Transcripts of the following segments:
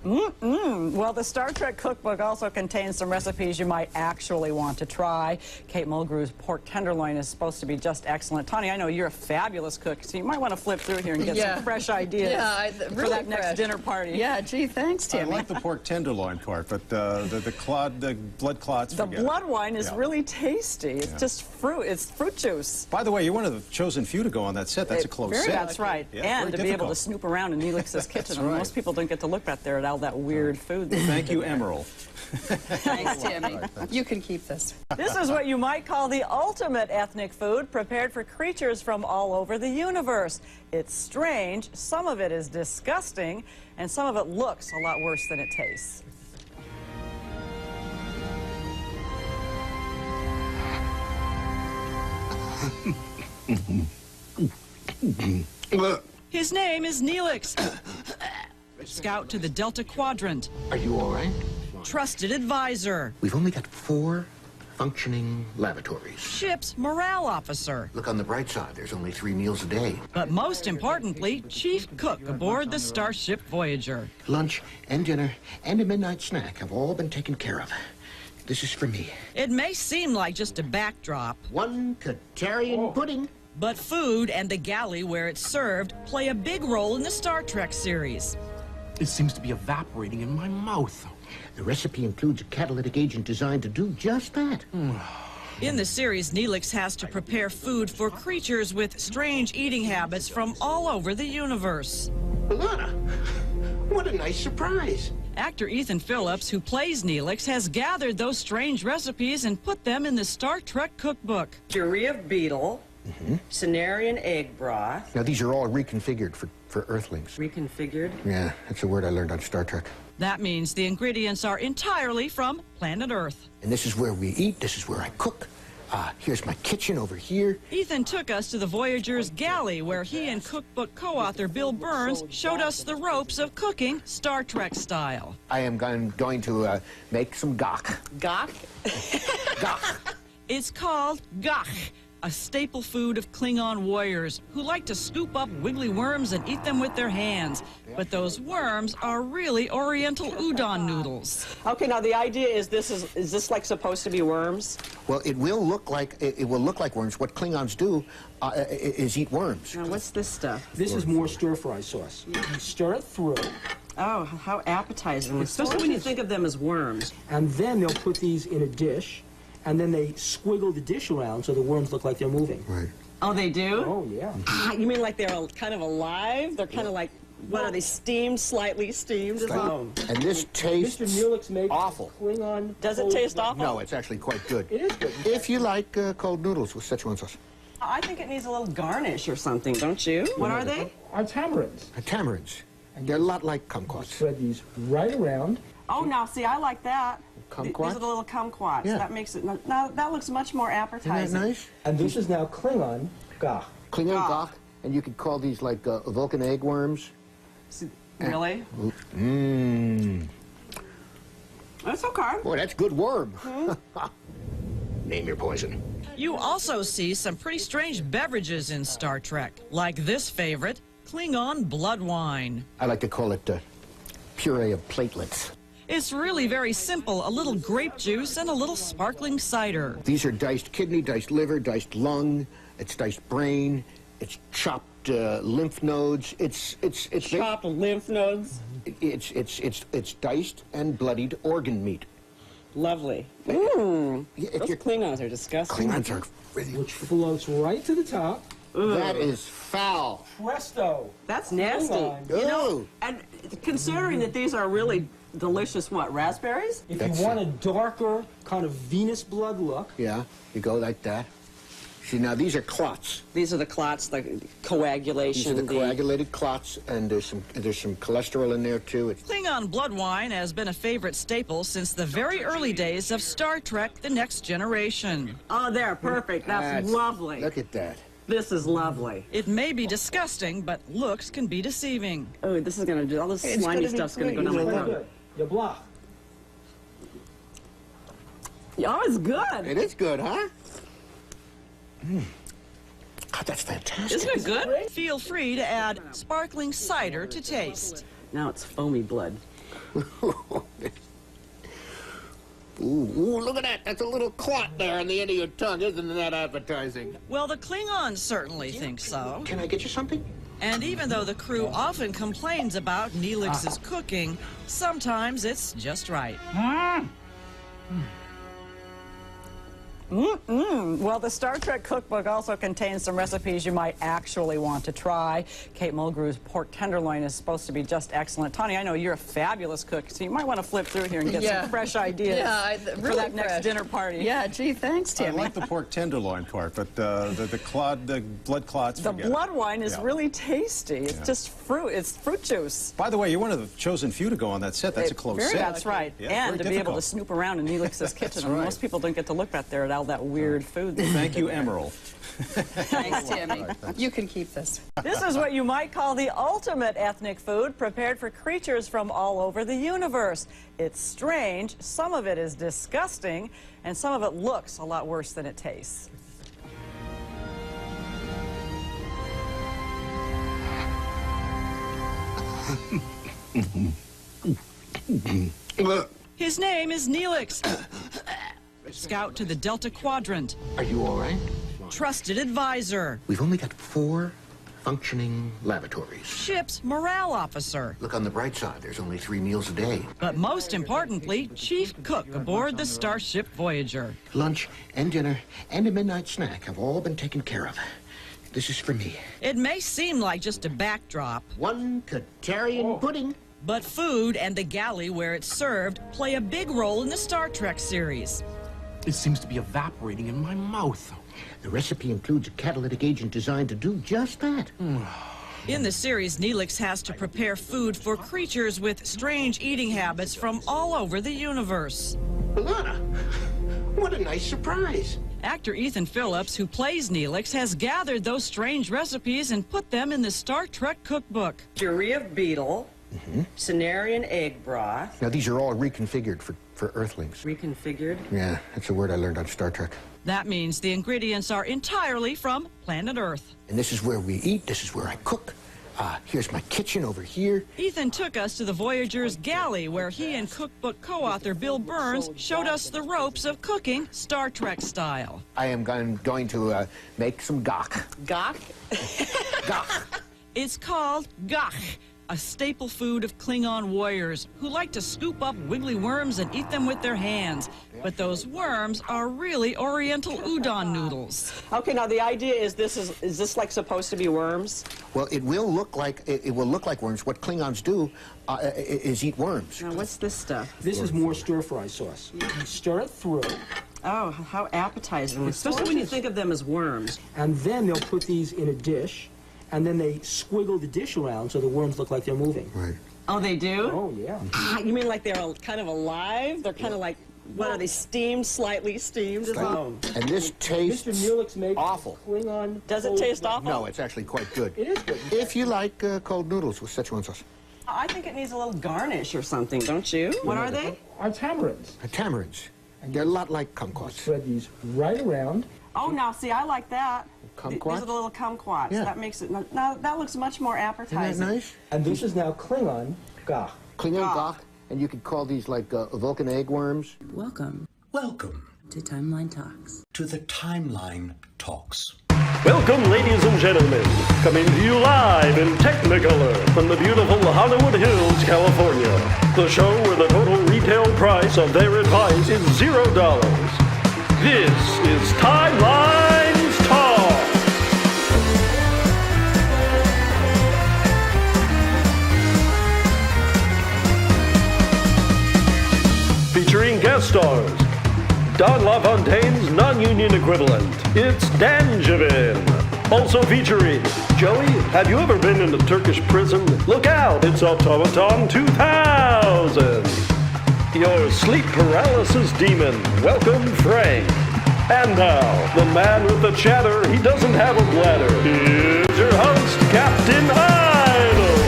Well, the Star Trek cookbook also contains some recipes you might actually want to try. Kate Mulgrew's pork tenderloin is supposed to be just excellent. Tony, I know you're a fabulous cook, so you might want to flip through here and get some fresh ideas for that next dinner party. Yeah, gee, thanks, Tammy. I like the pork tenderloin part, but the blood clots, the blood wine is really tasty. It's just fruit. It's fruit juice. By the way, you're one of the chosen few to go on that set. That's a close set. That's right. Yeah, and to be able to snoop around in Neelix's kitchen. Right. Most people don't get to look back there at all that weird food. Thank you, Emerald. Thanks, Tammy. Right, you can keep this. This is what you might call the ultimate ethnic food, prepared for creatures from all over the universe. It's strange, some of it is disgusting, and some of it looks a lot worse than it tastes. His name is Neelix, scout to the Delta Quadrant. Are you all right? Trusted advisor. We've only got 4 functioning lavatories. Ship's morale officer. Look on the bright side, there's only 3 meals a day. But most importantly, chief cook aboard the Starship Voyager. Lunch and dinner and a midnight snack have all been taken care of. This is for me. It may seem like just a backdrop, 1 Qatarian pudding. but food and the galley where it's served play a big role in the Star Trek series. It seems to be evaporating in my mouth. The recipe includes a catalytic agent designed to do just that. In the series, Neelix has to prepare food for creatures with strange eating habits from all over the universe. Lana, what a nice surprise. Actor Ethan Phillips, who plays Neelix, has gathered those strange recipes and put them in the Star Trek cookbook. Puree of beetle, Cenarian egg broth. Now, these are all reconfigured for Earthlings. Reconfigured. Yeah, that's a word I learned on Star Trek. That means the ingredients are entirely from planet Earth. And this is where we eat, this is where I cook. Here's my kitchen over here. Ethan took us to the Voyager's galley, where he and cookbook co-author Bill Burns showed us the ropes of cooking Star Trek style. I am going to make some gach. Gach? Gach. It's called gach, a staple food of Klingon warriors who like to scoop up wiggly worms and eat them with their hands. But those worms are really Oriental udon noodles. Okay, now the idea is this like supposed to be worms? Well, it will look like worms. What Klingons do is eat worms. Now what's this stuff? This is more stir-fry sauce. You stir it through, Oh, how appetizing. Especially when you think of them as worms. and then they'll put these in a dish, and then they squiggle the dish around so the worms look like they're moving. Right. Oh, they do? Oh, yeah. Ah, you mean like they're kind of alive? They're kind of like, what are they, steamed, slightly steamed? No. And this tastes Mr. Neelix makes awful. Klingon. Does it cold taste noodles. awful? No, it's actually quite good. It is good. If you like cold noodles with Szechuan sauce. I think it needs a little garnish or something, don't you? What are they? Our tamarinds. Tamarinds. They're a lot like kumquats. Spread these right around. Oh, now, see, I like that. Kumquats? These are the little kumquats. Yeah. That makes it, now that looks much more appetizing. Isn't that nice? And this is now Klingon gach. Klingon Gach. gach, and you could call these like Vulcan egg worms. Really? Mmm. That's okay. Boy, that's good worm. Name your poison. You also see some pretty strange beverages in Star Trek, like this favorite, Klingon blood wine. I like to call it puree of platelets. It's really very simple, a little grape juice and a little sparkling cider. These are diced kidney, diced liver, diced lung. It's diced brain. It's chopped lymph nodes. It's Chopped lymph nodes. It's diced and bloodied organ meat. Lovely. Mmm. Yeah, if Those you're- Klingons are disgusting. Klingons are really. Which floats right to the top. That is foul. Presto. That's nasty. Klingon. You know, Ooh. and considering that these are really delicious, what, raspberries? If That's you want a darker kind of Venus blood look, Yeah, you go like that. See, now these are clots. These are the clots, the These coagulation. are the coagulated clots, and there's some cholesterol in there too. Klingon blood wine has been a favorite staple since the very early days of Star Trek: The Next Generation. Oh, there, perfect. That's lovely. Look at that. This is lovely. It may be disgusting, but looks can be deceiving. Oh, this is going to do, all this It's slimy gonna be stuff's going to go pretty. down my very throat. good. Your block. Oh, it's good. It is good, huh? God, that's fantastic. Isn't it good? Feel free to add sparkling cider to taste. Now it's foamy blood. Ooh, look at that. That's a little clot there on the end of your tongue. Isn't that appetizing? Well, the Klingons certainly think so. Can I get you something? And even though the crew often complains about Neelix's cooking, sometimes it's just right. Well, the Star Trek cookbook also contains some recipes you might actually want to try. Kate Mulgrew's pork tenderloin is supposed to be just excellent. Tony, I know you're a fabulous cook, so you might want to flip through here and get some fresh ideas really for that next fresh. dinner party. Yeah, gee, thanks, I Timmy. like the pork tenderloin part, but the blood clots. The forget it. blood wine is Yeah. really tasty. It's Yeah. just fruit. It's fruit juice. By the way, you're one of the chosen few to go on that set. That's a close set. That's right. Yeah, and very to be able to difficult. snoop around in Neelix's kitchen. I mean, right. most people don't get to look back there at all that weird food. Thank you, Emerald. Thanks, Timmy. You can keep this. This is what you might call the ultimate ethnic food prepared for creatures from all over the universe. It's strange, some of it is disgusting, and some of it looks a lot worse than it tastes. His name is Neelix, scout to the Delta Quadrant, Are you all right? trusted advisor, We've only got 4 functioning lavatories. ship's morale officer, Look on the bright side. There's only 3 meals a day. but most importantly, chief cook aboard the Starship Voyager. Lunch and dinner and a midnight snack have all been taken care of. This is for me. It may seem like just a backdrop, 1 Katarian pudding. but food and the galley where it's served play a big role in the Star Trek series. It seems to be evaporating in my mouth. The recipe includes a catalytic agent designed to do just that. In the series, Neelix has to prepare food for creatures with strange eating habits from all over the universe. Alana, what a nice surprise. Actor Ethan Phillips, who plays Neelix, has gathered those strange recipes and put them in the Star Trek cookbook. Puree of beetle, Cenarian egg broth, Now, these are all reconfigured for Earthlings. reconfigured. Yeah, that's a word I learned on Star Trek. That means the ingredients are entirely from planet Earth. And this is where we eat. This is where I cook. Here's my kitchen over here. Ethan took us to the Voyager's galley, where he and cookbook co-author Bill Burns showed us the ropes of cooking Star Trek style. I am going to make some gach. Gach? Gach. It's called gach, a staple food of Klingon warriors who like to scoop up wiggly worms and eat them with their hands. But those worms are really Oriental udon noodles. Okay, now the idea is this like supposed to be worms? Well, it will look like worms. What Klingons do is eat worms. Now what's this stuff? This is more stir-fry sauce. You stir it through, Oh, how appetizing. Especially when you think of them as worms. and then they'll put these in a dish, and then they squiggle the dish around so the worms look like they're moving. Right. Oh, they do? Oh, yeah. You mean like they're kind of alive? They're kind of like, what are they, steamed, slightly steamed? Oh. And this tastes Mr. Neelix makes awful. Klingon. Does it cold taste noodles. awful? No, it's actually quite good. It is good. If you like cold noodles with Szechuan sauce. I think it needs a little garnish or something, don't you? What are they? Our tamarins. Tamarins. They're a lot like kumquats. Spread these right around. Oh, now, see, I like that. Kumquats? These are the little kumquats. Yeah. That makes it, now that looks much more appetizing. Isn't that nice? And this is now Klingon gach. Klingon gach. And you could call these like Vulcan egg worms. Welcome Welcome to Timeline Talks. to the Timeline Talks. Welcome, ladies and gentlemen, coming to you live in Technicolor from the beautiful Hollywood Hills, California. The show where the total retail price of their advice is $0. This is Timelines Talk. Featuring guest stars, Don LaFontaine's non-union equivalent, it's Danjevin. Also featuring, Joey, have you ever been in a Turkish prison? Look out, it's Automaton 2000. Your sleep paralysis demon, welcome Frank. And now, the man with the chatter, he doesn't have a bladder. Here's your host, Captain Idol.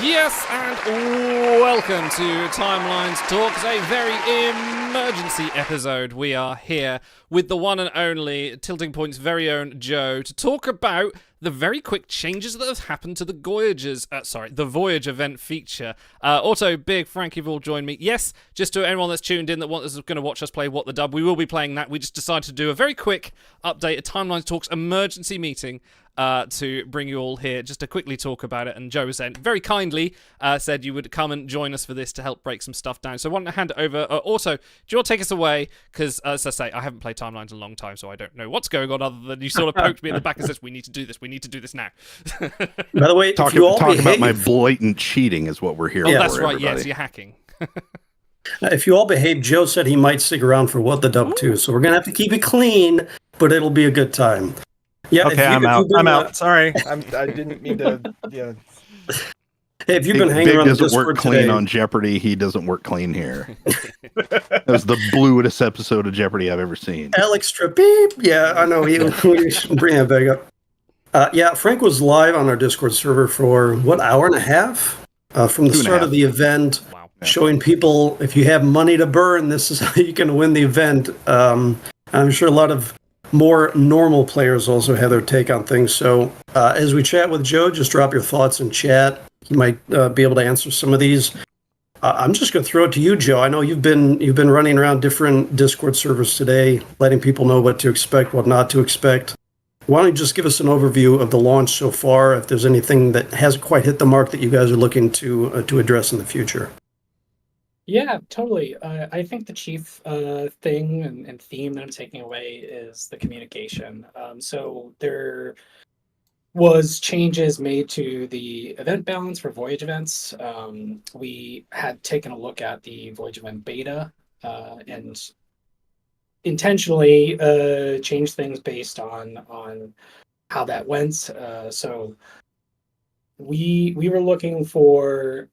Yes, and Welcome to Timelines Talks, a very emergency episode. We are here with the one and only Tilting Point's very own Joe to talk about the very quick changes that have happened to the the Voyage event feature. Also, Big Frank, you've all joined me. Yes, just to anyone that's tuned in that is going to watch us play What the Dub, we will be playing that. We just decided to do a very quick update, a Timelines Talks emergency meeting to bring you all here just to quickly talk about it. And Joe was saying, very kindly said you would come and join us for this to help break some stuff down. So I want to hand it over. Also, do you want to take us away? Because, as I say, I haven't played Timelines in a long time, so I don't know what's going on other than you sort of poked me in the back and says, we need to do this. We need to do this now. By the way, talk about my blatant cheating is what we're here for. That's right. Everybody. Yes, you're hacking. If you all behave, Joe said he might stick around for What the Dub too, so we're going to have to keep it clean, but it'll be a good time. Yeah. Okay, I'm out. I'm out. Sorry, I didn't mean to. Yeah. Hey, if you've been hanging around doesn't Discord work clean today, on Jeopardy, he doesn't work clean here. That was the bluest episode of Jeopardy I've ever seen. Alex Beep. Yeah, I know. We should bring that back up. Yeah, Frank was live on our Discord server for what, hour and a half from the start of the event, showing people if you have money to burn, this is how you can win the event. I'm sure a lot of more normal players also have their take on things. So as we chat with Joe, just drop your thoughts in chat. He might be able to answer some of these. I'm just going to throw it to you, Joe. I know you've been running around different Discord servers today, letting people know what to expect, what not to expect. Why don't you just give us an overview of the launch so far, if there's anything that hasn't quite hit the mark that you guys are looking to address in the future? Yeah, totally. I think the chief thing and theme that I'm taking away is the communication. So there was changes made to the event balance for Voyage events. We had taken a look at the Voyage event beta and intentionally changed things based on how that went. So we were looking for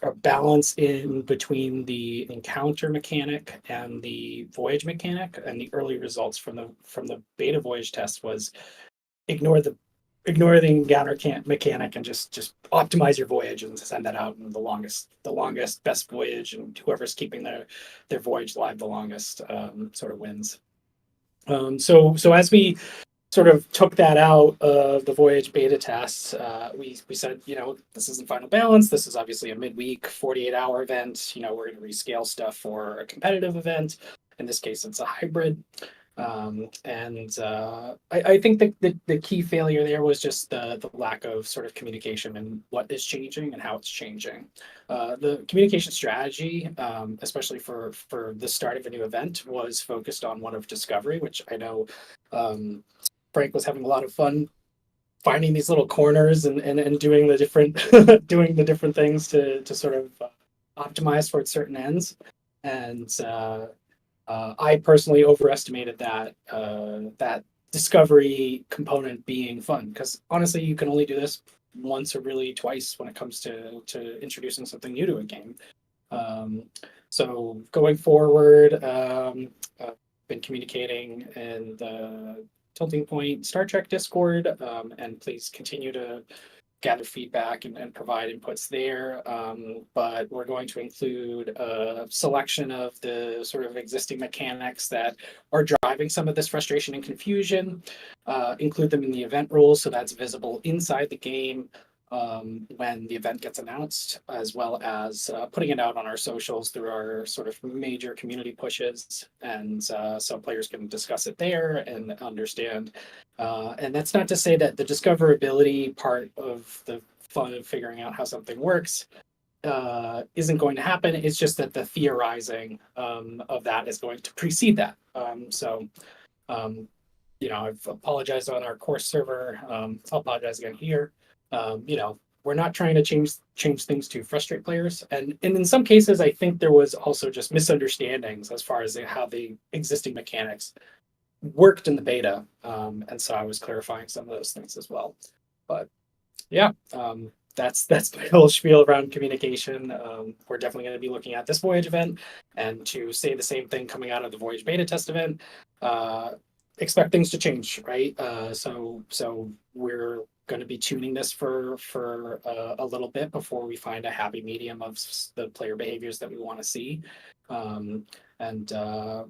a balance in between the encounter mechanic and the voyage mechanic, and the early results from the beta voyage test was ignore the encounter mechanic and just optimize your voyage and send that out in the longest best voyage, and whoever's keeping their voyage live the longest sort of wins. So as we sort of took that out of the Voyage beta tests, we said, this isn't final balance. This is obviously a midweek, 48-hour event. We're going to rescale stuff for a competitive event. In this case, it's a hybrid. I think the key failure there was just the lack of sort of communication and what is changing and how it's changing. The communication strategy, especially for the start of a new event, was focused on one of discovery, which I know Frank was having a lot of fun finding these little corners and doing the different things to sort of optimize towards certain ends. And I personally overestimated that discovery component being fun, because honestly, you can only do this once or really twice when it comes to introducing something new to a game. So going forward, been communicating in the Tilting Point Star Trek Discord, and please continue to gather feedback and provide inputs there. But we're going to include a selection of the sort of existing mechanics that are driving some of this frustration and confusion, include them in the event rules so that's visible inside the game when the event gets announced, as well as putting it out on our socials through our sort of major community pushes, and so players can discuss it there and understand. And that's not to say that the discoverability part of the fun of figuring out how something works isn't going to happen. It's just that the theorizing of that is going to precede that. I've apologized on our course server. I'll apologize again here. We're not trying to change things to frustrate players. And in some cases, I think there was also just misunderstandings as far as how the existing mechanics worked in the beta. And so I was clarifying some of those things as well. But yeah, that's my whole spiel around communication. We're definitely going to be looking at this Voyage event, and to say the same thing coming out of the Voyage beta test event, expect things to change, right? So we're going to be tuning this for a little bit before we find a happy medium of the player behaviors that we want to see. And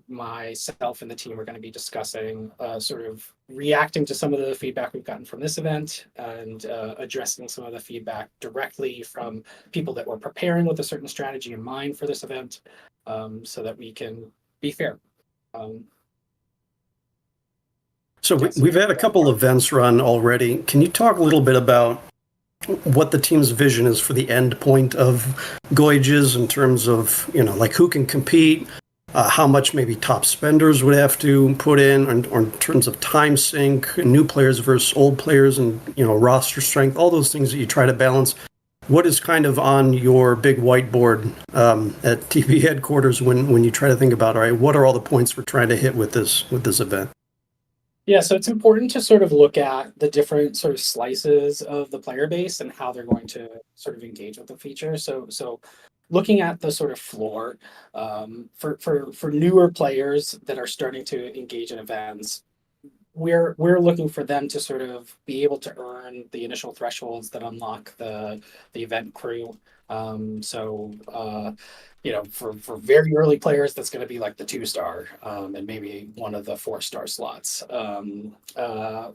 myself and the team are going to be discussing sort of reacting to some of the feedback we've gotten from this event and addressing some of the feedback directly from people that were preparing with a certain strategy in mind for this event, so that we can be fair. So we've had a couple events run already. Can you talk a little bit about what the team's vision is for the end point of Goyages in terms of, like who can compete, how much maybe top spenders would have to put in, or in terms of time sink, new players versus old players, and, roster strength, all those things that you try to balance. What is kind of on your big whiteboard at TV headquarters when you try to think about, all right, what are all the points we're trying to hit with this event? Yeah, so it's important to sort of look at the different sort of slices of the player base and how they're going to sort of engage with the feature. So looking at the sort of floor for newer players that are starting to engage in events, we're looking for them to sort of be able to earn the initial thresholds that unlock the event crew. For very early players, that's going to be like the 2-star and maybe one of the 4-star slots.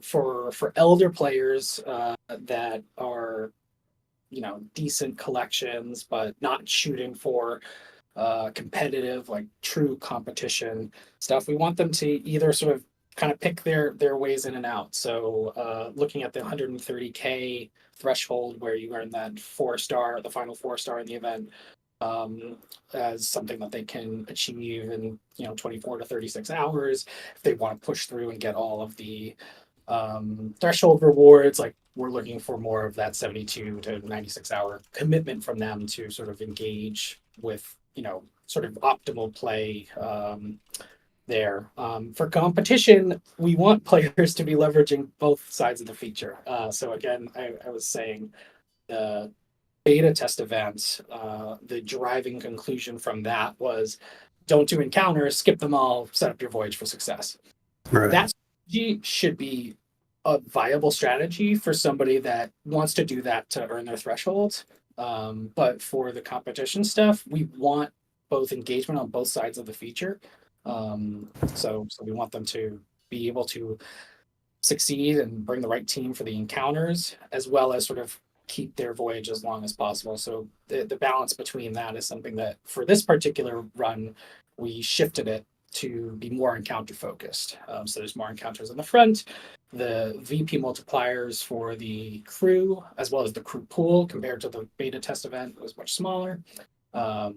For elder players that are, decent collections, but not shooting for competitive, like true competition stuff, we want them to either sort of kind of pick their ways in and out. So looking at the 130K threshold where you earn that 4-star, the final 4-star in the event, as something that they can achieve in 24 to 36 hours. If they want to push through and get all of the threshold rewards, like we're looking for more of that 72 to 96 hour commitment from them to sort of engage with sort of optimal play there. For competition, we want players to be leveraging both sides of the feature. So again, I was saying the beta test event, the driving conclusion from that was don't do encounters, skip them all, set up your voyage for success. Right. That strategy should be a viable strategy for somebody that wants to do that to earn their thresholds. But for the competition stuff, we want both engagement on both sides of the feature. So we want them to be able to succeed and bring the right team for the encounters, as well as sort of keep their voyage as long as possible. So the balance between that is something that for this particular run, we shifted it to be more encounter focused. So there's more encounters in the front. The VP multipliers for the crew, as well as the crew pool compared to the beta test event, was much smaller. We're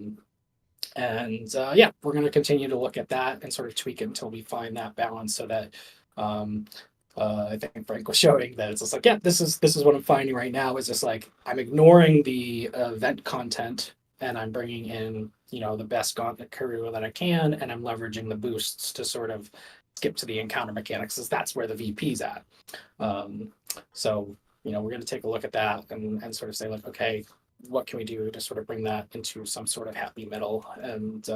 going to continue to look at that and sort of tweak it until we find that balance so that I think Frank was showing that it's just like, this is what I'm finding right now. Is just like I'm ignoring the event content and I'm bringing in the best gauntlet crew that I can, and I'm leveraging the boosts to sort of skip to the encounter mechanics, as that's where the VP's at. We're going to take a look at that and sort of say like, okay, what can we do to sort of bring that into some sort of happy middle? And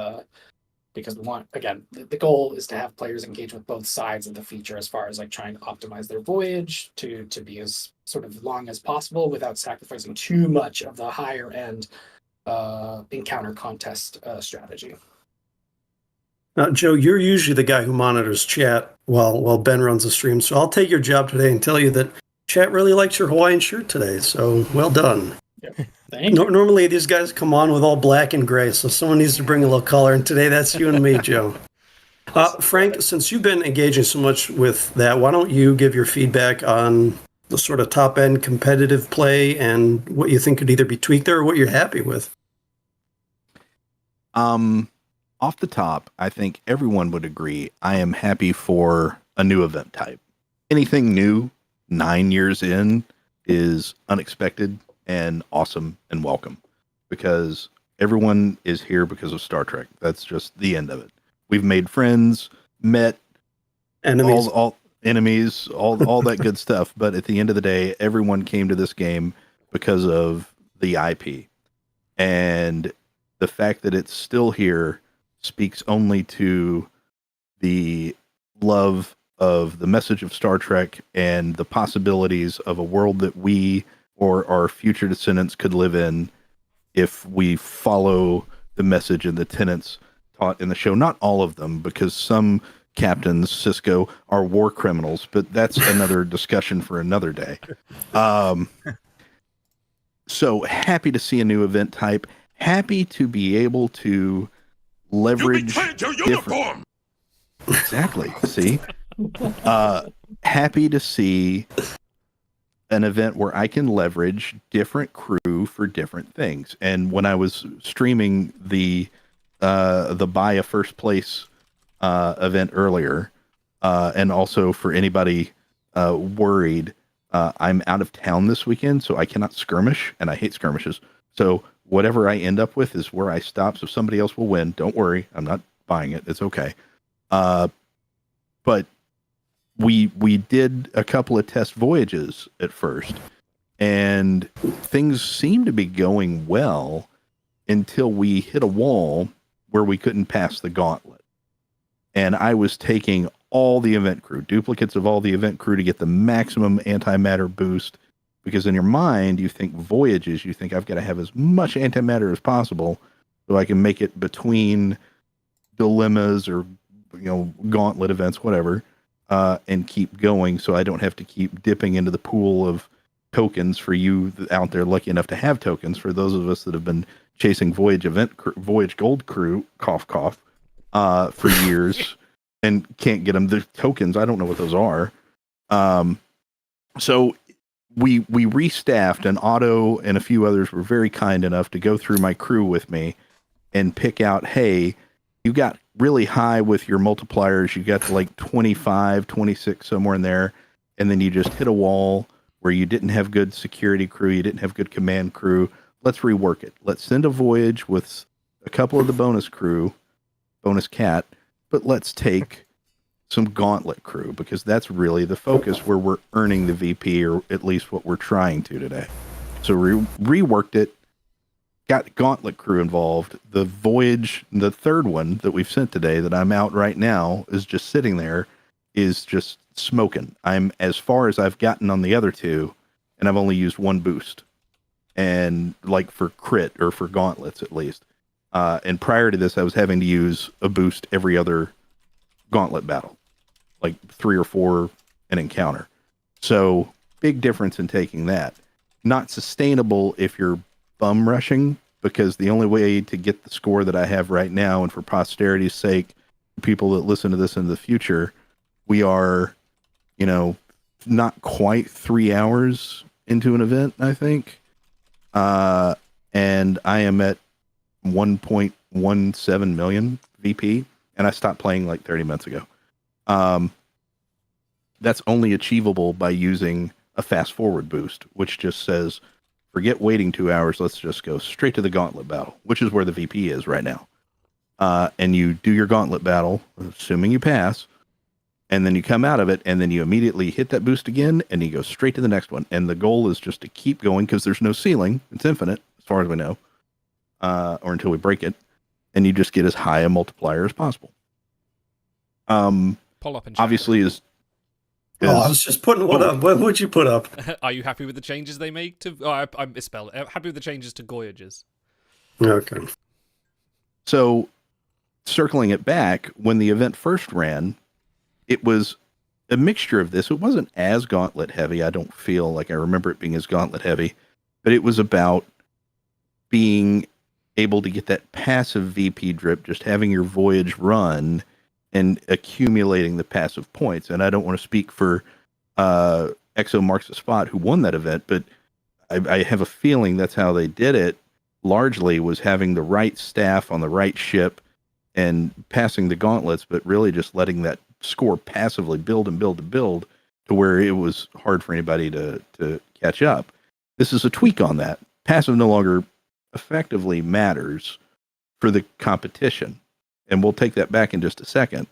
because we want, again, the goal is to have players engage with both sides of the feature as far as like trying to optimize their voyage to be as sort of long as possible without sacrificing too much of the higher end encounter contest strategy. Now, Joe, you're usually the guy who monitors chat while Ben runs the stream, so I'll take your job today and tell you that chat really likes your Hawaiian shirt today, so well done. Thank you. Normally, these guys come on with all black and gray, so someone needs to bring a little color, and today that's you and me, Joe. Frank, since you've been engaging so much with that, why don't you give your feedback on the sort of top-end competitive play and what you think could either be tweaked there or what you're happy with? Off the top, I think everyone would agree I am happy for a new event type. Anything new 9 years in is unexpected and awesome and welcome, because everyone is here because of Star Trek. That's just the end of it. We've made friends, met enemies, all enemies, all that good stuff. But at the end of the day, everyone came to this game because of the IP, and the fact that it's still here speaks only to the love of the message of Star Trek and the possibilities of a world that we or our future descendants could live in if we follow the message and the tenets taught in the show. Not all of them, because some captains, Cisco, are war criminals, but that's another discussion for another day. So happy to see a new event type. Happy to be able to leverage your uniform. Exactly. See? Happy to see an event where I can leverage different crew for different things. And when I was streaming the buy a first place event earlier, and also for anybody worried, I'm out of town this weekend, so I cannot skirmish, and I hate skirmishes. So whatever I end up with is where I stop. So somebody else will win. Don't worry, I'm not buying it. It's okay. But we did a couple of test voyages at first, and things seemed to be going well until we hit a wall where we couldn't pass the gauntlet. And I was taking all the event crew, duplicates of all the event crew, to get the maximum antimatter boost, because in your mind, you think voyages, you think I've got to have as much antimatter as possible so I can make it between dilemmas or, gauntlet events, whatever, and keep going, so I don't have to keep dipping into the pool of tokens for you out there lucky enough to have tokens. For those of us that have been chasing Voyage Gold crew, cough, cough, for years and can't get them. The tokens, I don't know what those are. So we restaffed, and Otto and a few others were very kind enough to go through my crew with me and pick out, hey, you got really high with your multipliers. You got to like 25, 26, somewhere in there. And then you just hit a wall where you didn't have good security crew. You didn't have good command crew. Let's rework it. Let's send a voyage with a couple of the bonus crew, bonus cat, but let's take some gauntlet crew, because that's really the focus where we're earning the VP, or at least what we're trying to today. So reworked it, got gauntlet crew involved. The voyage, the third one that we've sent today that I'm out right now, is just sitting there, is just smoking. I'm as far as I've gotten on the other two, and I've only used one boost. And like for crit, or for gauntlets at least. And prior to this, I was having to use a boost every other gauntlet battle, like 3 or 4 an encounter. So big difference in taking that. Not sustainable if you're bum rushing, because the only way to get the score that I have right now, and for posterity's sake, people that listen to this in the future, we are, not quite 3 hours into an event, I think. And I am at 1.17 million VP, and I stopped playing like 30 minutes ago. That's only achievable by using a fast forward boost, which just says, forget waiting 2 hours. Let's just go straight to the gauntlet battle, which is where the VP is right now. And you do your gauntlet battle, assuming you pass, and then you come out of it, and then you immediately hit that boost again, and you go straight to the next one. And the goal is just to keep going, because there's no ceiling. It's infinite, as far as we know, or until we break it. And you just get as high a multiplier as possible. Pull up and obviously is. I was just putting one up. What would you put up? Are you happy with the changes they make to? Oh, I misspelled it. Happy with the changes to voyages. Okay. So, circling it back, when the event first ran, it was a mixture of this. It wasn't as gauntlet heavy. I don't feel like I remember it being as gauntlet heavy, but it was about being able to get that passive VP drip, just having your voyage run and accumulating the passive points. And I don't want to speak for Exo Marks the Spot, who won that event, but I have a feeling that's how they did it. Largely was having the right staff on the right ship and passing the gauntlets, but really just letting that score passively build and build and build to where it was hard for anybody to catch up. This is a tweak on that. Passive no longer effectively matters for the competition. And we'll take that back in just a second.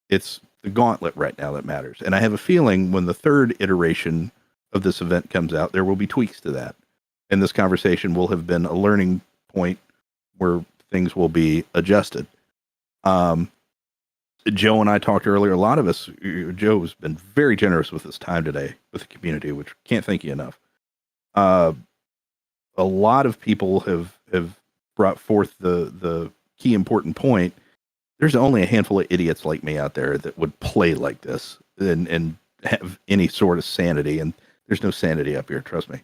It's the gauntlet right now that matters. And I have a feeling when the third iteration of this event comes out, there will be tweaks to that. And this conversation will have been a learning point where things will be adjusted. Joe and I talked earlier. A lot of us, Joe has been very generous with his time today with the community, which can't thank you enough. A lot of people have brought forth the key important point. There's only a handful of idiots like me out there that would play like this and have any sort of sanity. And there's no sanity up here, trust me.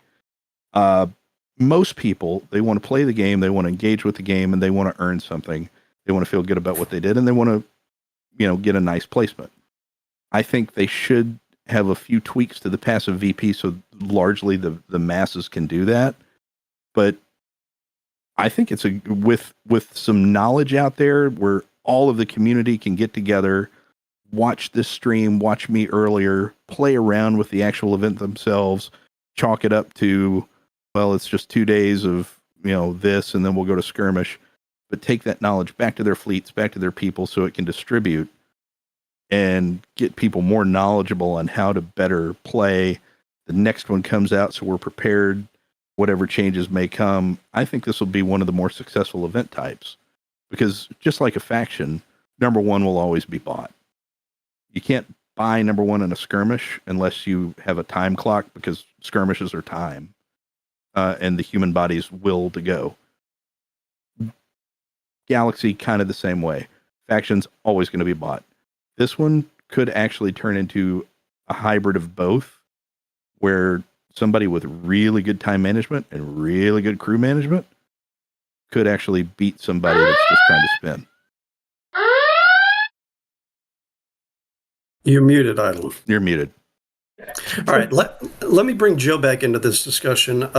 Most people, they want to play the game, they want to engage with the game, and they want to earn something. They want to feel good about what they did, and they want to, get a nice placement. I think they should have a few tweaks to the passive VP so largely the masses can do that. But I think it's with some knowledge out there where all of the community can get together, watch this stream, watch me earlier, play around with the actual event themselves, chalk it up to, well, it's just 2 days of, this, and then we'll go to skirmish, but take that knowledge back to their fleets, back to their people so it can distribute and get people more knowledgeable on how to better play. The next one comes out so we're prepared, whatever changes may come. I think this will be one of the more successful event types because just like a faction, number one will always be bought. You can't buy number one in a skirmish unless you have a time clock because skirmishes are time and the human body's will to go. Galaxy, kind of the same way. Faction's always going to be bought. This one could actually turn into a hybrid of both, where somebody with really good time management and really good crew management could actually beat somebody that's just trying to spin. You're muted, Idle. You're muted. All right, let me bring Joe back into this discussion.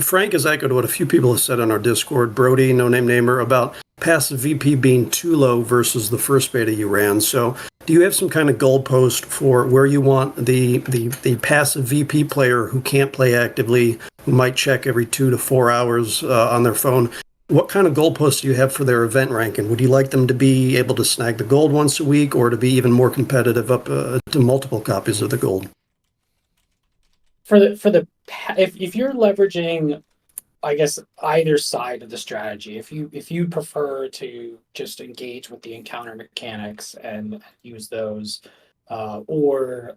Frank has echoed what a few people have said on our Discord, Brody, No Name Namer, about passive VP being too low versus the first beta you ran. So do you have some kind of goalpost for where you want the passive VP player who can't play actively, who might check every 2 to 4 hours on their phone? What kind of goalposts do you have for their event ranking? Would you like them to be able to snag the gold once a week or to be even more competitive up to multiple copies of the gold? If you're leveraging, I guess, either side of the strategy, if you prefer to just engage with the encounter mechanics and use those, or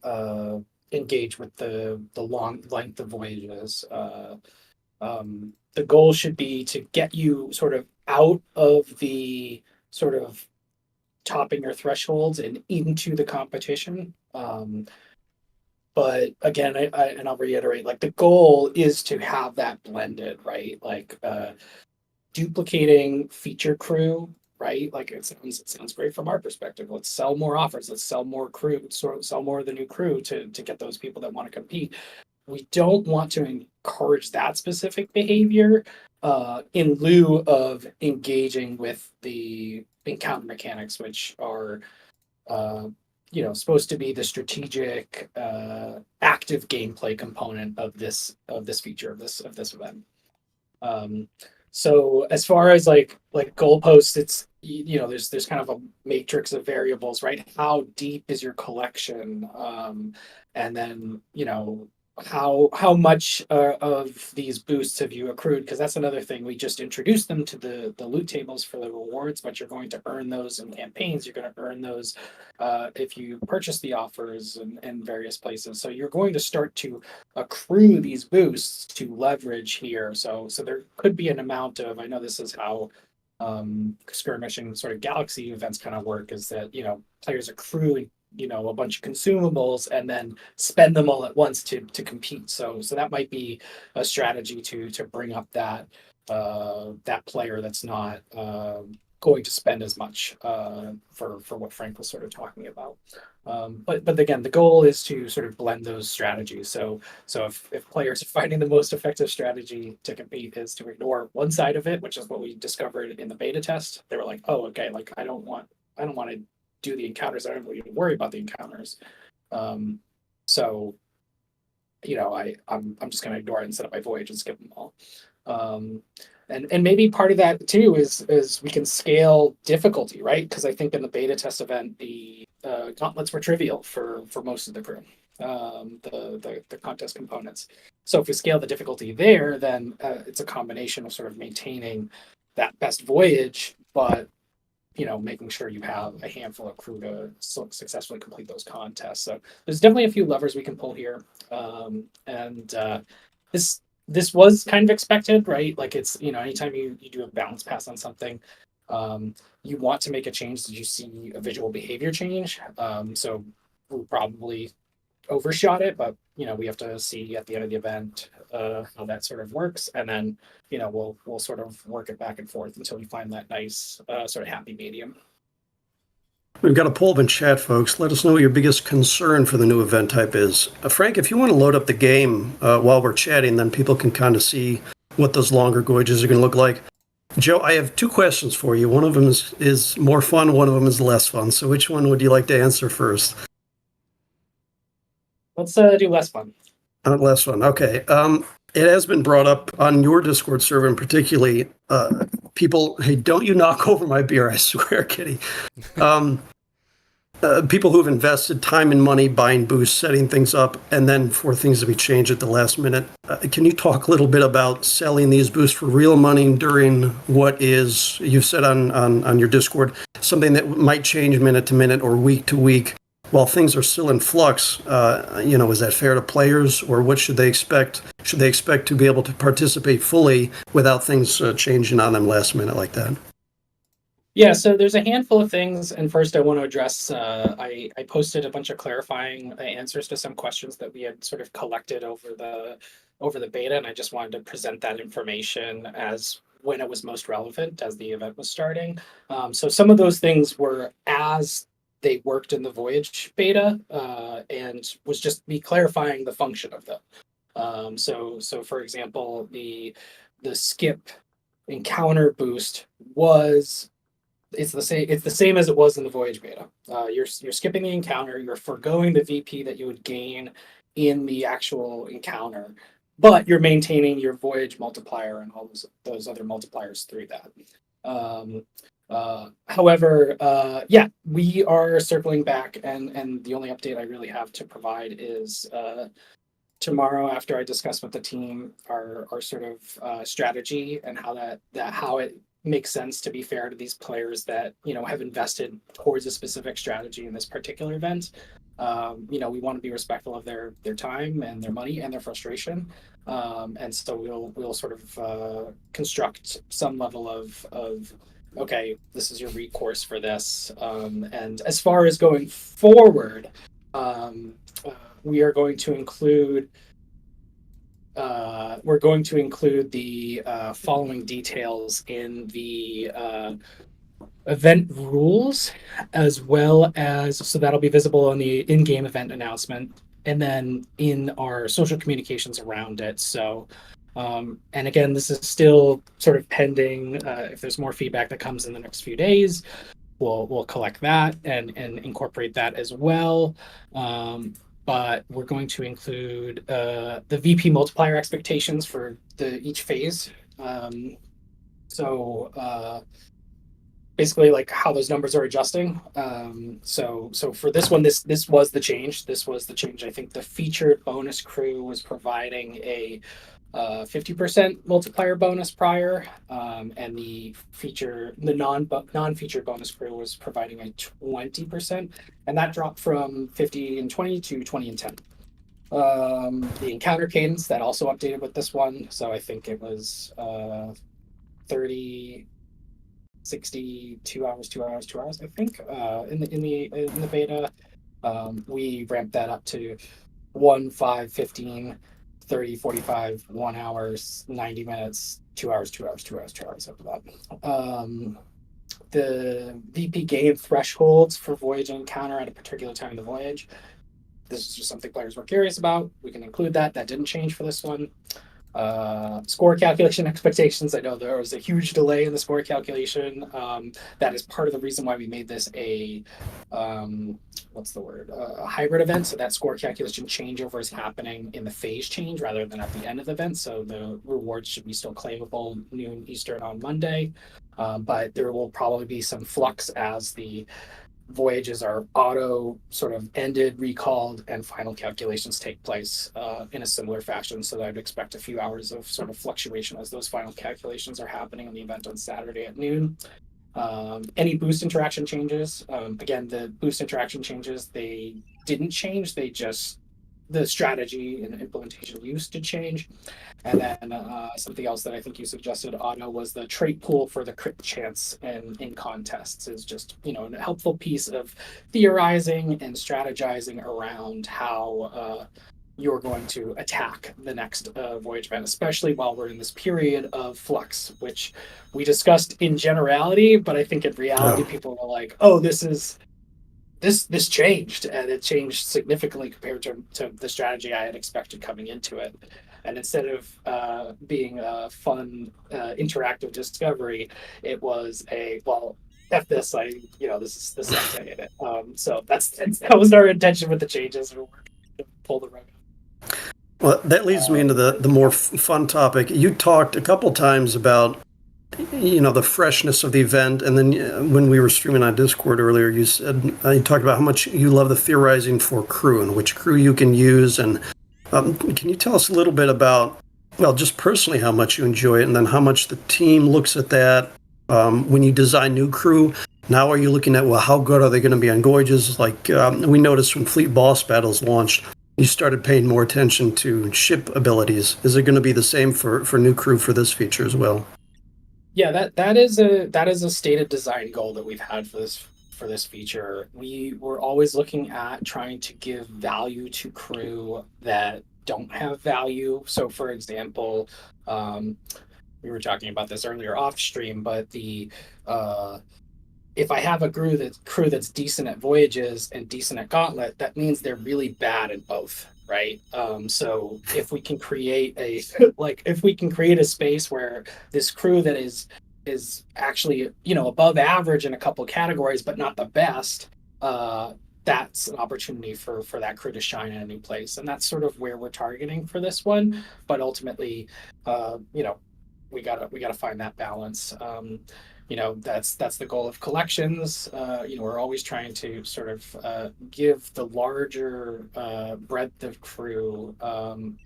engage with the long length of voyages, the goal should be to get you sort of out of the sort of topping your thresholds and into the competition. But again, I'll reiterate, like the goal is to have that blended, right? Like duplicating feature crew, right? Like it sounds great from our perspective. Let's sell more offers. Let's sell more crew. Sell more of the new crew to get those people that want to compete. We don't want to encourage that specific behavior in lieu of engaging with the encounter mechanics, which are supposed to be the strategic, active gameplay component of this feature of this event. So as far as like goalposts, it's there's kind of a matrix of variables, right? How deep is your collection, and then how much of these boosts have you accrued? Because that's another thing. We just introduced them to the loot tables for the rewards, but you're going to earn those in campaigns. You're going to earn those if you purchase the offers in various places. So you're going to start to accrue these boosts to leverage here. So there could be an amount of, I know this is how skirmishing sort of galaxy events kind of work, is that players accrue a bunch of consumables and then spend them all at once to compete. So that might be a strategy to bring up that player that's not going to spend as much for what Frank was sort of talking about. But again, the goal is to sort of blend those strategies. So if players are finding the most effective strategy to compete is to ignore one side of it, which is what we discovered in the beta test. They were like, oh, okay, like I don't want to do the encounters. I don't really worry about the encounters. I'm just going to ignore it and set up my voyage and skip them all. And maybe part of that too is we can scale difficulty, right? Because I think in the beta test event, the gauntlets were trivial for most of the crew, the contest components. So if we scale the difficulty there, then it's a combination of sort of maintaining that best voyage, but making sure you have a handful of crew to successfully complete those contests. So there's definitely a few levers we can pull here. And this was kind of expected, right? Like it's, anytime you do a balance pass on something, you want to make a change that you see a visual behavior change. So we'll probably overshot it, but we have to see at the end of the event how that sort of works, and then we'll sort of work it back and forth until we find that nice sort of happy medium. We've got a poll in chat, folks. Let us know what your biggest concern for the new event type is. Frank, if you want to load up the game while we're chatting, then people can kind of see what those longer voyages are going to look like. Joe, I have two questions for you. One of them is more fun, one of them is less fun. So which one would you like to answer first? Let's do less fun. Less fun. Okay. It has been brought up on your Discord server, and particularly people. Hey, don't you knock over my beer! I swear, Kitty. People who've invested time and money buying boosts, setting things up, and then for things to be changed at the last minute. Can you talk a little bit about selling these boosts for real money during what is, you've said on your Discord, something that might change minute to minute or week to week? While things are still in flux, is that fair to players, or what should they expect? Should they expect to be able to participate fully without things changing on them last minute like that? Yeah, so there's a handful of things, and first I want to address, I posted a bunch of clarifying answers to some questions that we had sort of collected over the beta, and I just wanted to present that information as when it was most relevant as the event was starting. So some of those things were as they worked in the Voyage beta, and was just me clarifying the function of them. So for example, the skip encounter boost it's the same as it was in the Voyage beta. You're skipping the encounter, you're forgoing the VP that you would gain in the actual encounter, but you're maintaining your Voyage multiplier and all those other multipliers through that. However, we are circling back, and the only update I really have to provide is tomorrow, after I discuss with the team our sort of strategy and how it makes sense to be fair to these players that have invested towards a specific strategy in this particular event. We want to be respectful of their time and their money and their frustration, and so we'll sort of construct some level of okay, this is your recourse for this. And as far as going forward, we are going to include the following details in the event rules, as well as, so that'll be visible on the in-game event announcement, and then in our social communications around it. So and again, this is still sort of pending. If there's more feedback that comes in the next few days, we'll collect that and incorporate that as well. But we're going to include the VP multiplier expectations for each phase. Basically, like how those numbers are adjusting. So for this one, this was the change. This was the change. I think the featured bonus crew was providing a 50% multiplier bonus prior, and the non-featured bonus crew was providing a 20%, and that dropped from 50 and 20 to 20 and 10. The encounter cadence, that also updated with this one, so I think it was 30, 60, 2 hours, 2 hours, 2 hours, I think, in the beta. We ramped that up to 1, 5, 15, 30, 45, 1 hour, 90 minutes, 2 hours, 2 hours, 2 hours, 2 hours after that. The VP game thresholds for Voyage and Encounter at a particular time of the voyage. This is just something players were curious about. We can include that. That didn't change for this one. Score calculation expectations. I know there was a huge delay in the score calculation. That is part of the reason why we made this a a hybrid event. So that score calculation changeover is happening in the phase change rather than at the end of the event. So the rewards should be still claimable noon Eastern on Monday, but there will probably be some flux as the voyages are auto sort of ended, recalled, and final calculations take place in a similar fashion. So I'd expect a few hours of sort of fluctuation as those final calculations are happening in the event on Saturday at noon. Any boost interaction changes, again, the boost interaction changes, they didn't change. They just, the strategy and implementation used to change. And then something else that I think you suggested, Otto, was the trait pool for the crit chance in contests is just, a helpful piece of theorizing and strategizing around how you're going to attack the next voyage event, especially while we're in this period of flux, which we discussed in generality, but I think in reality, people were like, oh, this changed, and it changed significantly compared to the strategy I had expected coming into it. And instead of being a fun, interactive discovery, it was F this, this is I hate it. So that was our intention with the changes. We're working to pull the rug out. Well, that leads me into the more fun topic. You talked a couple times about, the freshness of the event, and then when we were streaming on Discord earlier, you said you talked about how much you love the theorizing for crew and which crew you can use. And can you tell us a little bit about, just personally how much you enjoy it, and then how much the team looks at that when you design new crew? Now, are you looking at, how good are they going to be on voyages? Like we noticed when Fleet Boss Battles launched, you started paying more attention to ship abilities. Is it going to be the same for new crew for this feature as well? Yeah, that is a stated design goal that we've had for this feature. We were always looking at trying to give value to crew that don't have value. So, for example, we were talking about this earlier off stream, but if I have a crew that's decent at voyages and decent at gauntlet, that means they're really bad at both, right? So if we can create a space where this crew that is actually above average in a couple categories but not the best, that's an opportunity for that crew to shine in a new place, and that's sort of where we're targeting for this one. But ultimately, we gotta find that balance. That's the goal of collections. We're always trying to sort of give the larger breadth of crew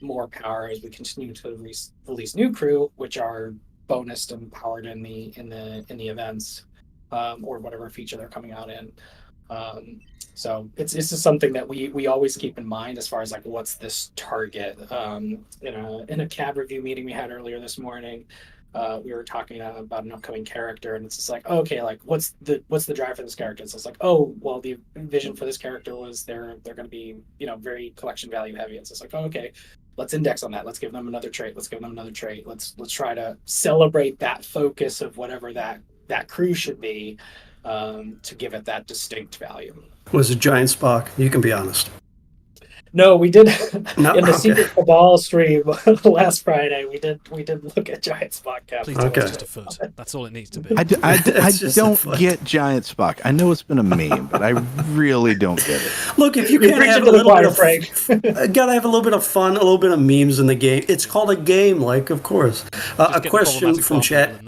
more power as we continue to release new crew, which are bonused and powered in the events or whatever feature they're coming out in. So it's just something that we always keep in mind as far as like what's this target. In a CAB review meeting we had earlier this morning, we were talking about an upcoming character, and it's just like, okay, like what's the drive for this character? So it's like, oh, well, the vision for this character was they're going to be very collection value heavy. It's just like, oh, okay, let's index on that. Let's give them another trait. Let's try to celebrate that focus of whatever that crew should be, to give it that distinct value. Was it Giant Spock? You can be honest. No, we did in the Secret Cabal stream last Friday. We did look at Giant Spock. Please tell it's just a foot. That's all it needs to be. I don't get Giant Spock. I know it's been a meme, but I really don't get it. Look, if you can't have a little bit of gotta have a little bit of fun, a little bit of memes in the game. It's called a game, of course. A question from chat.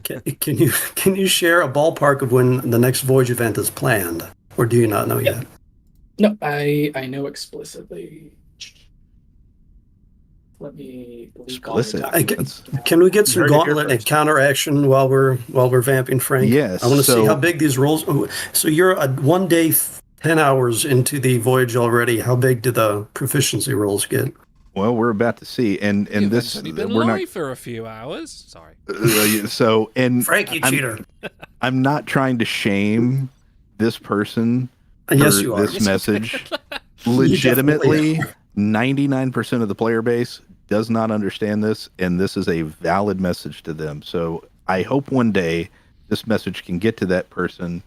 Can you share a ballpark of when the next voyage event is planned, or do you not know yet? No, I know explicitly. Let me explicit. Can we get some gauntlet and counteraction while we're vamping Frank? Yes. I want to see how big these rolls. So you're 1 day, 10 hours into the voyage already. How big do the proficiency rolls get? Well, we're about to see, and this only been we're live not for a few hours. Sorry. Frank, you cheater. I'm not trying to shame this person. Yes, you are. This message. Legitimately, 99% of the player base does not understand this, and this is a valid message to them. So I hope one day this message can get to that person.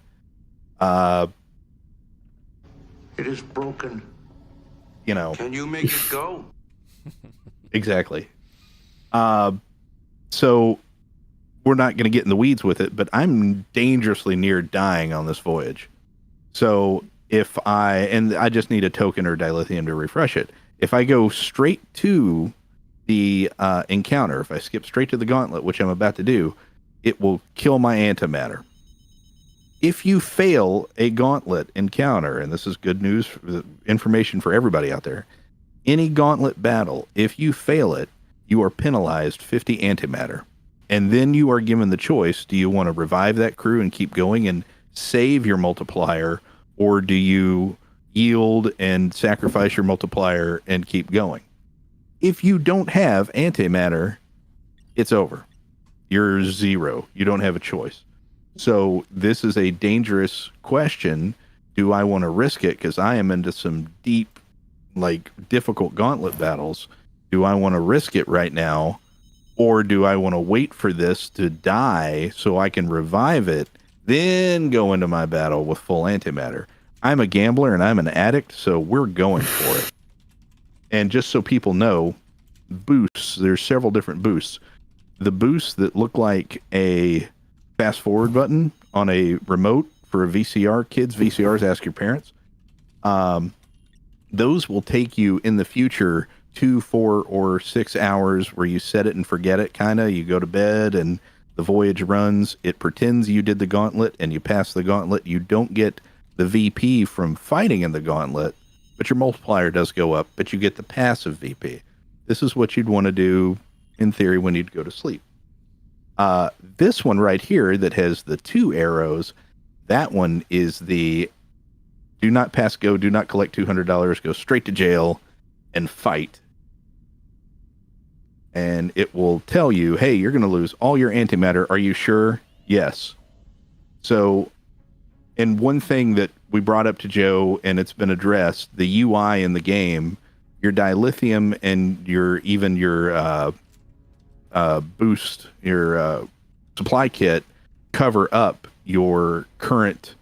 It is broken. Can you make it go? Exactly. So we're not going to get in the weeds with it, but I'm dangerously near dying on this voyage. So if I just need a token or dilithium to refresh it. If I go straight to the encounter, if I skip straight to the gauntlet, which I'm about to do, it will kill my antimatter. If you fail a gauntlet encounter, and this is good news, information for everybody out there, any gauntlet battle, if you fail it, you are penalized 50 antimatter. And then you are given the choice. Do you want to revive that crew and keep going and save your multiplier, or do you yield and sacrifice your multiplier and keep going? If you don't have antimatter, it's over. You're 0. You don't have a choice. So this is a dangerous question. Do I want to risk it? Because I am into some deep, difficult gauntlet battles. Do I want to risk it right now? Or do I want to wait for this to die so I can revive it, then go into my battle with full antimatter? I'm a gambler and I'm an addict, so we're going for it. And just so people know, boosts, there's several different boosts. The boosts that look like a fast forward button on a remote for a VCR, kids VCRs, ask your parents. Those will take you in the future 2, 4, or 6 hours where you set it and forget it, kind of. You go to bed and the voyage runs. It pretends you did the gauntlet and you pass the gauntlet. You don't get the VP from fighting in the gauntlet, but your multiplier does go up, but you get the passive VP. This is what you'd want to do, in theory, when you'd go to sleep. This one right here that has the 2 arrows, that one is the do not pass go, do not collect $200, go straight to jail and fight. And it will tell you, hey, you're going to lose all your antimatter. Are you sure? Yes. So, and one thing that we brought up to Joe, and it's been addressed, the UI in the game, your dilithium and your boost, your supply kit cover up your current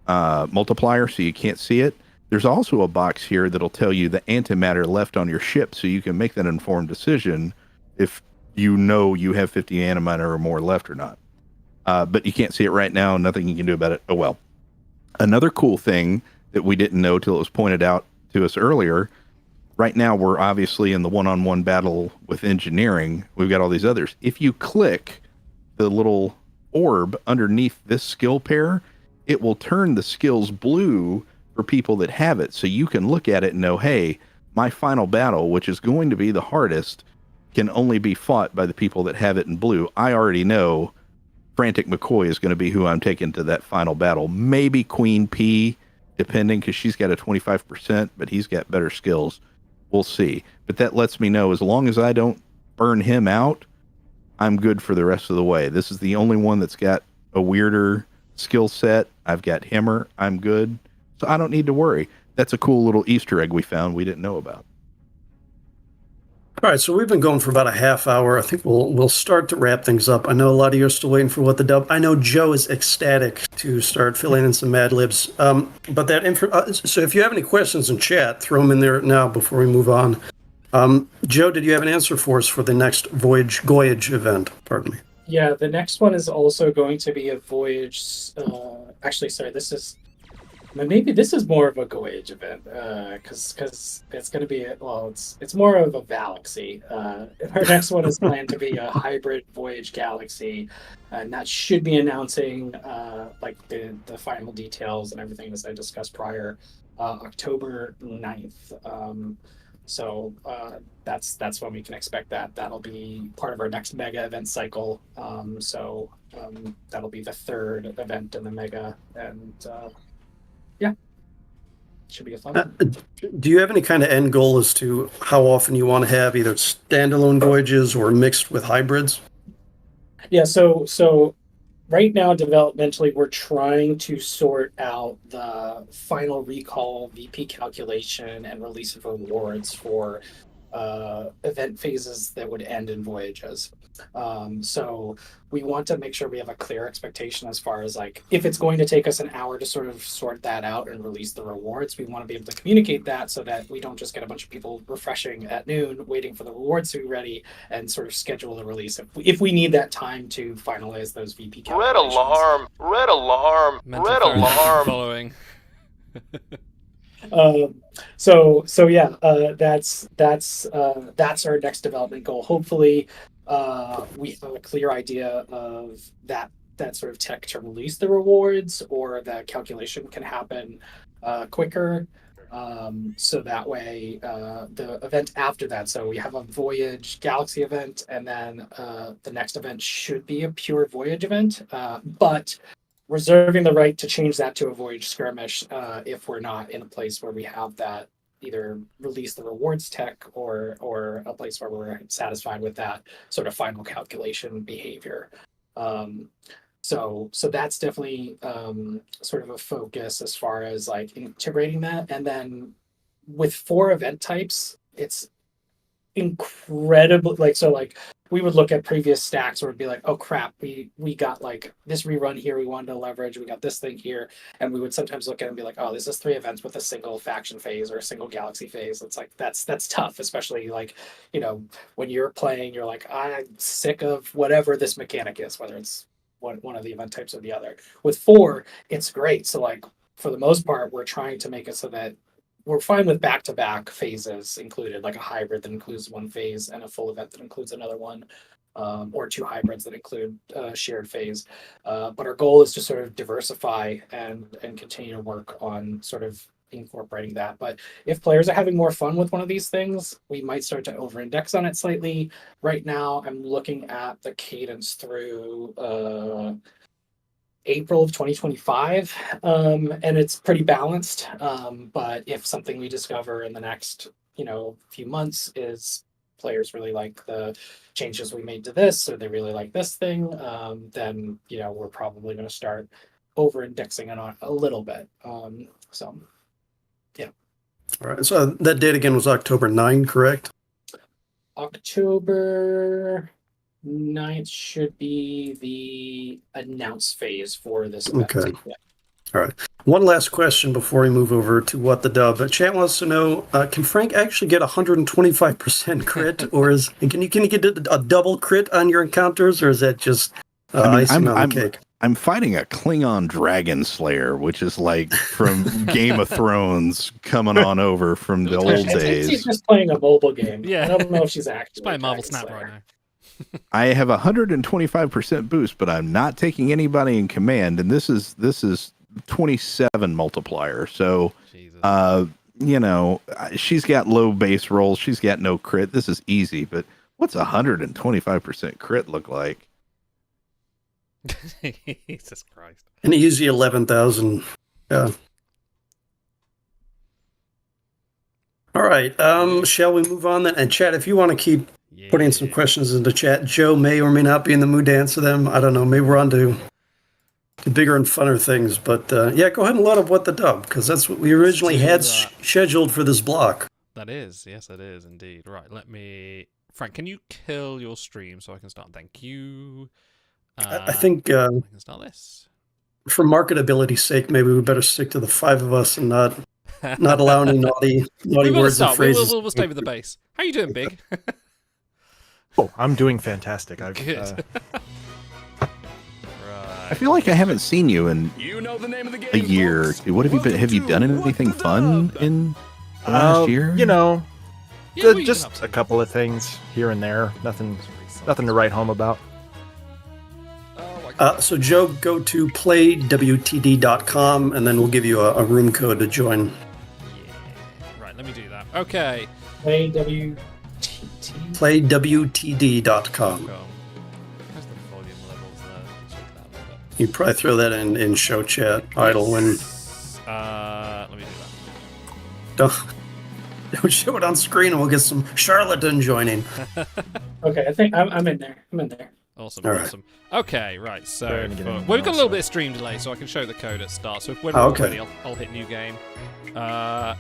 multiplier so you can't see it. There's also a box here that'll tell you the antimatter left on your ship so you can make that informed decision if you know you have 50 antimatter or more left or not. But you can't see it right now. Nothing you can do about it. Oh, well. Another cool thing that we didn't know till it was pointed out to us earlier, right now we're obviously in the one-on-one battle with engineering. We've got all these others. If you click the little orb underneath this skill pair, it will turn the skills blue for people that have it. So you can look at it and know, hey, my final battle, which is going to be the hardest, can only be fought by the people that have it in blue. I already know Frantic McCoy is going to be who I'm taking to that final battle. Maybe Queen P, depending, because she's got a 25%, but he's got better skills. We'll see. But that lets me know as long as I don't burn him out, I'm good for the rest of the way. This is the only one that's got a weirder skill set. I've got Hammer. I'm good. So I don't need to worry. That's a cool little Easter egg we found we didn't know about. All right, so we've been going for about a half hour. I think we'll start to wrap things up. I know a lot of you are still waiting for what the dub. I know Joe is ecstatic to start filling in some Mad Libs. But that info. So if you have any questions in chat, throw them in there now before we move on. Joe, did you have an answer for us for the next voyage event? Pardon me. Yeah, the next one is also going to be a voyage. Actually, sorry, maybe this is more of a voyage event because it's going to be it's more of a galaxy. Our next one is planned to be a hybrid voyage galaxy, and that should be announcing the final details and everything as I discussed prior, October 9th. So that's when we can expect that. That'll be part of our next mega event cycle. That'll be the 3rd event in the mega, and yeah, should be a fun one. Do you have any kind of end goal as to how often you want to have either standalone voyages or mixed with hybrids? Yeah, so right now, developmentally, we're trying to sort out the final recall, VP calculation, and release of rewards for event phases that would end in voyages. So we want to make sure we have a clear expectation as far as if it's going to take us an hour to sort of sort that out and release the rewards, we want to be able to communicate that so that we don't just get a bunch of people refreshing at noon waiting for the rewards to be ready and sort of schedule the release if we need that time to finalize those VP calculations. Red alarm. Following. So yeah, that's our next development goal. Hopefully, we have a clear idea of that sort of tech to release the rewards, or the calculation can happen quicker. So that way, the event after that, so we have a Voyage Galaxy event, and then the next event should be a pure Voyage event, but reserving the right to change that to a Voyage Skirmish if we're not in a place where we have that either release the rewards tech or a place where we're satisfied with that sort of final calculation behavior. So that's definitely sort of a focus as far as like integrating that. And then with 4 event types, it's incredible. Like we would look at previous stacks where it'd be like, oh crap, we got like this rerun here we wanted to leverage, we got this thing here, and we would sometimes look at it and be like, oh, this is 3 events with a single faction phase or a single galaxy phase. It's like that's tough, especially like, you know, when you're playing, you're like, I'm sick of whatever this mechanic is, whether it's one of the event types or the other. With 4, it's great. So like for the most part, we're trying to make it so that we're fine with back-to-back phases included, like a hybrid that includes 1 phase and a full event that includes another one, or 2 hybrids that include shared phase. But our goal is to sort of diversify and continue to work on sort of incorporating that. But if players are having more fun with one of these things, we might start to over-index on it slightly. Right now, I'm looking at the cadence through April of 2025, and it's pretty balanced. But if something we discover in the next, few months is players really like the changes we made to this, or they really like this thing, then we're probably going to start over-indexing it on a little bit. Yeah. All right. So that date again was October 9, correct? October 9th should be the announce phase for this event. Okay. Yeah. All right. One last question before we move over to what the dub. Chat wants to know: can Frank actually get 125% crit, or can you get a double crit on your encounters, or is that just icing on the cake? I'm fighting a Klingon dragon slayer, which is like from Game of Thrones coming on over from the old days. She's just playing a mobile game. Yeah. I don't know if she's actually She's playing Marvel Snap right now. I have 125% boost, but I'm not taking anybody in command, and this is 27 multiplier. So, she's got low base rolls. She's got no crit. This is easy, but what's 125% crit look like? Jesus Christ. An easy 11,000. Yeah. All right. Shall we move on then? And chat, if you want to keep putting some questions into chat, Joe may or may not be in the mood to answer them. I don't know. Maybe we're on to bigger and funner things. But go ahead and load up what the dub, because that's what we originally had scheduled for this block. That is. Yes, it is indeed. Right. Frank, can you kill your stream so I can start? Thank you. I think I can start this. For marketability's sake, maybe we better stick to the 5 of us and not allow any naughty words and phrases. We'll stay with the base. How you doing, Big? Oh, I'm doing fantastic. Good. I feel like I haven't seen you in a year or two. What have you been? Have you done anything fun in the last year? Just a couple of things here and there. Nothing to write home about. So Joe, go to playwtd.com and then we'll give you a room code to join. Yeah. Right, let me do that. Okay. playwtd.com. How's the volume levels there? Check that a little bit. You probably throw that in show chat, idle when. Let me do that. Don't show it on screen and we'll get some charlatan joining. Okay, I think I'm in there. Awesome, All right. awesome. Okay, right, so we've got a little bit of stream delay, so I can show the code at start. So when we're ready, I'll hit new game.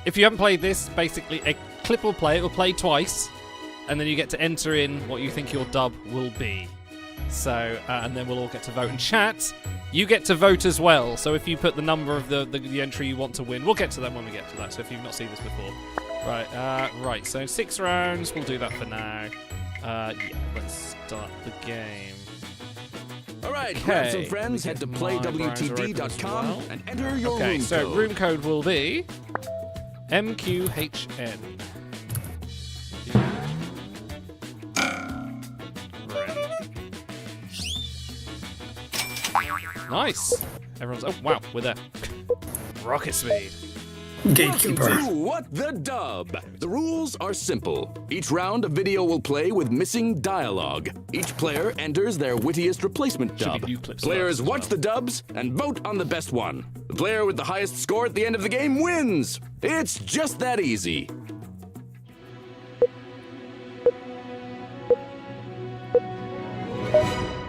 If you haven't played this, basically a clip will play. It will play twice, and then you get to enter in what you think your dub will be. So, and then we'll all get to vote in chat. You get to vote as well. So if you put the number of the entry you want to win, we'll get to that when we get to that. So if you've not seen this before, right. So 6 rounds. We'll do that for now. Let's start the game. All right, grab some friends, head to playwtd.com and enter your room so code. Room code will be MQHN. Nice. Everyone's... Oh, wow, we're there. Rocket speed. Gatekeeper. Welcome to What the Dub. The rules are simple. Each round, a video will play with missing dialogue. Each player enters their wittiest replacement dub. Players watch the dubs and vote on the best one. The player with the highest score at the end of the game wins. It's just that easy.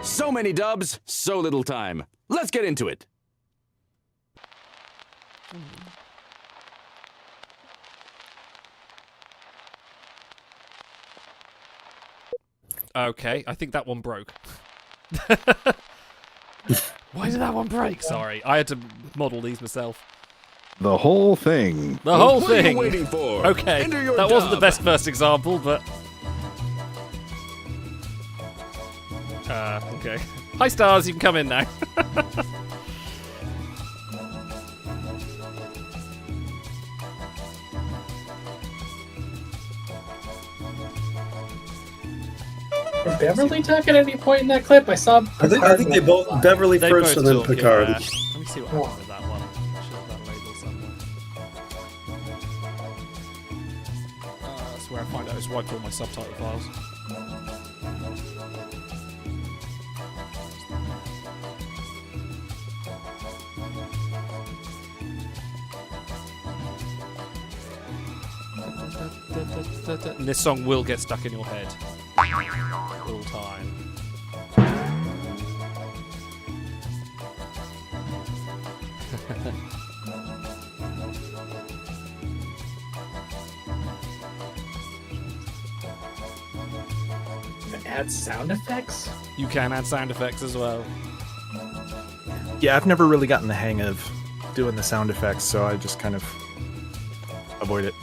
So many dubs, so little time. Let's get into it. Okay, I think that one broke. Why did that one break? Sorry, I had to model these myself. The whole thing. The whole What are you thing. waiting for? Okay, Enter your that wasn't the dub. best first example, but... okay. Hi, Stars, you can come in now. Did Beverly talk at any point in that clip? I saw. I think they both Beverly They first both and then talk, Picard. yeah. Let me see what happened with that one. Should have that label somewhere. That's where I find out. I just wiped all my subtitle files. And this song will get stuck in your head all the time. Add sound effects? You can add sound effects as well. Yeah, I've never really gotten the hang of doing the sound effects, so I just kind of avoid it.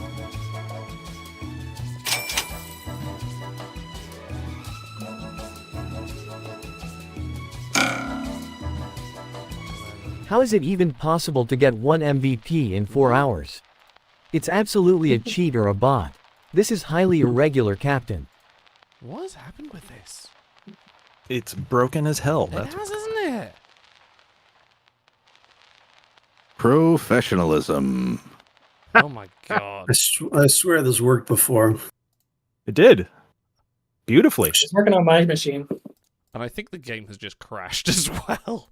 How is it even possible to get one MVP in 4 hours? It's absolutely a cheat or a bot. This is highly irregular, Captain. What has happened with this? It's broken as hell. It has, isn't it? Professionalism. Oh my god. I swear this worked before. It did. Beautifully. She's working on my machine. And I think the game has just crashed as well.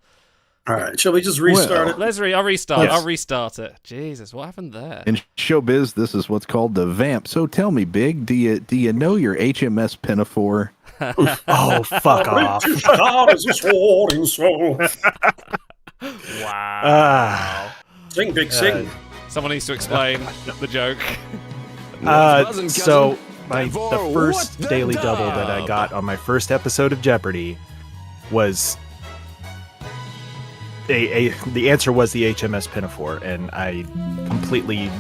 All right, shall we just restart it? Let's I'll restart. Yes. I'll restart it. Jesus, what happened there? In showbiz, this is what's called the vamp. So tell me, Big, do you know your HMS Pinafore? Oh, fuck off. God is a sword and soul. Wow. Sing, Big, sing. Someone needs to explain the joke. So the first daily double that I got on my first episode of Jeopardy was the answer was the HMS Pinafore, and I completely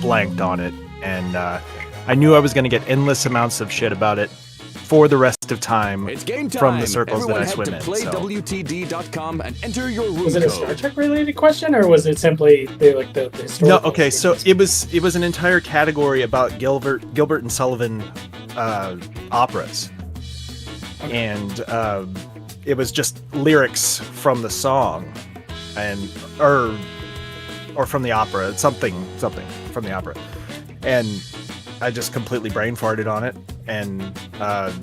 blanked on it, and I knew I was going to get endless amounts of shit about it for the rest of time, It's game time. from the circles Everyone that I swim head in. to So. playwtd.com and enter your room Was it a code. Star Trek related question, or was it simply the No, historical? okay, so it was an entire category about Gilbert and Sullivan operas, and it was just lyrics from the song, and or from the opera, something from the opera, and I just completely brain farted on it and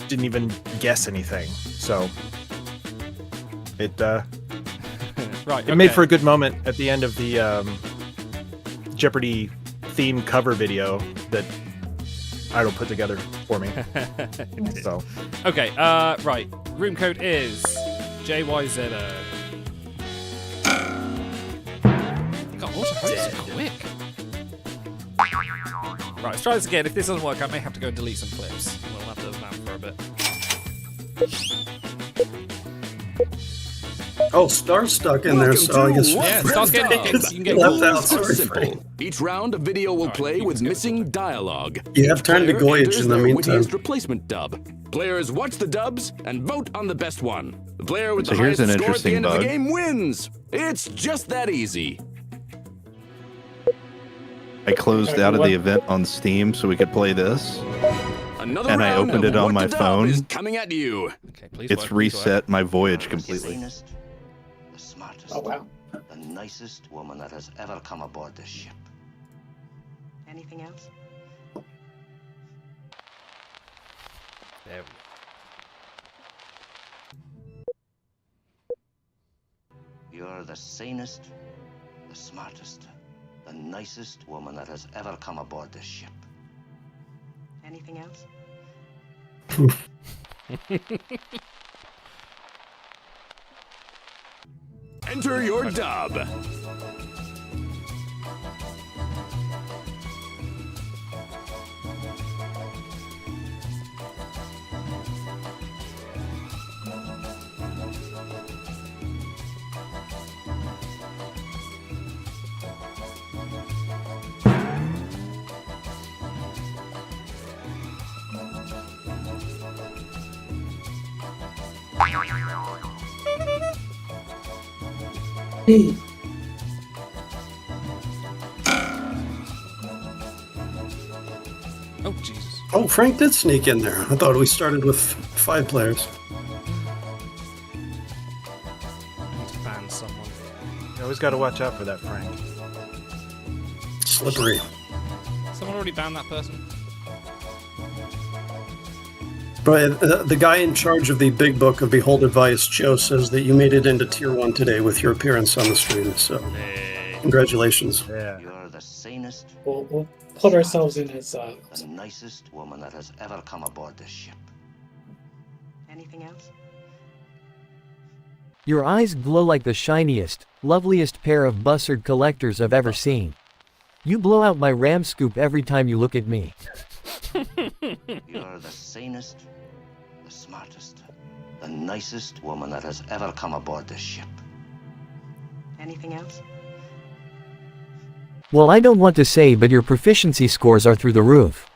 didn't even guess anything. So it Right. it made for a good moment at the end of the Jeopardy themed cover video that Idol put together for me. So Okay, right. Room code is JYZ. God, auto host quick. Right, let's try this again. If this doesn't work, I may have to go and delete some clips. We'll have those now for a bit. Oh, Star's stuck in there, so I guess... Yeah, Star's getting you can get left out. Rules are Sorry, simple. Frank. Each round, a video will play with missing dialogue. You have time to Player voyage enters in the their meantime. wittiest replacement dub. Players watch the dubs and vote on the best one. The player with So the here's highest an score at the interesting end of the bug. game wins. It's just that easy. I closed out of the event on Steam so we could play this. Another And I round opened of it on What my the Dub phone. is coming at you. Okay, please It's work, please work. reset my voyage completely. The smartest, Oh wow. the nicest woman that has ever come aboard this ship. Anything else? There we You're the sanest, the smartest, the nicest woman that has ever come aboard this ship. Anything else? Enter your dub. Oh, Jesus. Oh, Frank did sneak in there. I thought we started with 5 players. I need to ban someone. You always got to watch out for that, Frank. Slippery. Someone already banned that person? But the guy in charge of the big book of Behold Advice, Joe, says that you made it into Tier 1 today with your appearance on the stream, so congratulations. Yeah. You're the sanest, We'll put ourselves in as the nicest woman that has ever come aboard this ship. Anything else? Your eyes glow like the shiniest, loveliest pair of buzzard collectors I've ever seen. You blow out my ram scoop every time you look at me. You're the sanest, the smartest, the nicest woman that has ever come aboard this ship. Anything else? Well, I don't want to say, but your proficiency scores are through the roof.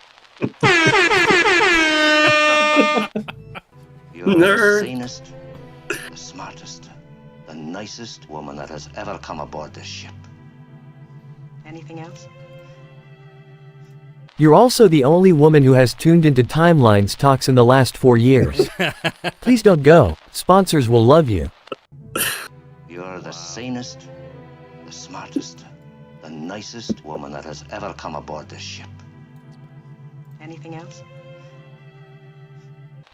You're Nerd. the sanest, the smartest, the nicest woman that has ever come aboard this ship. Anything else? You're also the only woman who has tuned into Timeline's talks in the last 4 years. Please don't go. Sponsors will love you. You're the sanest, the smartest, the nicest woman that has ever come aboard this ship. Anything else?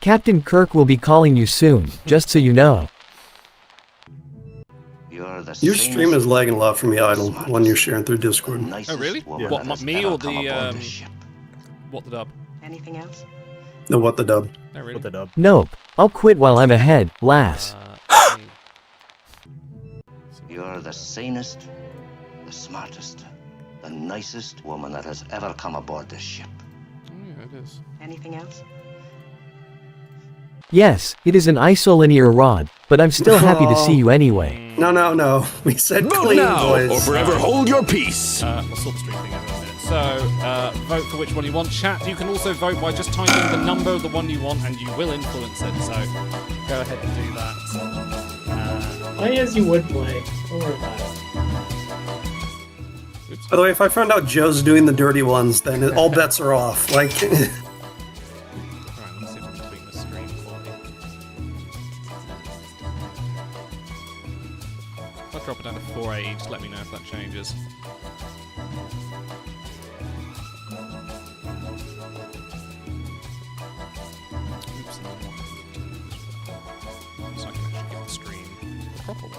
Captain Kirk will be calling you soon, just so you know. You're the Your stream is lagging a lot from the idle one you're sharing through Discord. Oh, really? What, me or the, what the dub? Anything else? No, what the dub? Oh, really? What the dub? Nope. I'll quit while I'm ahead, lass. You're the sanest, the smartest, the nicest woman that has ever come aboard this ship. Yeah, it is. Anything else? Yes, it is an isolinear rod, but I'm still happy to see you anyway. No. We said Vote clean, now, boys. or forever hold your peace. We'll sort the stream thing out in a minute. So, vote for which one you want. Chat, you can also vote by just typing the number of the one you want, and you will influence it. So, go ahead and do that. Play as you would play. Don't worry about it. By the way, if I found out Joe's doing the dirty ones, then all bets are off. Like, Alright, let's see if I can tweak the stream quality. If I drop it down to 480, just let me know if that changes. Oops, and then 1. So I can actually give the stream the proper one.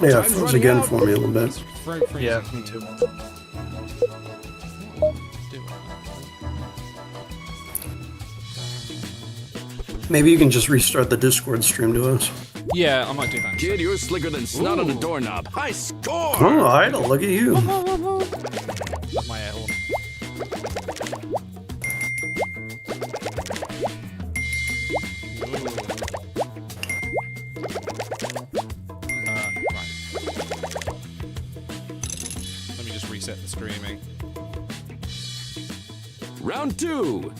yeah, it froze again for me a little bit. Yeah, me too. Maybe you can just restart the Discord stream to us. Yeah, I might do that. Kid, you're slicker than snot on a doorknob. High score! Oh, idle, look at you. That's my air horn. Right. Let me just reset the streaming. Round 2.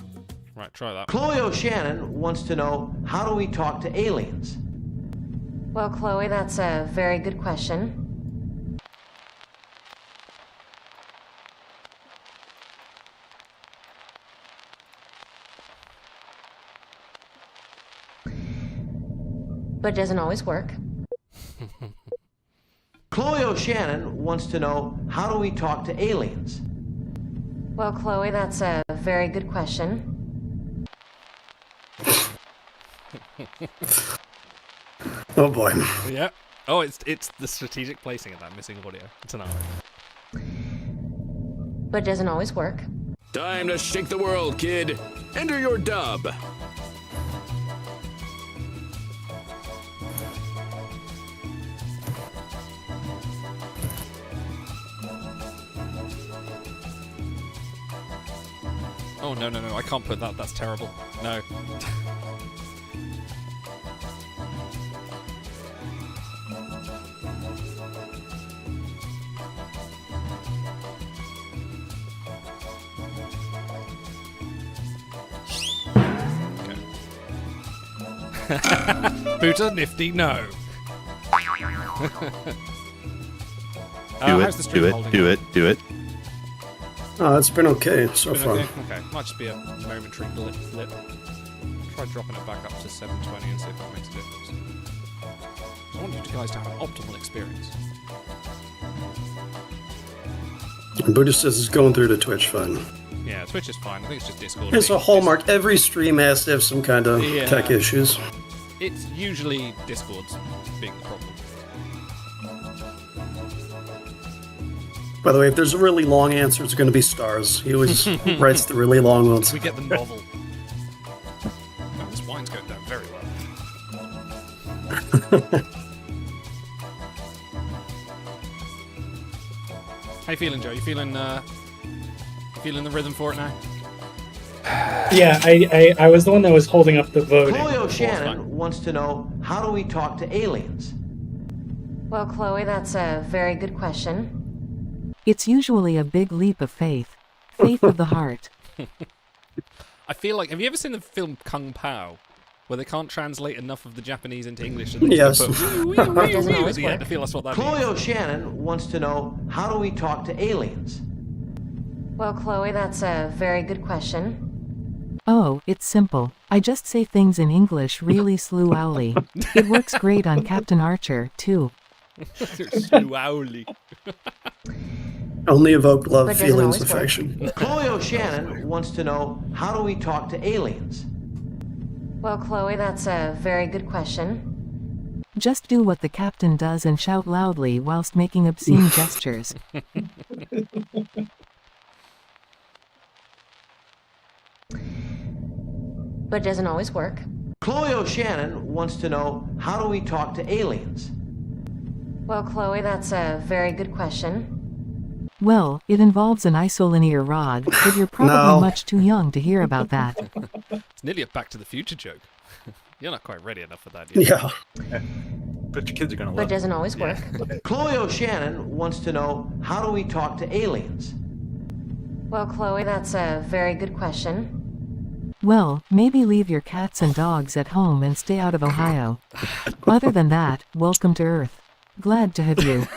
Right, try that. Chloe O'Shannon wants to know, how do we talk to aliens? Well, Chloe, that's a very good question. but doesn't always work. Chloe O'Shannon wants to know, how do we talk to aliens? Well, Chloe, that's a very good question. Oh boy. Yeah. Oh, it's the strategic placing of that missing audio. It's an art. But doesn't always work. Time to shake the world, kid. Enter your dub. Oh, no, I can't put that. That's terrible. No. Booter, nifty, no. How's the stream holding up? Do it. Oh, it's been okay so Been far. Okay, might just be a momentary blip. Try dropping it back up to 720 and see if that makes a difference. I want you guys to have an optimal experience. Buddhist says it's going through the Twitch fine. Yeah, Twitch is fine. I think it's just Discord. It's a hallmark. Every stream has to have some kind of tech issues. It's usually Discord's being the problem. By the way, if there's a really long answer, it's going to be Stars. He always writes the really long ones. We get the novel. Oh, this wine's going down very well. How you feeling, Joe? You feeling the rhythm for it now? Yeah, I was the one that was holding up the voting. Chloe O'Shannon wants to know, how do we talk to aliens? Well, Chloe, that's a very good question. It's usually a big leap of faith. Faith of the heart. I feel like, have you ever seen the film Kung Pao? Where they can't translate enough of the Japanese into English and they Yes. just put wee, wee, wee, wee at the end. I feel that's what that Chloe means. O'Shannon wants to know, how do we talk to aliens? Well, Chloe, that's a very good question. Oh, it's simple. I just say things in English really slowly. It works great on Captain Archer, too. Slowly. Only evoke love, But doesn't feelings, always work. affection. Chloe O'Shannon wants to know, how do we talk to aliens? Well, Chloe, that's a very good question. Just do what the captain does and shout loudly whilst making obscene gestures. But doesn't always work. Chloe O'Shannon wants to know, how do we talk to aliens? Well, Chloe, that's a very good question. Well, it involves an isolinear rod, but you're probably No. much too young to hear about that. It's nearly a Back to the Future joke. You're not quite ready enough for that yet. Yeah. But your kids are going to But love it. doesn't always work. Chloe O'Shannon wants to know, how do we talk to aliens? Well, Chloe, that's a very good question. Well, maybe leave your cats and dogs at home and stay out of Ohio. Other than that, welcome to Earth. Glad to have you.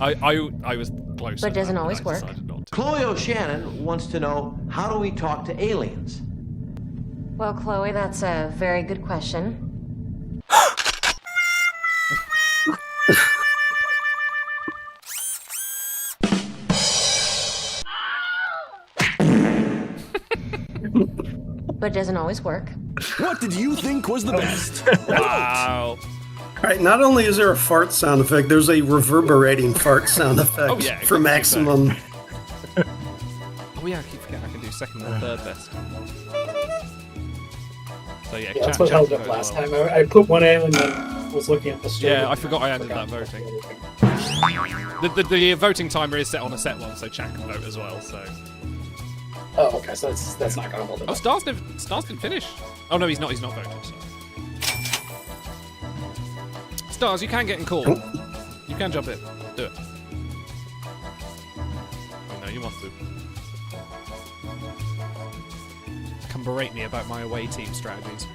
I was close. But doesn't always I work. decided not to. Chloe O'Shannon wants to know, how do we talk to aliens? Well, Chloe, that's a very good question. But doesn't always work. What did you think was the best? Wow. All right, not only is there a fart sound effect, there's a reverberating fart sound effect Oh, yeah, for maximum. Oh yeah, I keep forgetting I can do second and third best. So yeah, Yeah, that's what held up last time. I put one in and then was looking at the stream. Yeah, I forgot I ended that voting. The voting timer is set on a set one, so chat can vote as well. So. Oh, okay, so that's not gonna hold it. Oh, Stars didn't finish. Oh no, he's not voting. Sorry. Stars, you can get in call. You can jump in. Do it. I know you want to. Come berate me about my away team strategies.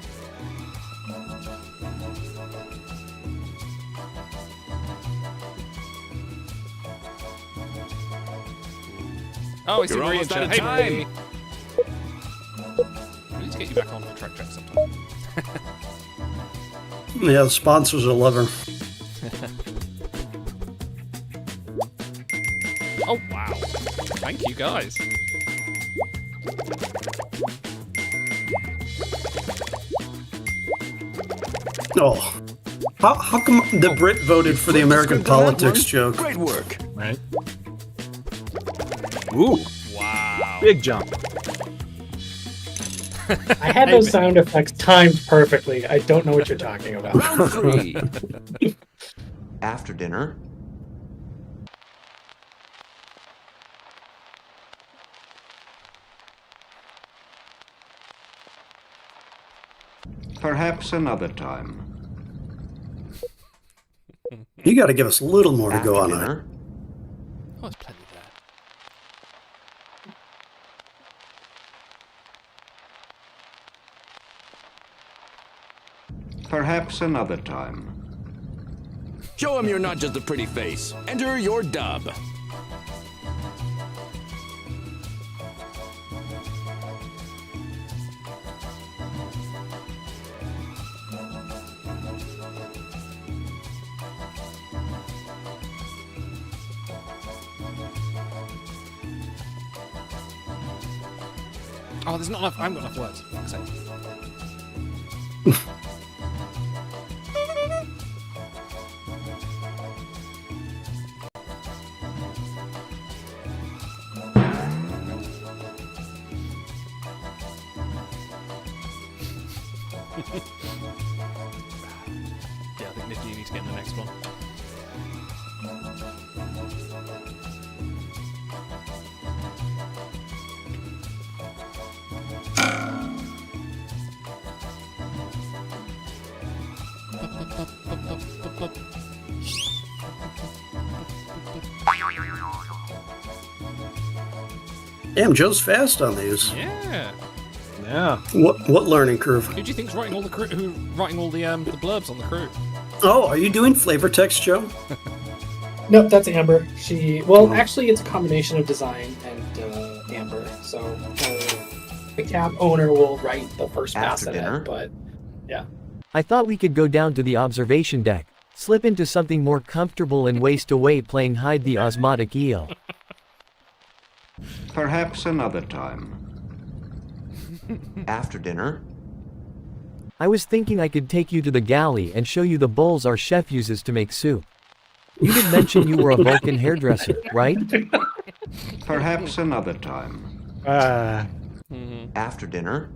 Oh, it's You're a almost out of Hey, time. we need to get you back on for track sometime. Yeah, the sponsors will love her. Oh, wow. Thank you, guys. Oh. How come the Brit voted for the American politics joke? Great work. Right. Ooh. Wow. Big jump. I had those sound effects timed perfectly. I don't know what you're talking about. Round 3. After dinner. Perhaps another time. You got to give us a little more to go on. Dinner. Oh, it's plenty there. Perhaps another time. Show him you're not just a pretty face. Enter your dub. Oh, there's not enough. I haven't got enough words. For fuck's sake. Yeah, I think Nicky, you need to get in the next one. Damn, Joe's fast on these. Yeah. Yeah. What learning curve? Who do you think's writing all the crew? Who writing all the blurbs on the crew? Oh, are you doing flavor text, Joe? Nope, that's Amber. Actually, it's a combination of design and Amber. So the cab owner will write the first pass at it, but yeah. I thought we could go down to the observation deck, slip into something more comfortable and waste away playing hide the osmotic eel. Perhaps another time. After dinner. I was thinking I could take you to the galley and show you the bowls our chef uses to make soup. You did mention you were a Vulcan hairdresser, right? Perhaps another time. After dinner.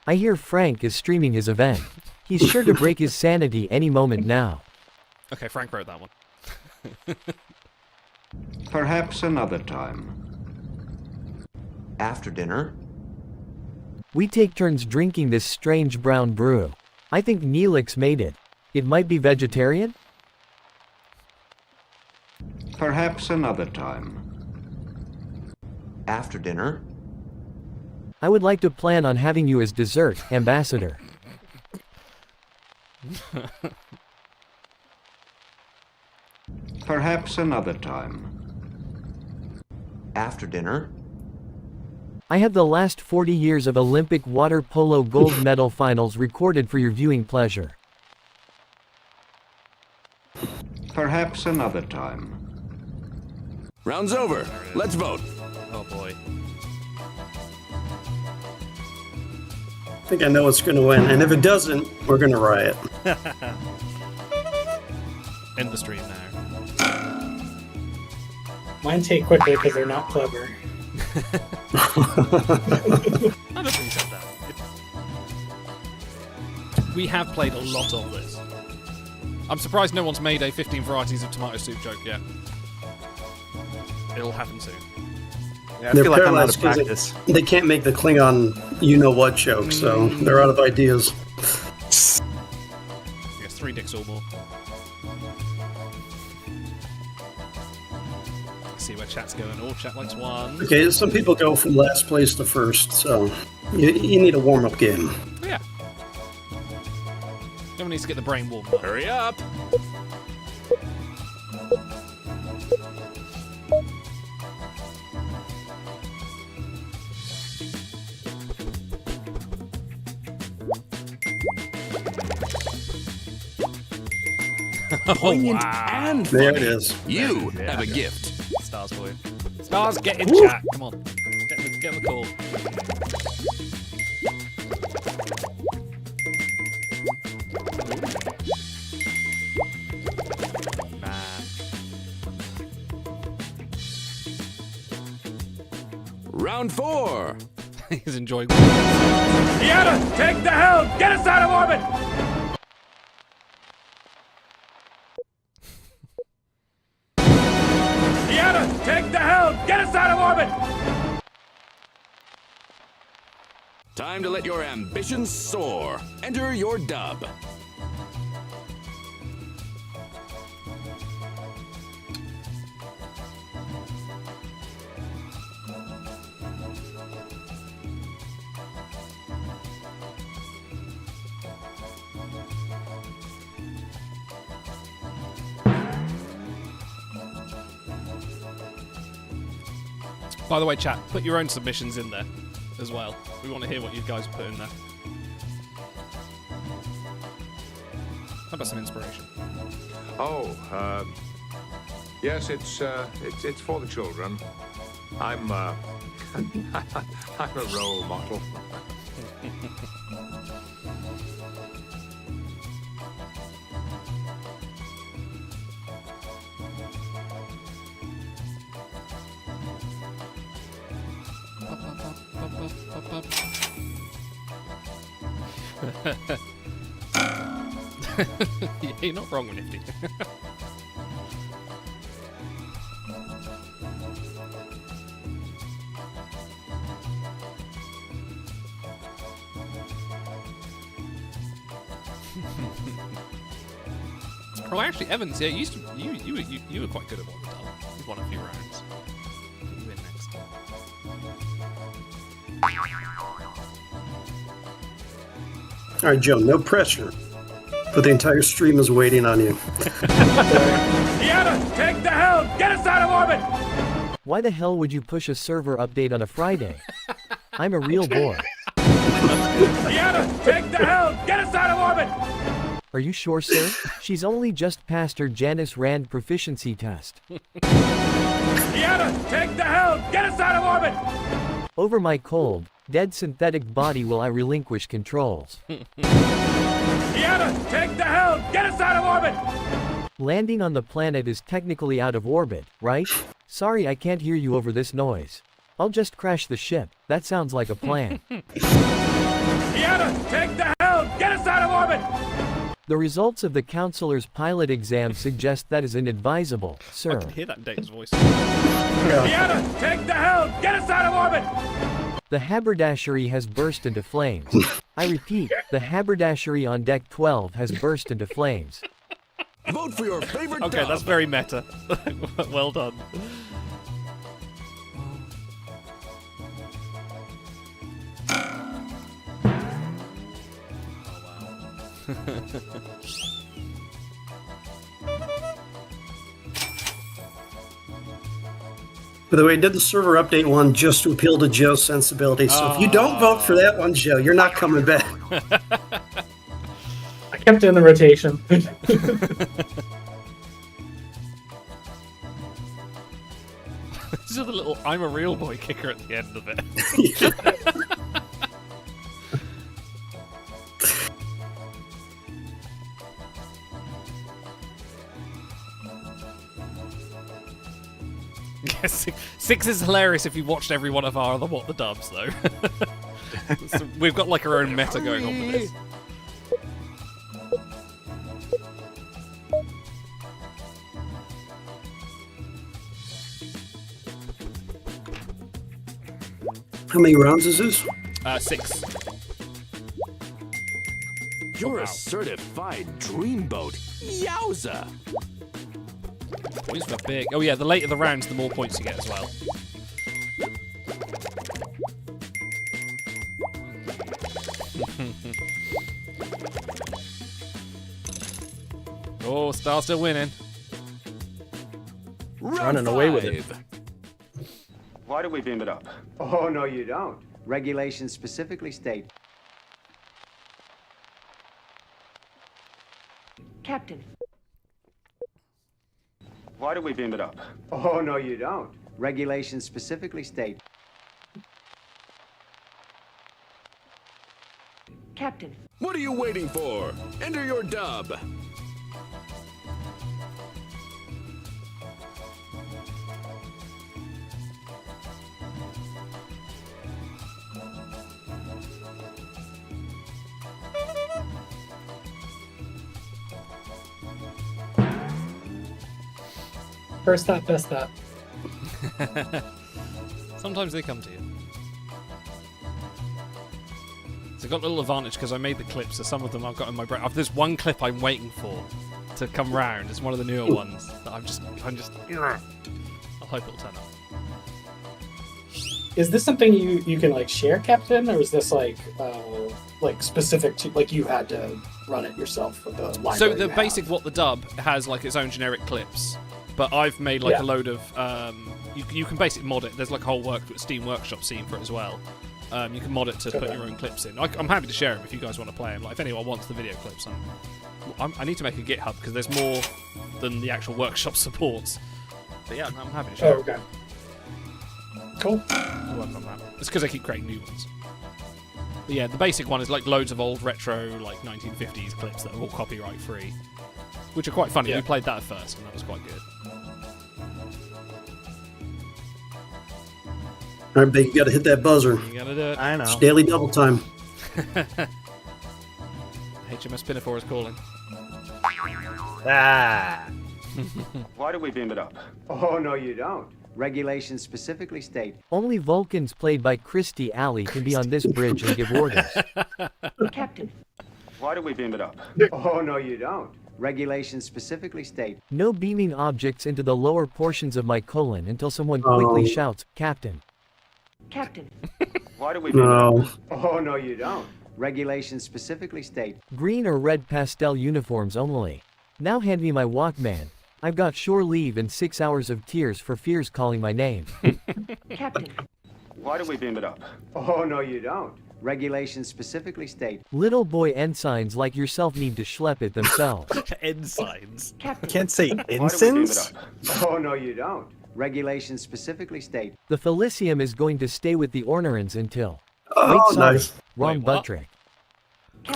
I hear Frank is streaming his event. He's sure to break his sanity any moment now. Okay, Frank wrote that one. Perhaps another time. After dinner. We take turns drinking this strange brown brew. I think Neelix made it. It might be vegetarian? Perhaps another time. After dinner. I would like to plan on having you as dessert, ambassador. Perhaps another time. After dinner. I have the last 40 years of Olympic water polo gold medal finals recorded for your viewing pleasure. Perhaps another time. Round's over. Let's vote. Oh boy. I think I know what's going to win, and if it doesn't, we're going to riot. End the stream now. Mine take quickly because they're not clever. I don't think you said that. We have played a lot of this. I'm surprised no one's made a 15 varieties of tomato soup joke yet. It'll happen soon. Yeah, I feel like I'm out of practice. They can't make the Klingon you-know-what joke, so they're out of ideas. I guess 3 dicks or more. See where chat's going. Oh, chat likes 1. Okay, some people go from last place to first, so you need a warm-up game. Yeah. Everyone needs to get the brain warm up. Hurry up! poignant wow. and There funny. it is. You have a gift. Stars for you. Stars, get in Woo. chat. Come on. Get in the call. Round 4. He's enjoying. Deanna, take the helm! Get us out of orbit! Deanna, take the helm! Get us out of orbit! Time to let your ambitions soar. Enter your dub. By the way, chat, put your own submissions in there as well. We want to hear what you guys put in there. How about some inspiration? Oh, yes, it's for the children. I'm I'm a role model. Yeah, you're not wrong, Nifty. Oh, actually, Evans, yeah, you were quite good at one dub. You won a few rounds. You win next. All right, Joe, no pressure. But the entire stream is waiting on you. Deanna, take the helm! Get us out of orbit! Why the hell would you push a server update on a Friday? I'm a real boy. Deanna, take the helm! Get us out of orbit! Are you sure, sir? She's only just passed her Janice Rand proficiency test. Deanna, take the helm! Get us out of orbit! Over my cold, dead synthetic body will I relinquish controls. Deanna, take the helm! Get us out of orbit! Landing on the planet is technically out of orbit, right? Sorry I can't hear you over this noise. I'll just crash the ship. That sounds like a plan. Deanna, take the helm! Get us out of orbit! The results of the counselor's pilot exam suggest that is inadvisable, sir. I can hear that in Dave's voice. Deanna, take the helm! Get us out of orbit! The haberdashery has burst into flames. I repeat, the haberdashery on deck 12 has burst into flames. Vote for your favorite Okay, dub. that's very meta. Well done. By the way, I did the server update one just to appeal to Joe's sensibility. So if you don't vote for that one, Joe, you're not coming back. I kept it in the rotation. This is a little I'm a real boy kicker at the end of it. Yes, six is hilarious if you watched every one of our other What the Dubs, though. So we've got like our own meta going on with this. How many rounds is this? 6. You're a certified dreamboat. Yowza! Points for big. Oh yeah, the later the rounds, the more points you get as well. Oh, Star's still winning. Running away with it. Why do we beam it up? Oh, no, you don't. Regulations specifically state. Captain. Why do we beam it up? Oh, no, you don't. Regulations specifically state. Captain. What are you waiting for? Enter your dub. First thought, best thought. Sometimes they come to you. So I've got a little advantage because I made the clips, so some of them I've got in my brain. There's one clip I'm waiting for to come round. It's one of the newer ones that I hope it'll turn up. Is this something you can like share, Captain, or is this like specific to like you had to run it yourself with the library? So the basic what the dub has like its own generic clips, but I've made like a load of you can basically mod it. There's like a whole Steam Workshop scene for it as well. You can mod it to put your own clips in. I'm happy to share them if you guys want to play them. Like if anyone wants the video clips, I need to make a GitHub because there's more than the actual workshop supports. But yeah, I'm happy to share. Oh, okay. Cool. I'll work on that. It's because I keep creating new ones. But yeah, the basic one is like loads of old retro, like 1950s clips that are all copyright free, which are quite funny. We played that at first, and that was quite good. All right, Big, you got to hit that buzzer. You gotta do it. I know. It's daily double time. HMS Pinafore is calling. Ah. Why do we beam it up? Oh, no, you don't. Regulations specifically state. Only Vulcans played by Christy Alley can be on this bridge and give orders. Captain. Why do we beam it up? Oh, no, you don't. Regulations specifically state. No beaming objects into the lower portions of my colon until someone quickly shouts, Captain. Captain. Why do we beam it up? Oh, no, you don't. Regulations specifically state. Green or red pastel uniforms only. Now hand me my Walkman. I've got shore leave and 6 hours of tears for fears calling my name. Captain. Why do we beam it up? Oh, no, you don't. Regulations specifically state. Little boy ensigns like yourself need to schlep it themselves. Ensigns. Captain. Can't say ensigns? Oh, no, you don't. Regulations specifically state. The Felicium is going to stay with the Ornerans until. Oh, Wait, sorry. nice. Wrong Buttrick.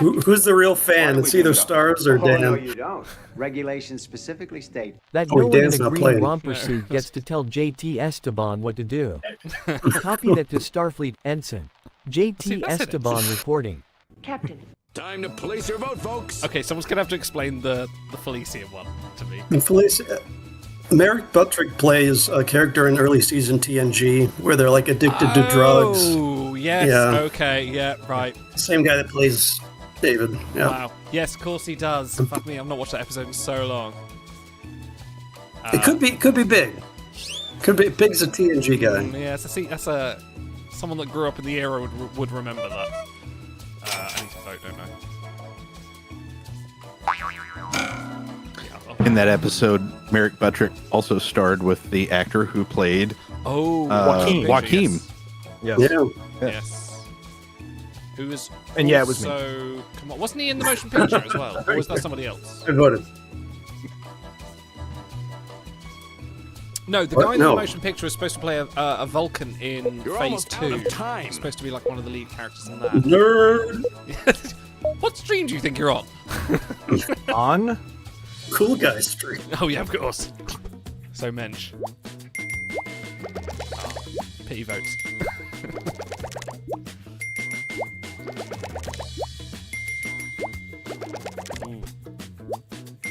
Who's the real fan? It's either Stars or Dan. Oh, no, you don't. Regulations specifically state. That no one in a green romper suit gets to tell JT Esteban what to do. Copy that to Starfleet Ensign. JT Esteban reporting. Captain. Time to place your vote, folks. Okay, someone's gonna have to explain the Felicium one to me. Merrick Buttrick plays a character in early season TNG where they're like addicted to drugs. Oh, yes. Yeah. Okay, yeah, right. Same guy that plays David. Yeah. Wow. Yes, of course he does. Fuck me, I've not watched that episode in so long. It could be big. Could be Big's a TNG guy. Yeah, that's a someone that grew up in the era would remember that. I need to vote, don't I? In that episode, Merrick Buttrick also starred with the actor who played Joaquin. Yes. Yeah. Yes. Who was And yeah, it was me. So come on, wasn't he in the motion picture as well, or was that somebody else? I voted. No, the guy in the motion picture was supposed to play a Vulcan in Phase 2. He's supposed to be like one of the lead characters in that. Nerd. What stream do you think you're on? On? Cool Guy stream. Oh yeah, of course. So mensch. Pity votes.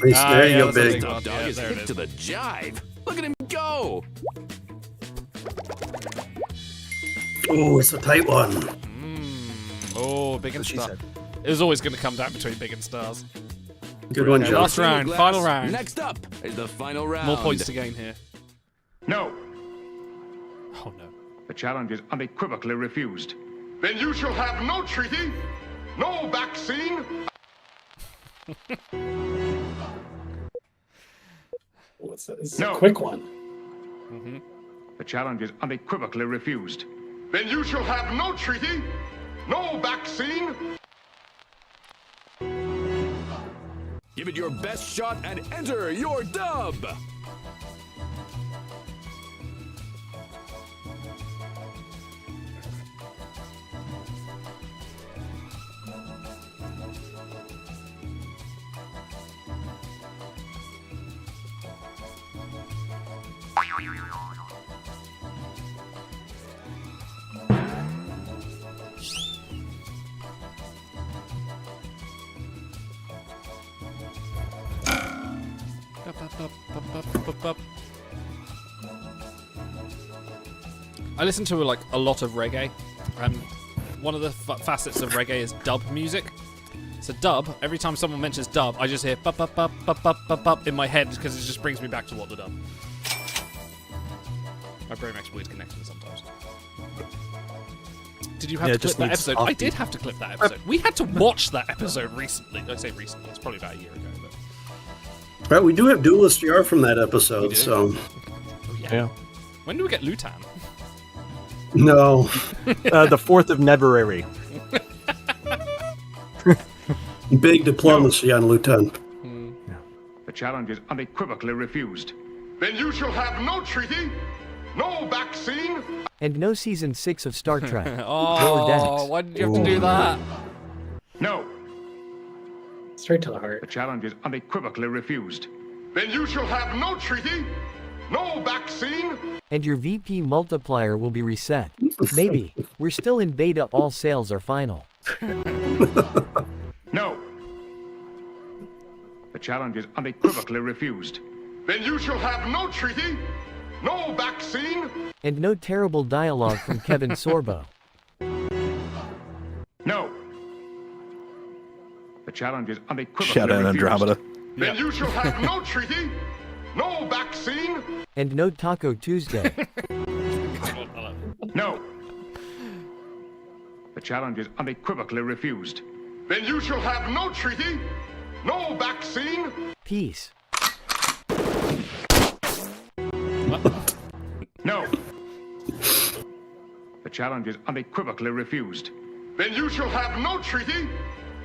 There you go, Big. Dog is hip to the jive. Look at him go. Oh, it's a tight one. Oh, Big and Star. It was always going to come down between Big and Stars. Good one, Joe. Last round, final round. Next up is the final round. More points to gain here. No. Oh no. The challenge is unequivocally refused. Then you shall have no treaty, no vaccine. What's that? It's a quick one. Mm-hmm. The challenge is unequivocally refused. Then you shall have no treaty, no vaccine. Give it your best shot and enter your dub. I listen to like a lot of reggae, and one of the facets of reggae is dub music. So dub, every time someone mentions dub, I just hear bup bup bup bup bup bup bup in my head because it just brings me back to what the dub. My brain makes weird connections sometimes. Did you have to clip that episode? I did have to clip that episode. We had to watch that episode recently. I say recently, it's probably about a year ago. But... Right, we do have dual SDR from that episode, so... Oh, yeah. When do we get Lutan? No. The 4th of February. Big diplomacy on Lutan. The challenge is unequivocally refused. Then you shall have no treaty, no vaccine, And no season 6 of Star Trek. Oh, why did you have to do that? No. Straight to the heart. The challenge is unequivocally refused. Then you shall have no treaty, no vaccine. And your VP multiplier will be reset. Maybe. We're still in beta, all sales are final. No. The challenge is unequivocally refused. Then you shall have no treaty, no vaccine. And no terrible dialogue from Kevin Sorbo. No. The challenge is unequivocally Shout out refused. Andromeda. Then you shall have no treaty, no vaccine. And no Taco Tuesday. No. The challenge is unequivocally refused. Then you shall have no treaty, no vaccine. Peace. No. The challenge is unequivocally refused. Then you shall have no treaty,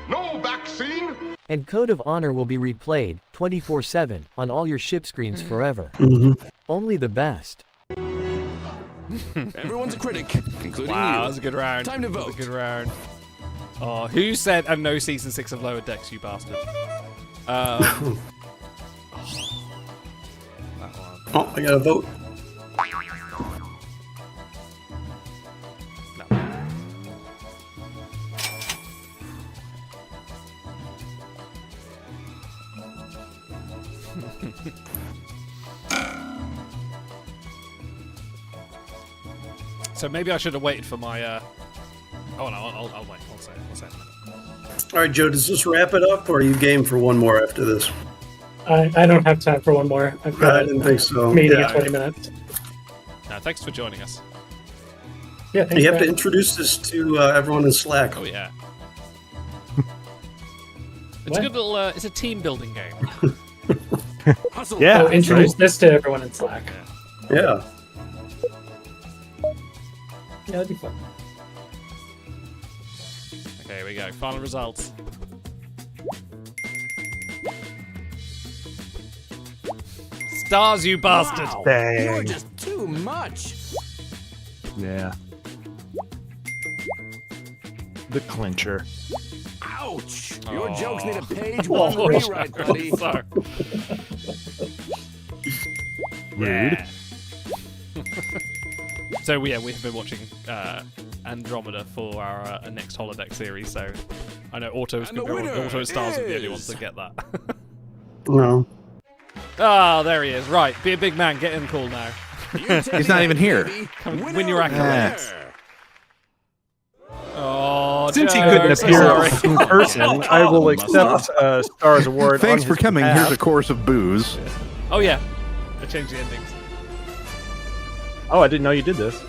no vaccine. And Code of Honor will be replayed 24/7 on all your ship screens forever. Only the best. Everyone's a critic, including Wow, you. that was a good round. Time to That was vote. a good round. Oh, who said and no season 6 of Lower Decks, you bastard? That one. Oh, I gotta vote. So maybe I should have waited for my. Oh no, I'll wait. I'll say it in a minute. All right, Joe, does this wrap it up, or are you game for one more after this? I don't have time for one more. I've got I didn't think so. a meeting Yeah. in 20 minutes. No, thanks for joining us. Yeah, thanks You for have to having- introduce this to everyone in Slack. Oh yeah. It's a good little. It's a team building game. Hustle. Yeah, So that's introduce right. this to everyone in Slack. Yeah. Yeah, that'd be fun. Okay, here we go. Final results. Stars, you bastard! Wow, Dang. you're just too much. Yeah. The clincher. Ouch! Your jokes need a page Oh, one rewrite, buddy. sorry. Rude. So we have been watching Andromeda for our next holodeck series. So I know Auto And the winner and Stars are the only is- ones to get that. No. Ah, there he is. Right, be a big man. Get in the call now. He's not even here. Come win your accolades. Yes. Oh, Since he Joe, couldn't so appear sorry. in person, I will accept Stars Award. Thanks on for his coming. behalf. Here's a course of booze. Oh yeah, I changed the endings. Oh, I didn't know you did this.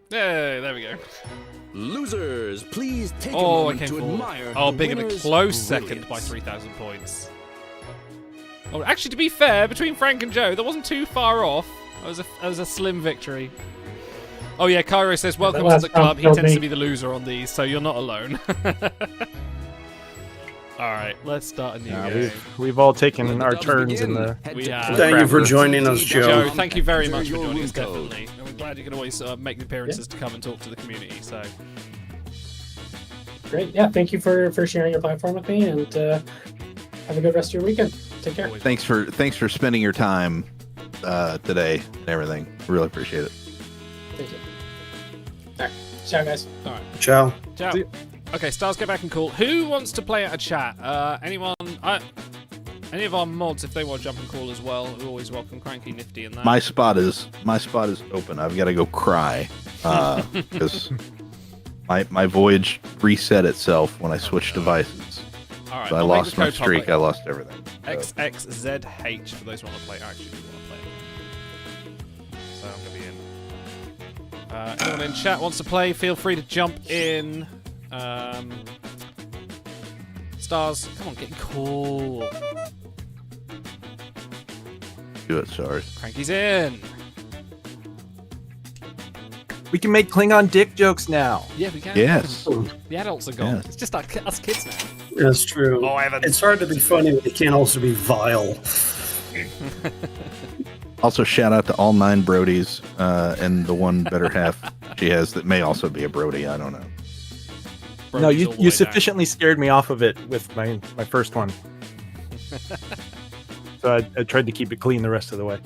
Hey, there we go. Losers, please take a Oh, I moment came to forward. admire Oh, the big and a winner's close second brilliance. by 3,000 points. Oh, actually, to be fair, between Frank and Joe, that wasn't too far off. That was a slim victory. Oh yeah, Cairo says, welcome to last the club. He round tends killed to me. be the loser on these, so you're not alone. Alright, let's start a new game. We've all taken our turns in the. We have. Thank you for joining us, Joe. Joe, thank you very much for Your joining us, room code. definitely. And we're glad you can always make the appearances to come and talk to the community, so... Great. Yeah, thank you for sharing your platform with me, and have a good rest of your weekend. Take care. Thanks for spending your time today and everything. Really appreciate it. Thank you. All right. Ciao, guys. All right. Ciao. Ciao. Okay, Stars, get back and call. Who wants to play out a chat? Anyone? Any of our mods, if they want to jump and call as well, we're always welcome. Cranky, Nifty, and that. My spot is open. I've got to go cry because my voyage reset itself when I switched devices. All right, so I lost my streak. I lost everything. XXZH for those who want to play. I actually do want to play. So I'm going to be in. Anyone in chat wants to play, feel free to jump in. Stars, come on, get in call. Do it, Stars. Cranky's in. We can make Klingon dick jokes now. Yeah, we can. Yes. The adults are gone. Yes. It's just like us kids now. That's true. Oh, Evan. It's hard to be funny, but it can't also be vile. Also, shout out to all 9 Brodies and the one better half she has that may also be a Brody. I don't know. No, you sufficiently scared me off of it with my first one. So I tried to keep it clean the rest of the way.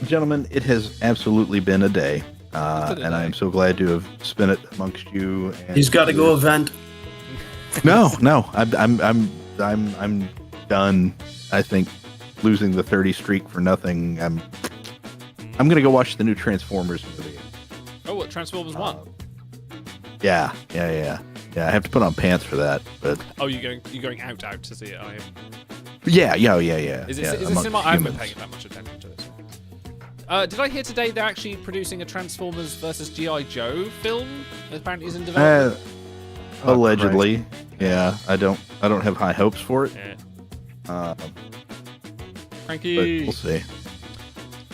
Gentlemen, it has absolutely been a day, and I am so glad to have spent it amongst you. And He's got to go event. No, I'm done. I think losing the 30 streak for nothing. I'm gonna go watch the new Transformers movie. Oh, what, Transformers 1? Yeah. I have to put on pants for that, but Oh, you're going out to see it, are you? yeah. Is it cinema? I haven't been paying that much attention to this. Did I hear today they're actually producing a Transformers versus G.I. Joe film? Apparently is in development. Allegedly, yeah. I don't have high hopes for it. Yeah. But Cranky. we'll see.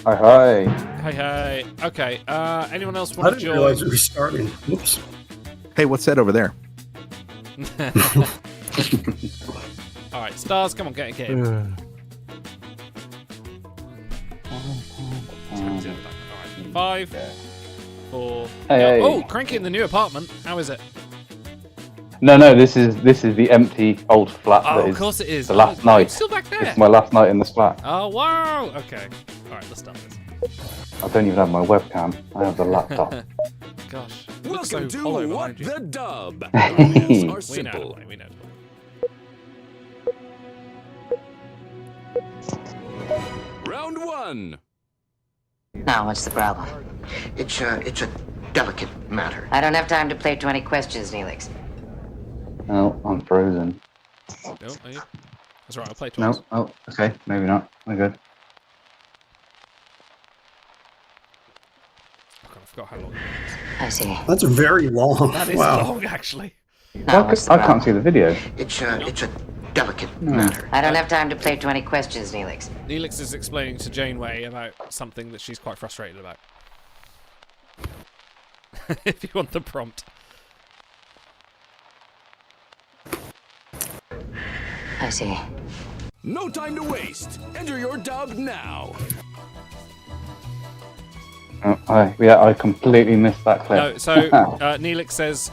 Hi. Hey. Okay. Anyone else I want to didn't join? realize it was starting. Whoops. Hey, what's that over there? All right, Stars, come on, get in. All right, 5, 4. Hey. Oh, Cranky in the new apartment. How is it? No, this is the empty old flat. Oh, that of course it is. The last Oh, night. it's still back there. It's my last night in this flat. Oh, wow. Okay. All right, let's start this. I don't even have my webcam. I have the laptop. Gosh. Welcome to What the Dub. The rules are We know simple. we know. Round 1. Now, what's the problem? It's a delicate matter. I don't have time to play 20 questions, Neelix. No, I'm frozen. No, are you? That's right, I'll play twice. No. Oh, okay. Maybe not. We're good. Oh, God, I forgot how long it I see. That's very long. That is wow. long, actually. Now, what's the I problem? can't see the video. It's a delicate matter. I don't have time to play 20 questions, Neelix. Neelix is explaining to Janeway about something that she's quite frustrated about. If you want the prompt. I see. No time to waste. Enter your dub now. I completely missed that clip. No, so Neelix says,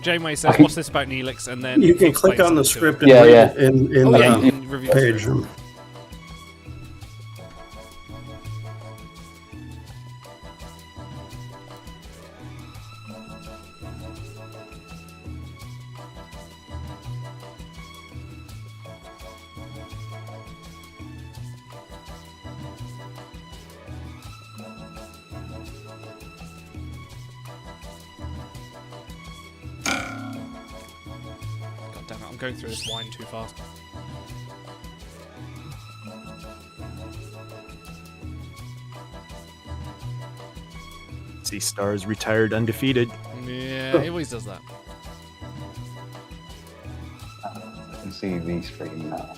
Janeway says, what's this about Neelix? And then You can he click explains on the something script to and him. read it in Oh, yeah, the you can review the page. script. God damn it, I'm going through this wine too fast. See, Stars retired undefeated. Yeah, he always does that. I can see these three now.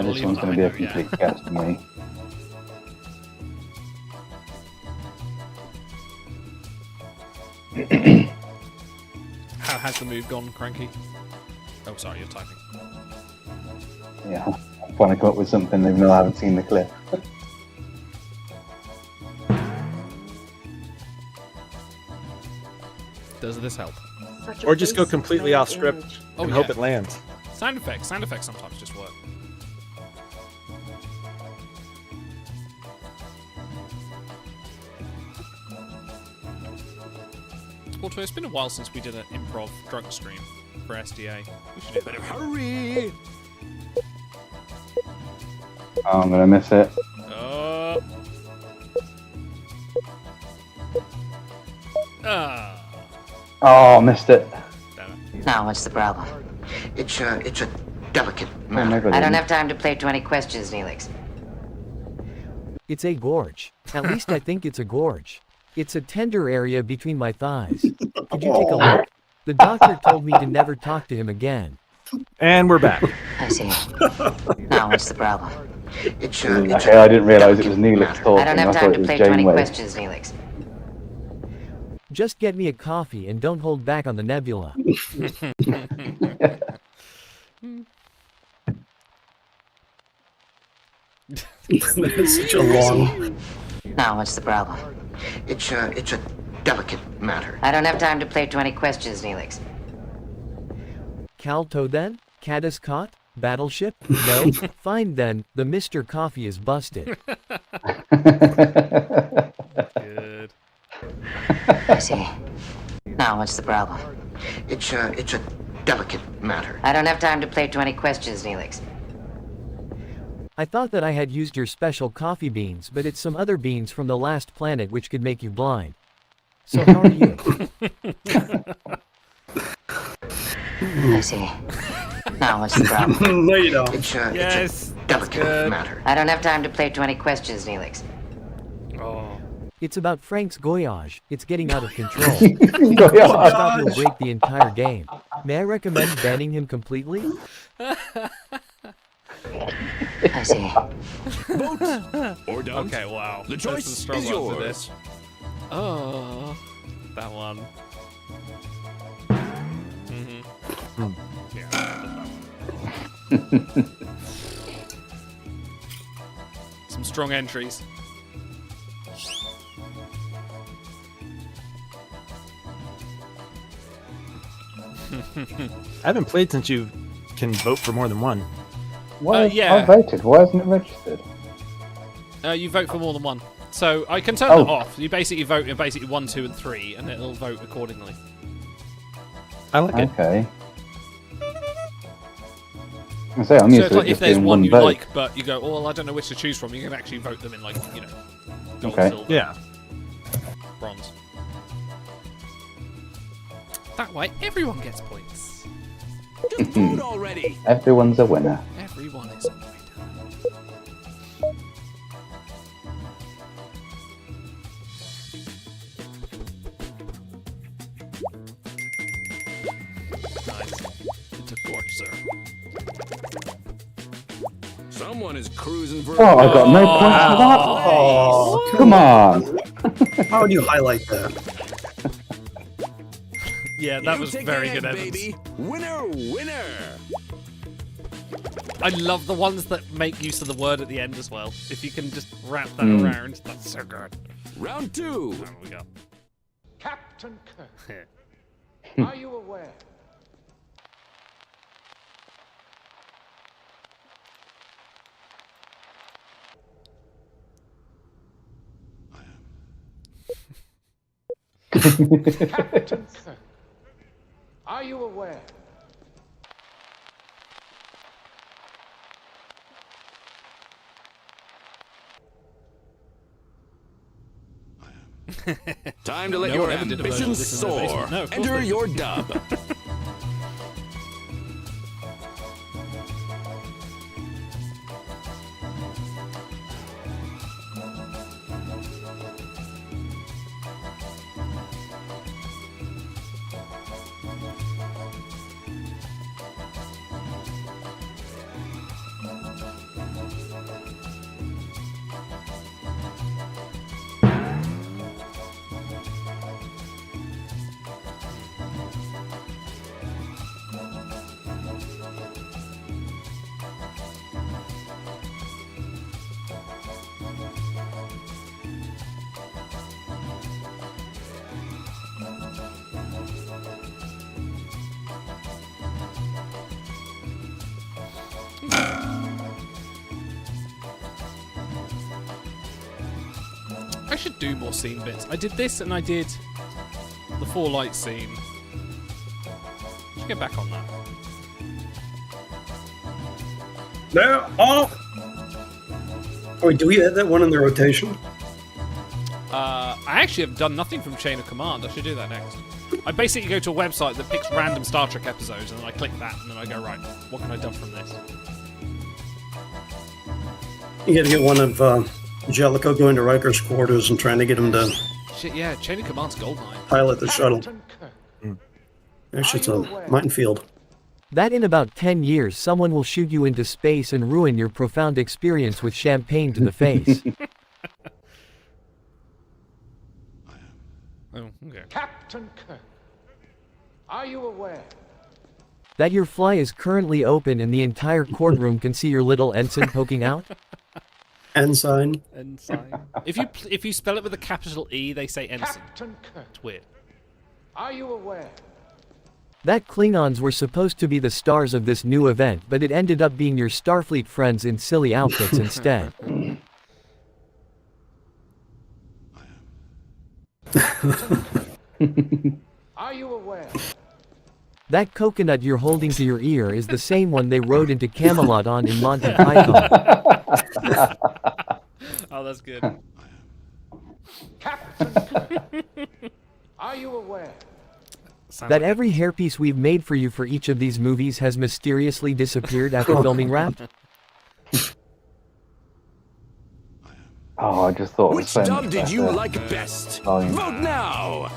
This one's going to be a complete guess to me. How has the move gone, Cranky? Oh, sorry, you're typing. Yeah, I'm trying to come up with something even though I haven't seen the clip. Does this help? Or just go completely off script Oh, and yeah. hope it lands. Sound effects sometimes just work. Auto, it's been a while since we did an improv drug stream for SDA. We should do that. Better hurry! Oh, I'm gonna miss it. Oh, missed it. Now, what's the problem? It's a delicate Oh, maybe I don't didn't. have time to play 20 questions, Neelix. It's a gorge. At least I think it's a gorge. It's a tender area between my thighs. Could you take a look? The doctor told me to never talk to him again. And we're back. I see. Now, what's the problem? It's Okay, I didn't realise it was Neelix talking. I don't have thought time it to was play 20 Janeway. questions, Neelix. Just get me a coffee and don't hold back on the nebula. That's such a long. Now, what's the problem? It's a delicate matter. I don't have time to play 20 questions, Neelix. Calto then? Caddis caught? Battleship? No? Fine then, the Mr. Coffee is busted. Good. I see. Now, what's the problem? It's a delicate matter. I don't have time to play 20 questions, Neelix. I thought that I had used your special coffee beans, but it's some other beans from the last planet which could make you blind. So how are you? I see. Now, what's the problem? No, you don't. It's Yes. a delicate matter. I don't have time to play 20 questions, Neelix. Oh. It's about Frank's goyage. It's getting out of control. If you don't stop, he'll break the entire game. May I recommend banning him completely? I see. Vote or don't. Okay, wow. The There's some choice strong is ones in yours. this. Oh, that one. Yeah. Some strong entries. I haven't played since you can vote for more than one. Why? Yeah. I voted. Why isn't it registered? You vote for more than one. So I can turn Oh. that off. You basically vote in basically 1, 2, and 3, and it'll vote accordingly. I like it. Okay. I say I'm So used if, to like, it if just there's being one one you vote. like, but you go, oh, well, I don't know which to choose from, you can actually vote them in, like, you know, gold, Okay. silver, Yeah. bronze. That way, everyone gets points. Just vote already. Everyone's a winner. Everyone is a winner. Nice. It's a gorge, sir. Someone is cruising for. Oh, I got no points for that. Oh, Come on. how would you highlight that? Yeah, that You was take very the good head, evidence. baby. Winner, winner. I love the ones that make use of the word at the end as well. If you can just wrap that around, that's so good. Round 2. There we go. Captain Kirk, are you aware? Captain Kirk, are you aware? Time to let No your one ever did a version of ambitions this in the soar. basement. No, of course Enter not. your dub. I should do more scene bits. I did this and I did the 4 light scene. Should get back on that. No. Oh. Wait, do we have that one in the rotation? I actually have done nothing from Chain of Command. I should do that next. I basically go to a website that picks random Star Trek episodes, and then I click that, and then I go, right, what can I done from this? You got to get one of Jellicoe going to Riker's quarters and trying to get him to Shit, yeah, Chain of Command's Goldeneye. pilot the shuttle. Actually, it's a minefield. That in about 10 years someone will shoot you into space and ruin your profound experience with champagne to the face. Oh, okay. Captain Kirk, are you aware? That your fly is currently open and the entire courtroom can see your little ensign poking out? Ensign. Ensign. If you spell it with a capital E, they say ensign. Captain Kirk, It's weird. are you aware? That Klingons were supposed to be the stars of this new event, but it ended up being your Starfleet friends in silly outfits instead. Are you aware? That coconut you're holding to your ear is the same one they rode into Camelot on in Monty Python. Oh, that's good. Captain Kirk, are you aware? That every hairpiece we've made for you for each of these movies has mysteriously disappeared after filming wrap? Oh, I just thought. Which dub did you like best? Oh, yeah. Vote now!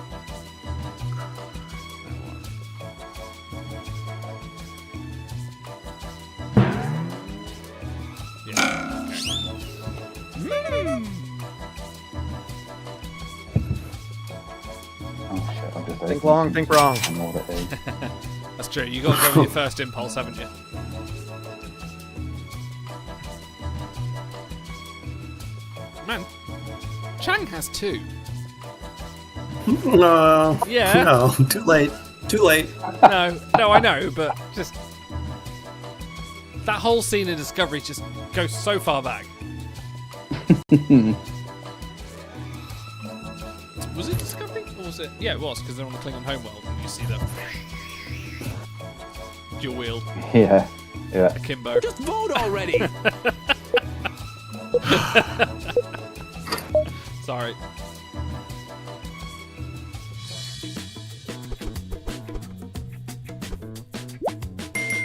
Think long, think wrong. That's true. You got to go with your first impulse, haven't you? Man, Chang has 2. No. Yeah. No, too late. Too late. No, I know, but just that whole scene in Discovery just goes so far back. Was it Discovery? Or was it? Yeah, it was, because they're on the Klingon homeworld and you see the dual wield. Yeah. Akimbo. Just vote already! Sorry.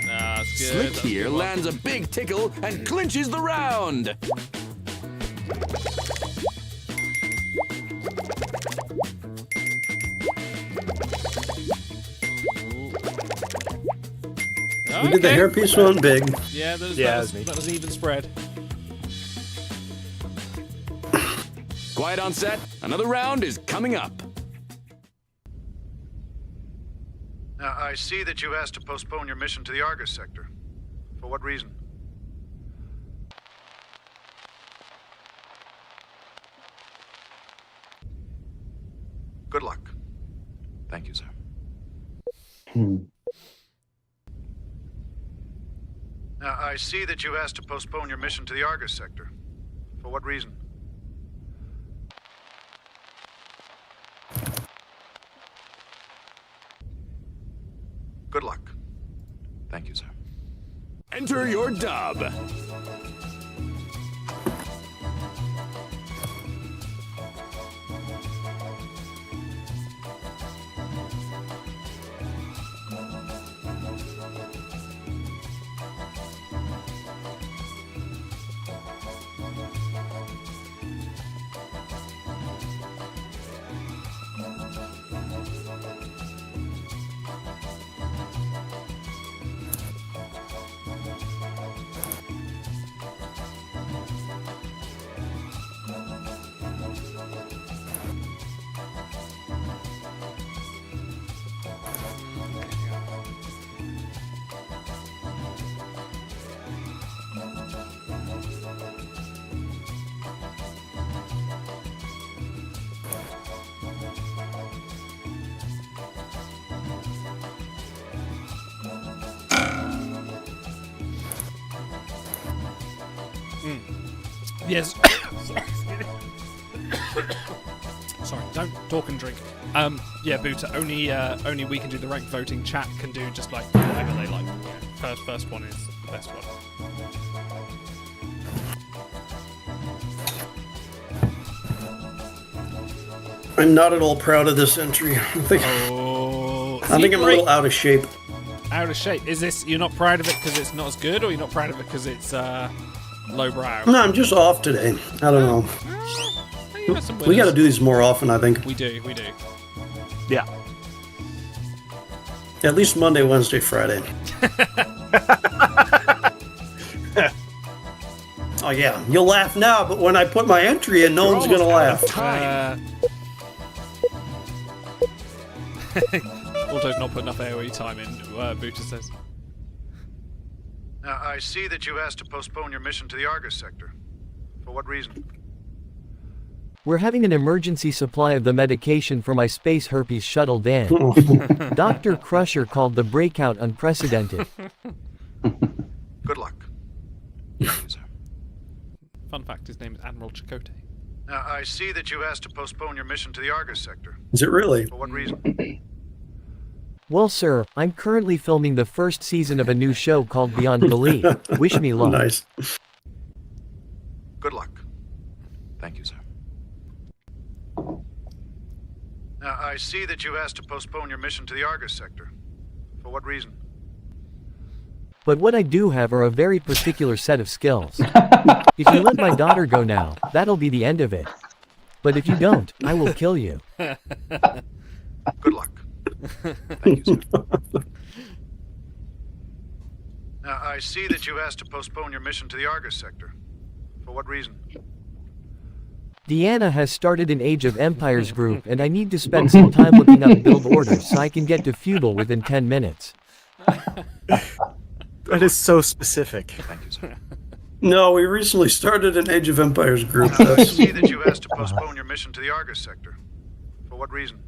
That's good. Slick here lands a big tickle and clinches the round. We did the hairpiece one big. Yeah, that was even spread. Quiet on set. Another round is coming up. Now, I see that you asked to postpone your mission to the Argus sector. For what reason? Good luck. Thank you, sir. Now, I see that you asked to postpone your mission to the Argus sector. For what reason? Good luck. Thank you, sir. Enter your dub. Yes. Sorry, don't talk and drink. Yeah, Buta, only we can do the ranked voting. Chat can do just like whatever they like. Yeah, first one is the best one. I'm not at all proud of this entry. I think I'm a little out of shape. Out of shape. Is this, you're not proud of it because it's not as good, or you're not proud of it because it's lowbrow? No, I'm just off today. I don't know. We got to do these more often, I think. We do. Yeah. At least Monday, Wednesday, Friday. Oh yeah, you'll laugh now, but when I put my entry in, no one's gonna laugh. Alto's not put enough AoE time in, Buta says. Now, I see that you asked to postpone your mission to the Argus sector. For what reason? We're having an emergency supply of the medication for my space herpes shuttled in. Dr. Crusher called the breakout unprecedented. Good luck. Fun fact, his name is Admiral Chakotay. Now, I see that you asked to postpone your mission to the Argus sector. Is it really? For what reason? Well, sir, I'm currently filming the first season of a new show called Beyond Belief. Wish me luck. Nice. Good luck. Thank you, sir. Now, I see that you asked to postpone your mission to the Argus sector. For what reason? But what I do have are a very particular set of skills. If you let my daughter go now, that'll be the end of it. But if you don't, I will kill you. Good luck. Thank you, sir. Now, I see that you asked to postpone your mission to the Argus sector. For what reason? Deanna has started an Age of Empires group, and I need to spend some time looking up build orders so I can get to feudal within 10 minutes. That is so specific. Thank you, sir. No, we recently started an Age of Empires group. Now, I see that you asked to postpone your mission to the Argus sector. For what reason?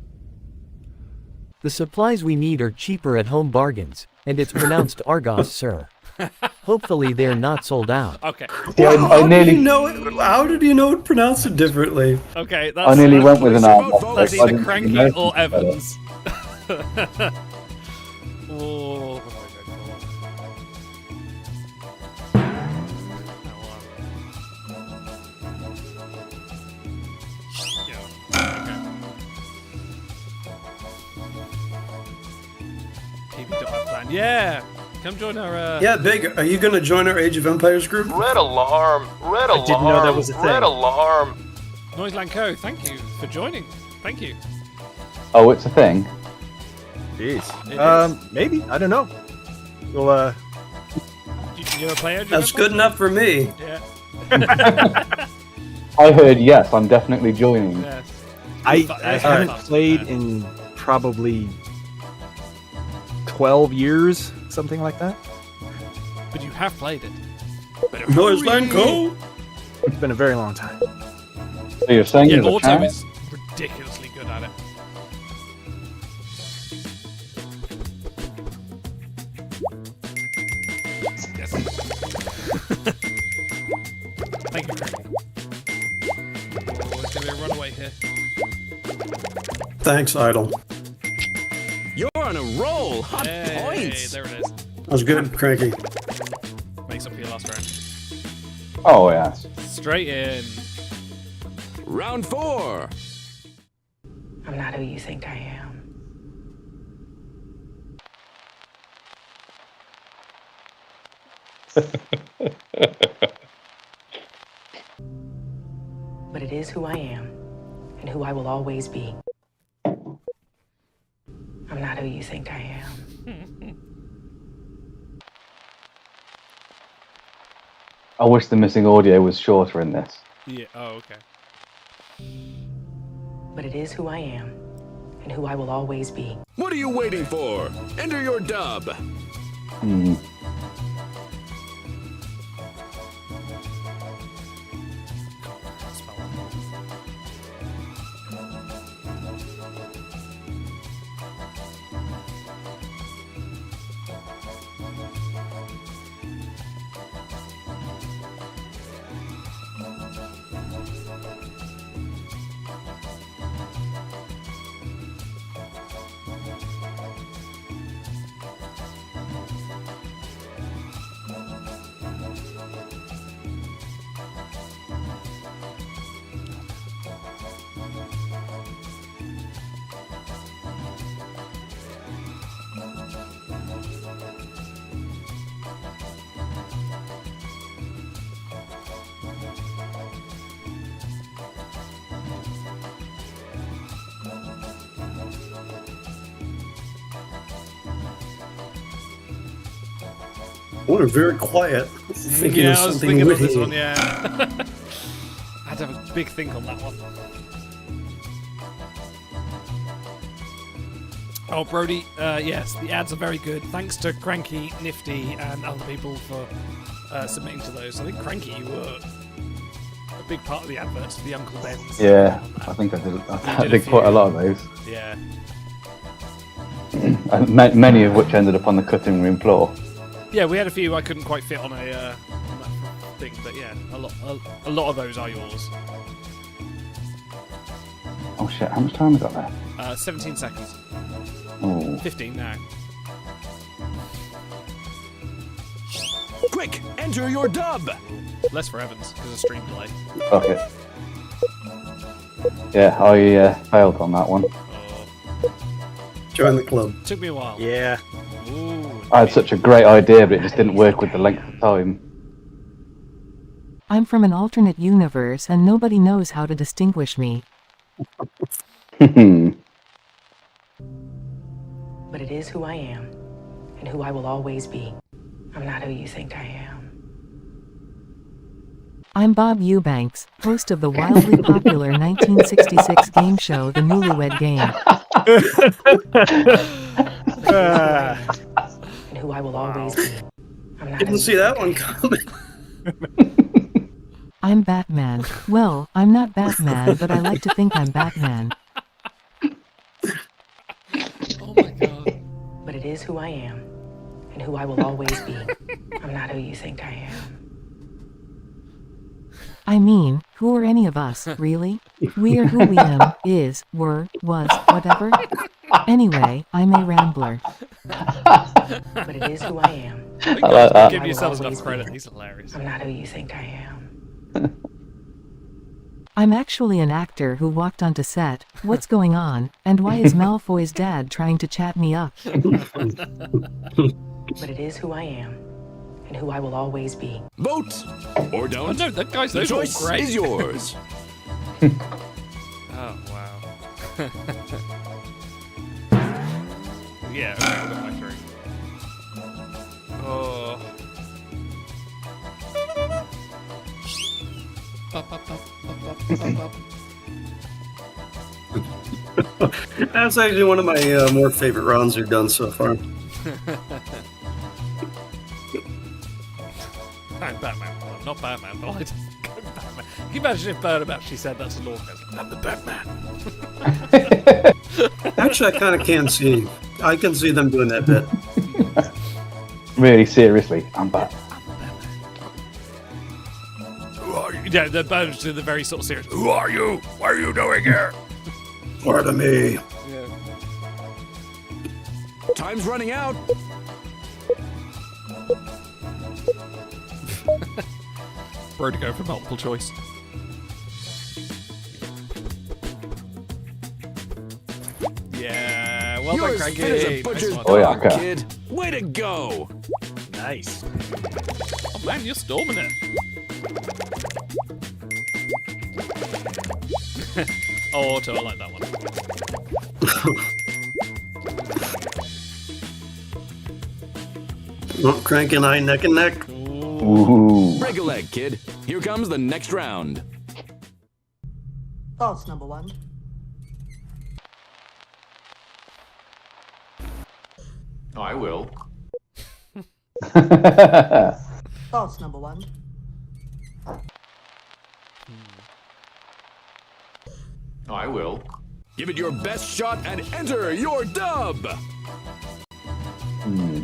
The supplies we need are cheaper at home bargains, and it's pronounced Argos, sir. Hopefully they're not sold out. Okay. Yeah, how did you know it? How did you know it pronounced it differently? Okay, that's... I nearly went with an Argos. That's either Cranky or Evans. Oh, what do I go? Yeah! Come join our, Yeah, Big, are you going to join our Age of Empires group? Red alarm! Red alarm! I didn't know that was a thing. Red alarm! Noiseland Co., thank you for joining. Thank you. Oh, it's a thing? Jeez. Maybe. I don't know. Well, You ever play Age of That's Empires? good enough for me. Yeah. I heard yes, I'm definitely joining. Yes. I It's haven't fun. played in probably 12 years, something like that. But you have played it. Noiseland Co. It's been a very long time. So you're saying Yeah, there's a Auto chance? is ridiculously good at it. Yes. Thank you, Craig. Oh, it's gonna be a runaway here. Thanks, Idol. You're on a roll. Hot Hey, points. there it is. That was good, Cranky. Makes up for your last round. Oh, yes. Straight in. Round 4. I'm not who you think I am. But it is who I am, and who I will always be. I'm not who you think I am. I wish the missing audio was shorter in this. Yeah, oh, okay. But it is who I am, and who I will always be. What are you waiting for? Enter your dub. Hmm. What a very quiet. Thinking of I was something thinking witty. of this one, yeah. I had to have a big think on that one. Oh, Brody, yes, the ads are very good. Thanks to Cranky, Nifty, and other people for submitting to those. I think, Cranky, you were a big part of the adverts for the Uncle Ben's. Yeah, I think I did. I did quite a lot of those. Yeah. And many of which ended up on the cutting room floor. Yeah, we had a few I couldn't quite fit on that thing, but yeah, a lot of those are yours. Oh shit, how much time is that there? 17 seconds. Oh. 15 now. Quick, enter your dub! Less for Evans, because of stream delay. Fuck it. Yeah, I failed on that one. Join the club. Took me a while. Yeah. Ooh. I had such a great idea, but it just didn't work with the length of time. I'm from an alternate universe and nobody knows how to distinguish me. But it is who I am, and who I will always be. I'm not who you think I am. I'm Bob Eubanks, host of the wildly popular 1966 game show The Newlywed Game. And who I will always be. I'm not Didn't see that one coming. I'm Batman. Well, I'm not Batman, but I like to think I'm Batman. Oh my god. But it is who I am, and who I will always be. I'm not who you think I am. I mean, who are any of us, really? We are who we am, is, were, was, whatever. Anyway, I'm a rambler. But it is who I am. I like that. Give yourselves enough credit, he's hilarious. I'm not who you think I am. I'm actually an actor who walked onto set. What's going on? And why is Malfoy's dad trying to chat me up? But it is who I am, and who I will always be. Vote or don't. Oh, no, that guy's The those are all choice great. is yours. Oh, wow. Yeah, okay, I'll get my three. Oh. That's actually one of my more favorite rounds we've done so far. I'm Batman. Well, I'm not Batman, but I just go Batman. Can you imagine if Bernard actually said that to Lorca? I'm the Batman. Actually, I kind of can see. I can see them doing that bit. Really seriously, I'm back. Who are you? Yeah, the Bernard's doing the very sort of serious. Who are you? What are you doing here? Pardon me. Yeah. Time's running out. Bro to go for multiple choice. Yeah, well You're done, as fit as a Cranky. butcher's Nice Oh, yeah, dog, okay. kid. Way to go. Nice. Oh man, you're storming it. Oh, Otto, I like that one. Oh, Crank and I neck and neck. Ooh. Break a leg, kid. Here comes the next round. Thoughts, number one. I will. Thoughts, number one. I will. Give it your best shot and enter your dub. Hmm.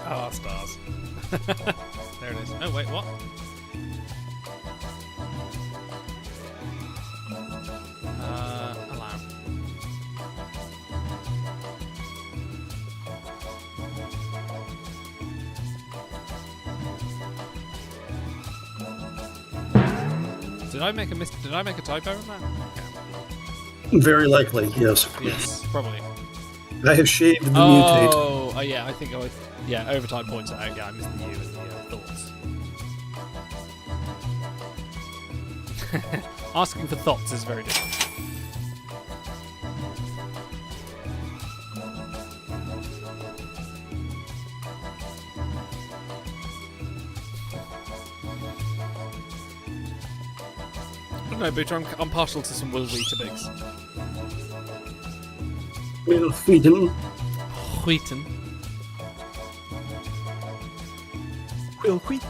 Oh, stars. There it is. Oh, wait, what? Allow. Did I make a typo in that? Very likely, yes. Yes, probably. I have shaved the mutate. Oh, yeah, I think overtime points it out. Yeah, I missed the U and the thoughts. Asking for thoughts is very different. I don't know, Booter, I'm partial to some Will Weetabix. Will Wheaton. Wheaton. Will Wheaton.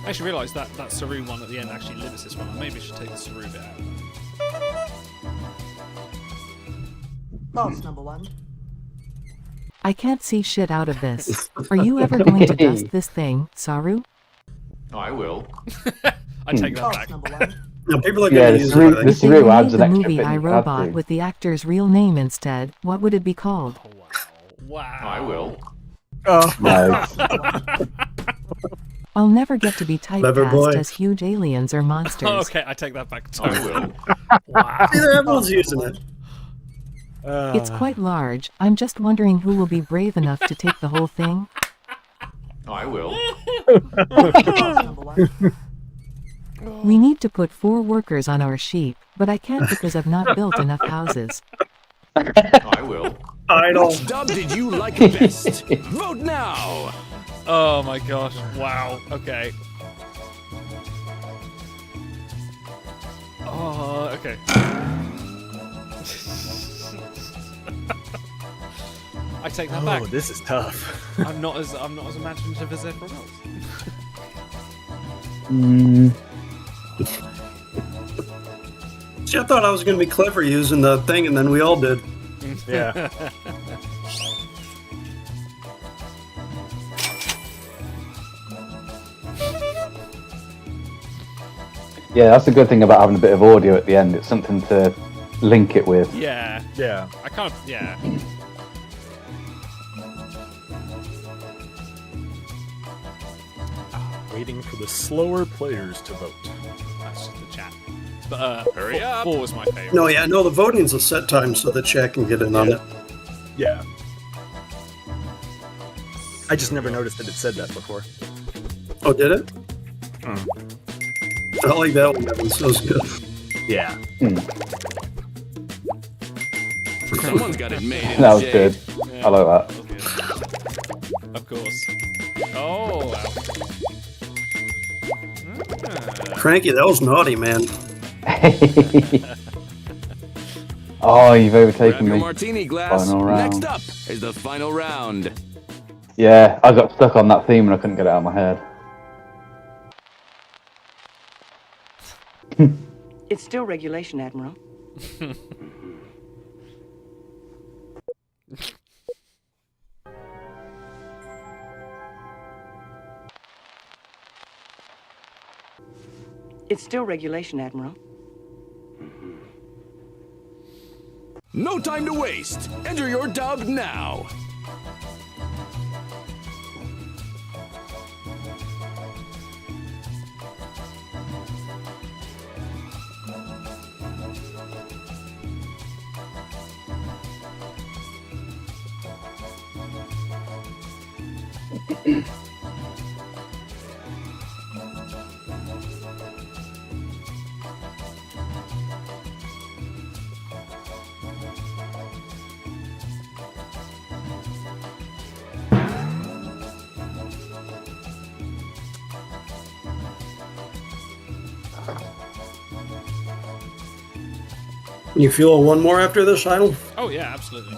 I actually realised that Saru one at the end actually limits this one. Maybe I should take the Saru bit out. False number 1. I can't see shit out of this. Are you ever going to dust this thing, Saru? I will. I take that False back. number 1. No, people are Yeah, going to use it. I think. If they remade the movie I, Robot with the actor's real name instead, what would it be called? Wow. I will. Oh. Nice. I'll never get to be Clever boy. typecast as huge aliens or monsters. Oh, okay, I take that back. I will. Wow. See, everyone's using it. It's quite large. I'm just wondering who will be brave enough to take the whole thing. I will. False number 1. We need to put 4 workers on our sheep, but I can't because I've not built enough houses. I will. Idle. Which dub did you like best? Vote now! Oh my gosh. Wow. Okay. Oh, okay. I take that back. Oh, this is tough. I'm not as imaginative as everyone else. See, I thought I was going to be clever using the thing, and then we all did. Yeah. Yeah, that's the good thing about having a bit of audio at the end. It's something to link it with. Yeah. Yeah. I kind of, yeah. Waiting for the slower players to vote. That's just the chat. But hurry up. 4 was my favourite. No, the voting's a set time so the chat can get in on it. Yeah. I just never noticed that it said that before. Oh, did it? I like that one. That one sounds good. Yeah. Someone's got it made in That was J. good. Yeah, I like that. Of course. Oh, wow. Cranky, that was naughty, man. Oh, you've overtaken Grab your me. martini glass. Final round. Next up is the final round. Yeah, I got stuck on that theme and I couldn't get it out of my head. It's still regulation, Admiral. It's still regulation, Admiral. No time to waste. Enter your dub now. You feel one more after this, Idle? Oh, yeah, absolutely.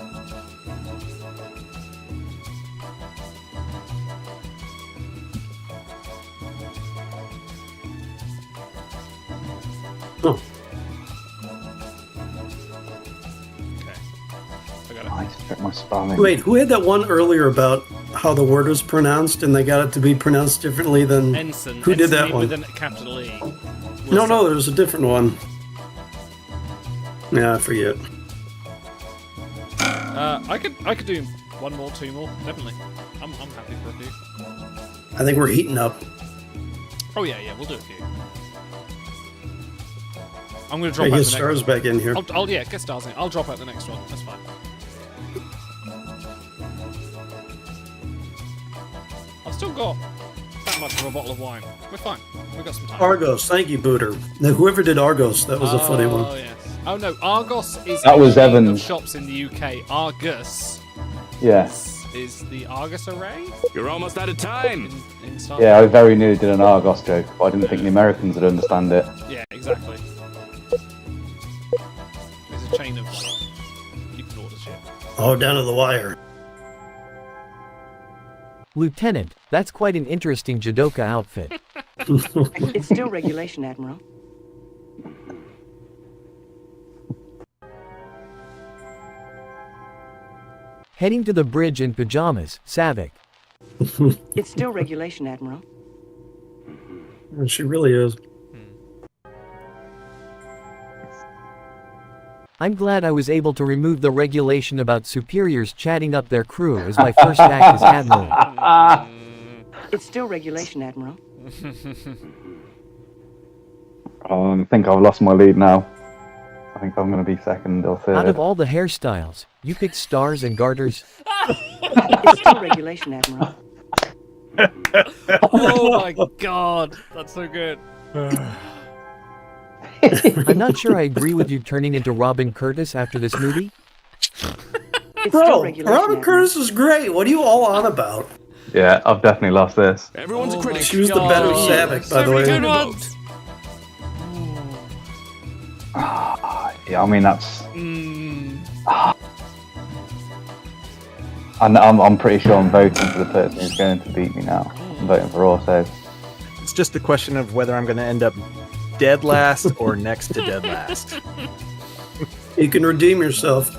Oh. Okay. I got it. Nice, check my spelling. Wait, who had that one earlier about how the word was pronounced and they got it to be pronounced differently than... Ensign. Who did that Ensign one? with a capital E. No, there was a different one. Yeah, I forget. I could do 1 more, 2 more, definitely. I'm happy for a few. I think we're heating up. Oh yeah, we'll do a few. I'm going to drop Hey, out get the stars next one. back in here. I'll get stars in. I'll drop out the next one. That's fine. I've still got that much of a bottle of wine. We're fine. We've got some time. Argos, thank you, Booter. Now, whoever did Argos, that was a funny one. Oh, yes. Oh, no. Argos is That was a chain Evan. of shops in the UK. Argus Yeah. is the Argus array? You're almost out of time. In Star Yeah, I very nearly did an Argos joke, but I didn't think the Americans would understand it. Yeah, exactly. There's a chain of, like, you can order shit. Oh, down to the wire. Lieutenant, that's quite an interesting judoka outfit. It's still regulation, Admiral. Heading to the bridge in pajamas, Savick. It's still regulation, Admiral. And she really is. I'm glad I was able to remove the regulation about superiors chatting up their crew as my first act as Admiral. It's still regulation, Admiral. I think I've lost my lead now. I think I'm going to be second or third. Out of all the hairstyles, you picked stars and garters. It's still regulation, Admiral. Oh my god, that's so good. I'm not sure I agree with you turning into Robin Curtis after this movie. Bro, Robin Curtis is great. What are you all on about? Yeah, I've definitely lost this. Everyone's a critic. She was the better Savick, by the way. Good ones. Yeah, I mean, that's... And I'm pretty sure I'm voting for the person who's going to beat me now. I'm voting for Orso. It's just a question of whether I'm going to end up dead last or next to dead last. You can redeem yourself.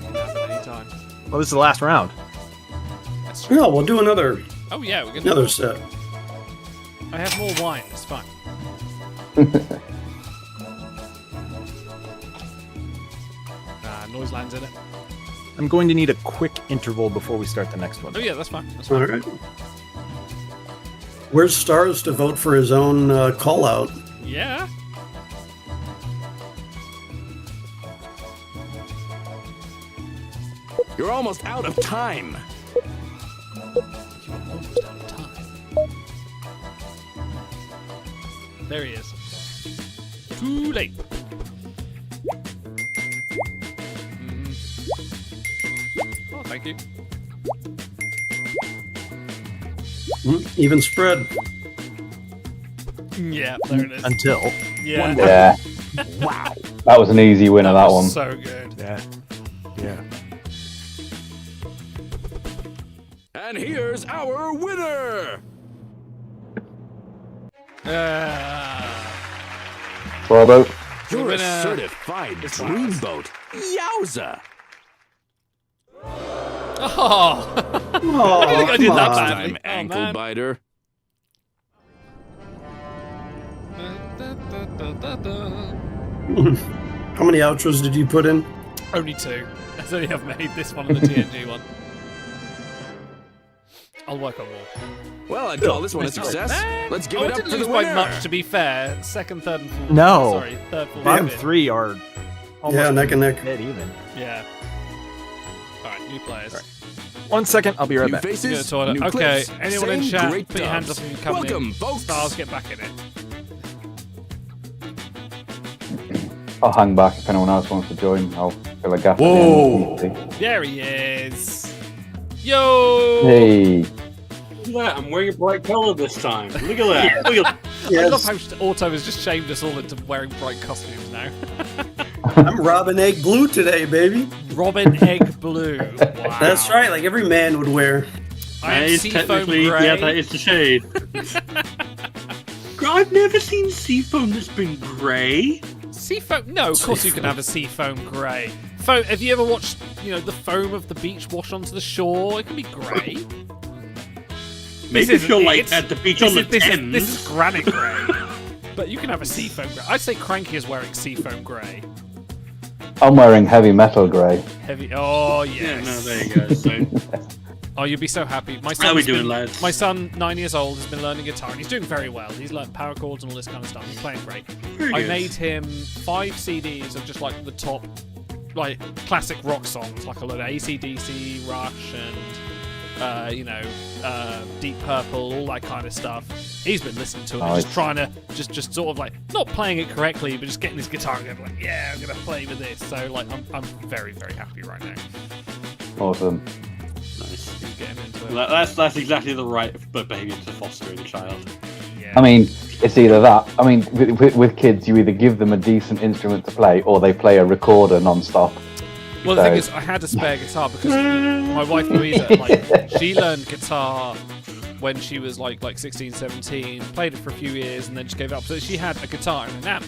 Anytime. Well, this is the last round. No, we'll do another. Oh yeah, we're gonna Another set. I have more wine. It's fine. Noise lands in it. I'm going to need a quick interval before we start the next one. Oh yeah, that's fine. That's fine. All right. Where's Stars to vote for his own call out? Yeah. You're almost out of time. You're almost out of time. There he is. Too late. Oh, thank you. Even spread. Yeah, there it is. Until. Yeah. Yeah. Wow. That was an easy winner, that one. So good. Yeah. Yeah. And here's our winner. Bravo. You're a certified dreamboat. Yowza. Oh. Oh, I don't think I did that badly. Time, ankle biter. How many outros did you put in? Only two. I only have made this one and the TNG one. I'll work on more. Well, I'd call this one a success. Let's give it up didn't for the lose by winner. much, to be fair. Second, third, and fourth. No. Sorry, third, fourth, Bottom fifth. three are almost Yeah, neck and neck. dead even. Yeah. Alright, new players. Right. 1 second, I'll be right New back. faces, Go to the toilet. new Okay, clips, anyone in same chat, great put your hands up dubs. if you come Welcome, in. folks. Stars, get back in it. I'll hang back if anyone else wants to join. I'll fill a gap. Whoa. At the end. There he is. Yo! Hey. Look at that, I'm wearing a bright colour this time. Look at that. Look at I love how Auto has just shamed us all into wearing bright costumes now. I'm Robin Egg Blue today, baby. Robin Egg Blue. Wow. That's right, like every man would wear. I am That is Seafoam technically, Grey. yeah, that is the shade. I've never seen seafoam that's been grey. Seafoam? No, of course you can have a seafoam grey. Have you ever watched, the foam of the beach wash onto the shore? It can be grey. Maybe if you're like at the beach on the Thames. This is granite grey. But you can have a seafoam grey. I'd say Cranky is wearing seafoam grey. I'm wearing heavy metal grey. Heavy. Oh, yes. Yeah, no, there you go. So, Oh, you'd be so happy. My How we son's doing, been, lads? My son, 9 years old, has been learning guitar, and he's doing very well. He's learned power chords and all this kind of stuff. He's playing great. Very I good. made him 5 CDs of just like the top, like classic rock songs, like a lot of AC/DC, Rush, and Deep Purple, all that kind of stuff. He's been listening to it, and just trying to just sort of like not playing it correctly, but just getting his guitar and going like, yeah, I'm gonna play with this. So like, I'm very very happy right now. Awesome. Nice. He's getting into it. That's exactly the right behaviour to foster in a child. Yeah. I mean, it's either that. I mean, with kids, you either give them a decent instrument to play, or they play a recorder non-stop. Well, the thing is, I had a spare guitar because my wife Louisa, like, she learned guitar when she was like 16, 17, played it for a few years, and then just gave it up. So she had a guitar and an amp,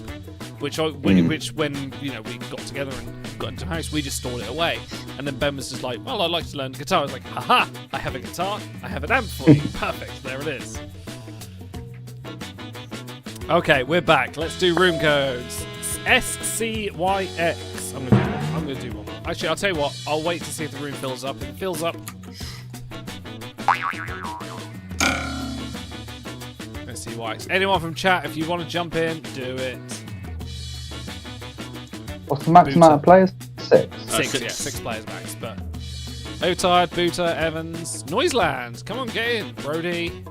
which when we got together and got into the house, we just stored it away. And then Ben was just like, well, I'd like to learn guitar. I was like, haha, I have a guitar, I have an amp for you. Perfect, there it is. Okay, we're back. Let's do room codes. SCYX. I'm gonna do one more. Actually, I'll tell you what. I'll wait to see if the room fills up. If it fills up, SCYX. Anyone from chat, if you want to jump in, do it. What's the max amount of players? 6. 6, yeah, 6 players max. But Otard, Booter, Evans, Noiseland. Come on, get in, Brody.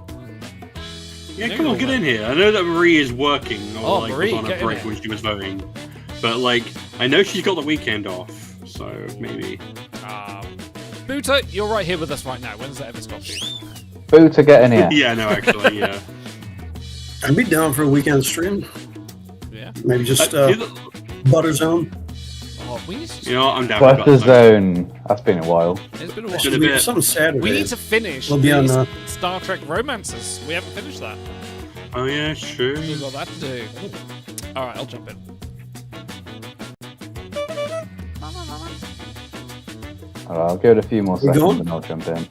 Yeah, come on, get in here. I know that Marie is working, or Marie, was on a get in break here. when she was voting, but like I know she's got the weekend off, so maybe. Booter, you're right here with us right now. When's that ever stopped you? Booter, get in here. Yeah, no, actually, yeah. I'd be down for a weekend stream. Yeah. Maybe just Butter Zone. Oh, we need to... You know what? I'm down What's for the that. zone? That's been a while. It's been a while. It's been a bit. Something Saturday. We need to finish We'll be on these Star Trek romances. We haven't finished that. Oh yeah, sure. We've got that to do. Alright, I'll jump in. Alright, I'll give it a few more You seconds going? and I'll jump in.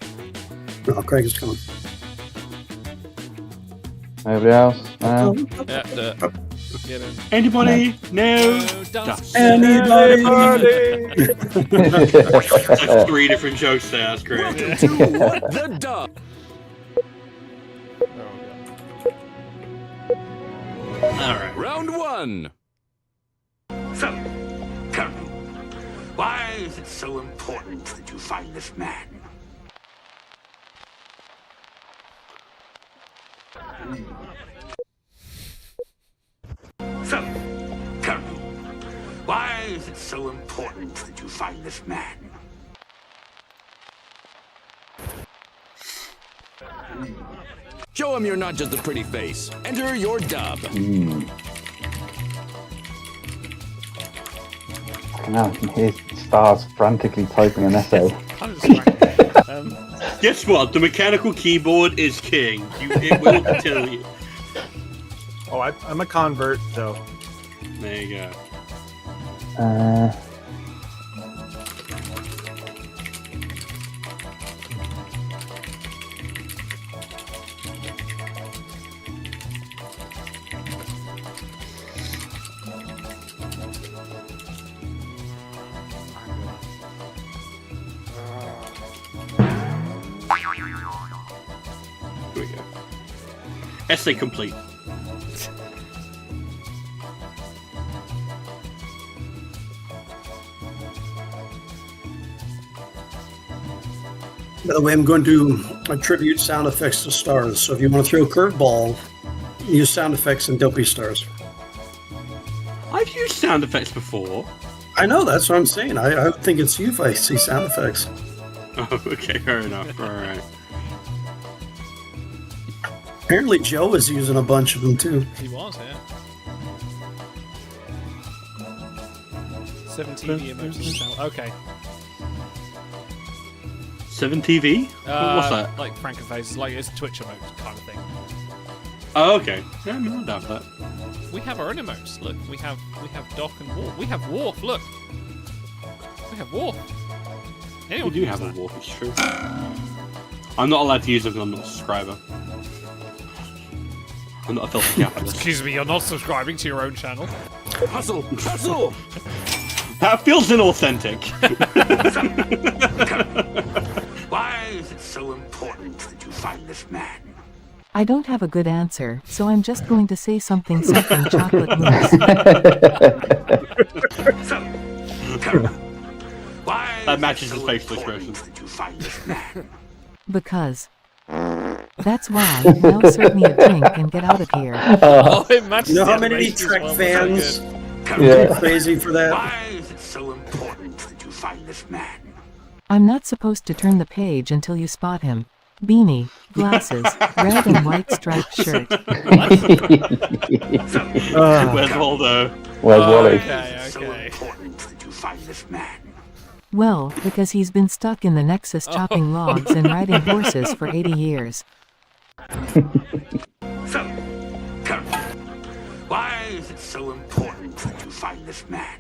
Oh, Craig is coming. Nobody else? No? Yeah, get in. Anybody? No. Dust. Anybody? That's like 3 different jokes there. That's great. Welcome to What the Dub. All right. Round 1. So, tell me, why is it so important that you find this man? So, tell me, why is it so important that you find this man? Show him you're not just a pretty face. Enter your dub. Now I can hear Stars frantically typing an essay. Guess what? The mechanical keyboard is king. It will tell you. Oh, I'm a convert, so. There you go. Here we go. Essay complete. By the way, I'm going to attribute sound effects to stars. So if you want to throw a curveball, use sound effects and don't be stars. I've used sound effects before. I know, that's what I'm saying. I think it's you if I see sound effects. Oh, okay, fair enough. All right. Apparently Joe was using a bunch of them too. He was, yeah. 7 TV emotes on the channel. Okay. 7 TV? What's that? Like Frankenface, like it's a Twitch emote kind of thing. Oh, okay. Yeah, I'm not down for that. We have our own emotes. Look, we have Doc and Worf. We have Worf. Look, we have Worf. Anyone We do have a wolf, it's true. I'm not allowed to use them because I'm not a subscriber. I'm not a filthy capitalist. Excuse me, you're not subscribing to your own channel. Hustle! Hustle! That feels inauthentic. Why is it it so important that you find this man? I don't have a good answer, so I'm just going to say something chocolate mousse. So, tell me, why That matches is it his so facial important expression. that you find this man? Because. That's why. Now serve me a drink and get out of here. Oh, it matches You know the how many animation as Trek well. fans Tell me, go crazy for that? why is it so important that you find this man? I'm not supposed to turn the page until you spot him. Beanie, glasses, red and white striped shirt. Where's Waldo? Where's Wally? Okay, So okay. important that you find this man. Well, because he's been stuck in the Nexus chopping logs and riding horses for 80 years. So, tell me, why is it so important that you find this man?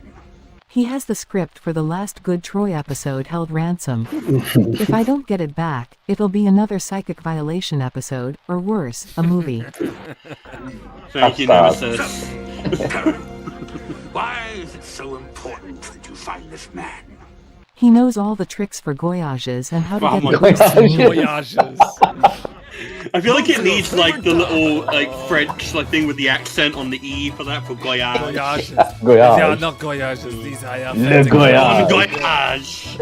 He has the script for the last Good Troy episode held ransom. If I don't get it back, it'll be another psychic violation episode, or worse, a movie. Thank you, That's Nemesis. Tell me, why is it so important that you find this man? He knows all the tricks for voyages and how to Oh get my the goods to me. Voyages. I feel like it needs like the little like French like thing with the accent on the E for that for Goyage. Voyages. Goyage. They are not Goyages. These are Le Goyage. Goyage.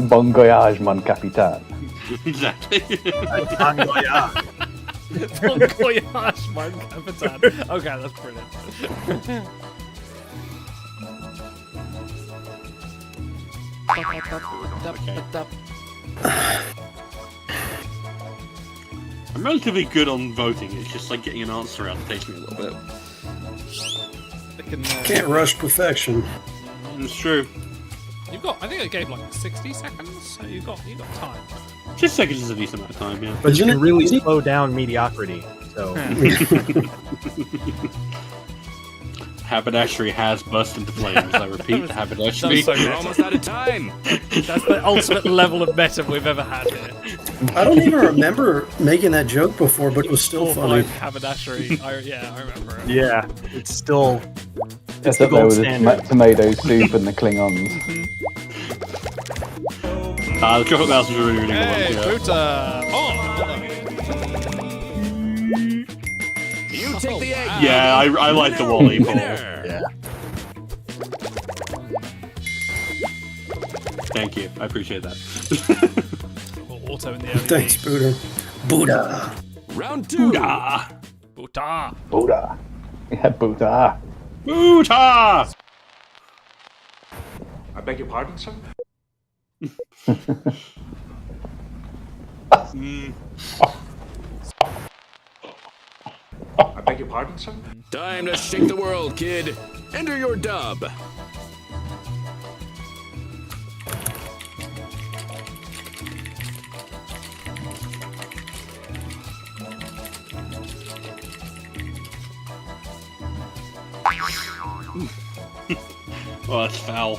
Bon voyage, mon capitaine. Exactly. Bon voyage, mon capitaine. Okay, that's brilliant. I'm relatively good on voting. It's just like getting an answer out takes me a little bit. Can't rush perfection. It's true. You've got. I think it gave like 60 seconds. So you've got time. 6 seconds is a decent amount of time, yeah. But you can really slow down mediocrity. So Haberdashery has burst into flames. I repeat, haberdashery. We're almost out of time. That's the ultimate level of meta we've ever had here. I don't even remember making that joke before, but it was still funny. Haberdashery. I remember it. yeah, it's still That's the up there gold with the standard. tomato soup and the Klingons. The chocolate mouse is really, really Hey, good one. Buta. Oh, You take the egg. Yeah, I like the Wally ball. Winner. Thank you. I appreciate that. auto in the early Thanks, Buddha. Buddha. Round 2. Buddha. Buta. Buddha. Yeah, Buddha. Buddha. I beg your pardon, sir? I beg your pardon, sir? Time to shake the world, kid. Enter your dub. Oh, that's foul.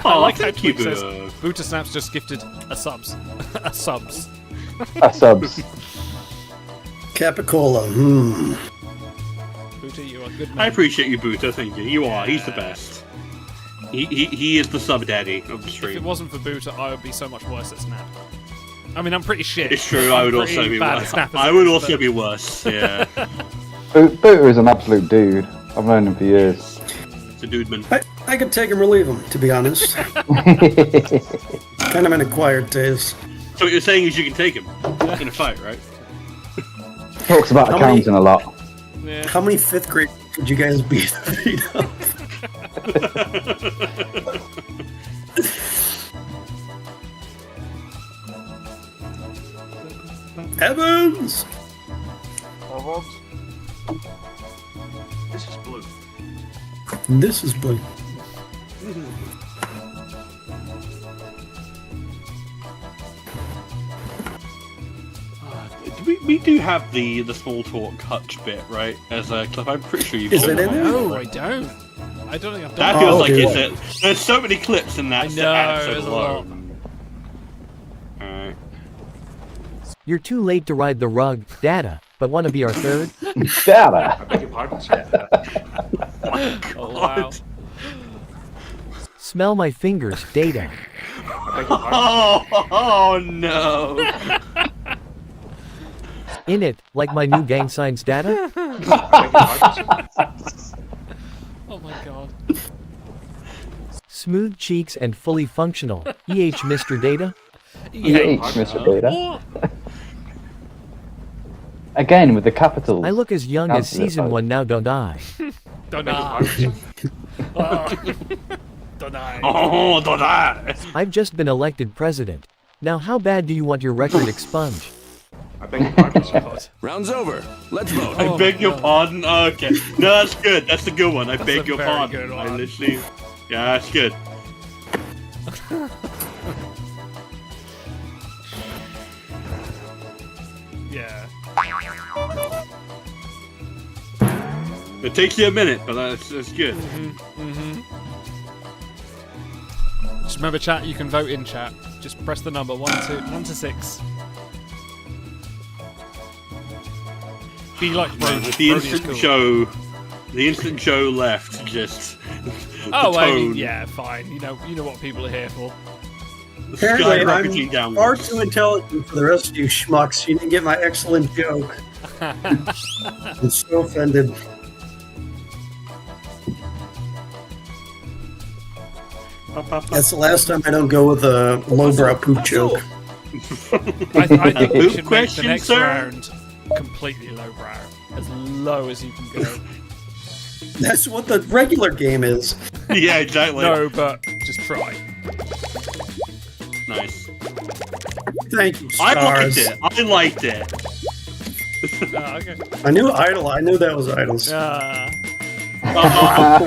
I like how thank you, Twig says Buddha. Buta Snaps just gifted a subs. a subs. Subs. Capicola. Buta, you are good man. I appreciate you, Buta. Thank you. You are. He's the best. He is the sub daddy of the If stream. it wasn't for Buta, I would be so much worse at Snap. I mean, I'm pretty shit. It's true. I would I'm also pretty be bad at worse. Snap as I it would is, also but- be worse. Yeah. Buddha is an absolute dude. I've known him for years. It's a dude man. I could take him or leave him, to be honest. Kind of an acquired taste. So what you're saying is you can take him in a fight, right? Talks about How many- accounting a lot. Yeah. How many fifth grade would you guys beat up? Evans! This is blue. This is blue. We do have the small talk hutch bit, right? As a clip. I'm pretty sure you've Is got it in there? No, I don't. I don't think I've done That that. feels like okay. it's it. There's so many clips in that I know, episode there's a lot. alone. Alright. You're too late to ride the rug, Data, but want to be our third? Data. I beg your pardon, sir? Oh, wow. Smell my fingers, Data. Oh no! In it, like my new gang signs, Data? Oh my god. Smooth cheeks and fully functional. Mr. Data? Mr. Data. Again, with the capitals. I look as young as season 1 now, don't I? Don't I? Don't I? Oh, don't I? I've just been elected president. Now how bad do you want your record expunged? I beg your pardon, sir? Round's over. Let's vote. I beg your pardon? Okay. No, that's good. That's a good one. I beg a your very pardon. good I one. literally... Yeah, that's good. Yeah. It takes you a minute, but that's good. Just remember, chat, you can vote in chat. Just press the number 1 to 6. Be like Brody. The Brody is instant cool. Joe left, just... Oh, well, I mean, tone. yeah, fine. You know what people are here for. Apparently, skyrocketing I'm downwards. far too intelligent for the rest of you schmucks. You didn't get my excellent joke. I'm so offended. That's the last time I don't go with a lowbrow poop joke. I think we Poop should make the question, next sir? round completely lowbrow. As low as you can go. That's what the regular game is. Yeah, exactly. No, but just try. Nice. Thank you, I stars. liked it. I liked it. Okay. I knew Idol. I knew that was Idols.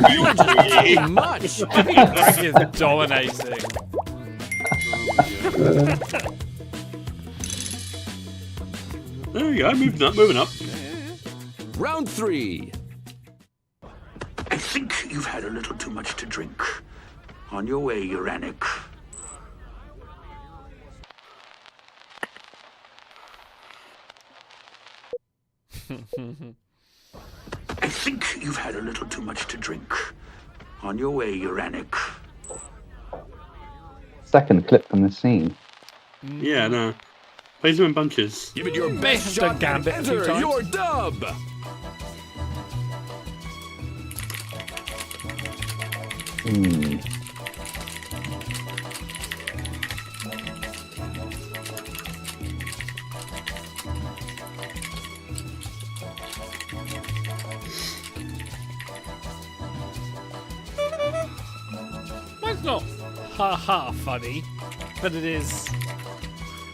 You were Too much. I think Greg is dominating. There you go. Moving up. Round 3. I think you've had a little too much to drink. On your way, Uranic. I think you've had a little too much to drink. On your way, Uranic. Second clip from the scene. Yeah, no. Plays them in bunches. Give it your best have shot done and Gambit a few enter times. your dub. Mine's not ha funny, but it is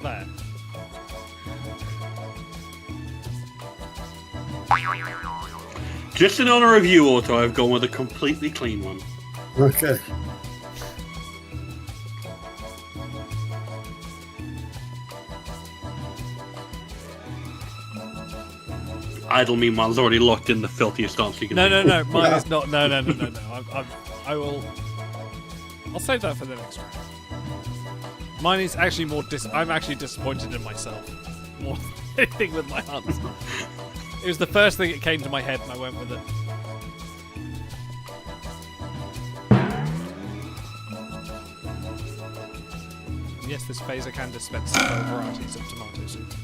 there. Just an on a review auto, I've gone with a completely clean one. Okay. Idle, meanwhile, is already locked in the filthiest answer you can No, think no, of. no. Mine is not. No. I will. I'll save that for the next round. Mine is actually more. I'm actually disappointed in myself more than anything with my answer. It was the first thing that came to my head, and I went with it. Yes, this phaser can dispense several varieties of tomato soup.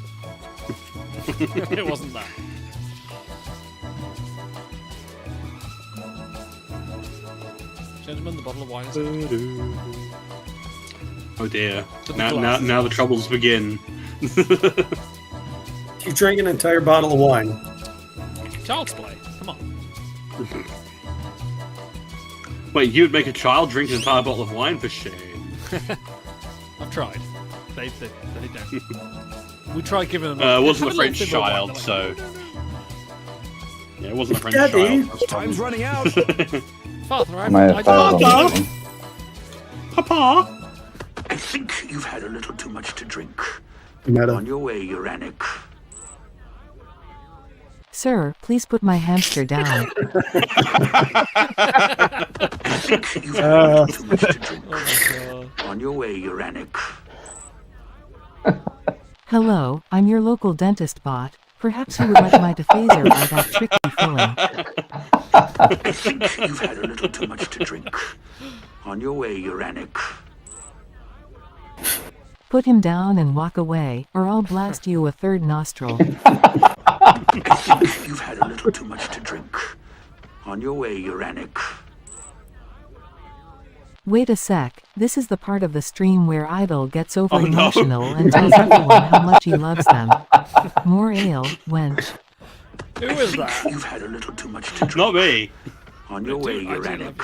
It wasn't that. Gentlemen, the bottle of wine is Oh dear. To the Now glasses. the troubles begin. You drank an entire bottle of wine. Child's play. Come on. Wait, you'd make a child drink an entire bottle of wine? For shame. I've tried. They don't. We tried giving them. It wasn't a have French little bit more child, wine. so... Yeah, it wasn't a French Daddy. child. Time's running out. Father, I May have failed on don't. this one. Papa! I think you've had a little too much to drink. Meta. On your way, Uranic. Sir, please put my hamster down. I think you've had a little too much to drink. On your way, Uranic. Hello, I'm your local dentist bot. Perhaps you would like my diffuser or that tricky filling. I think you've had a little too much to drink. On your way, Uranic. Put him down and walk away, or I'll blast you a third nostril. I think you've had a little too much to drink. On your way, Uranic. Wait a sec, this is the part of the stream where Idol gets over emotional and tells everyone how much he loves them. More ale, wench. Who is that? You've had a little too much to drink. Not me. On your way, Uranic.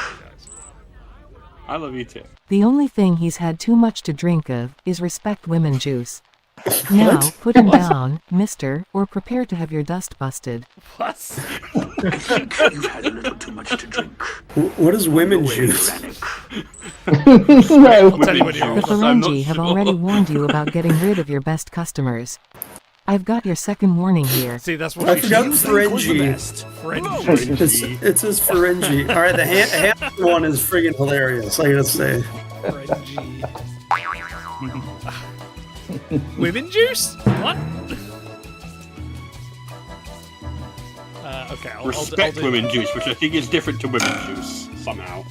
I love you too. The only thing he's had too much to drink of is respect women juice. Now, put him down, mister, or prepare to have your dust busted. What? I think you've had a little too much to drink. What is women juice? The Ferengi have already warned you about getting rid of your best customers. I've got your second warning here. See, that's what I forgot Ferengi. It says Ferengi. All right, the hand one is friggin' hilarious, I gotta say. Women juice? What? Okay, Respect women juice, which I think is different to women juice somehow.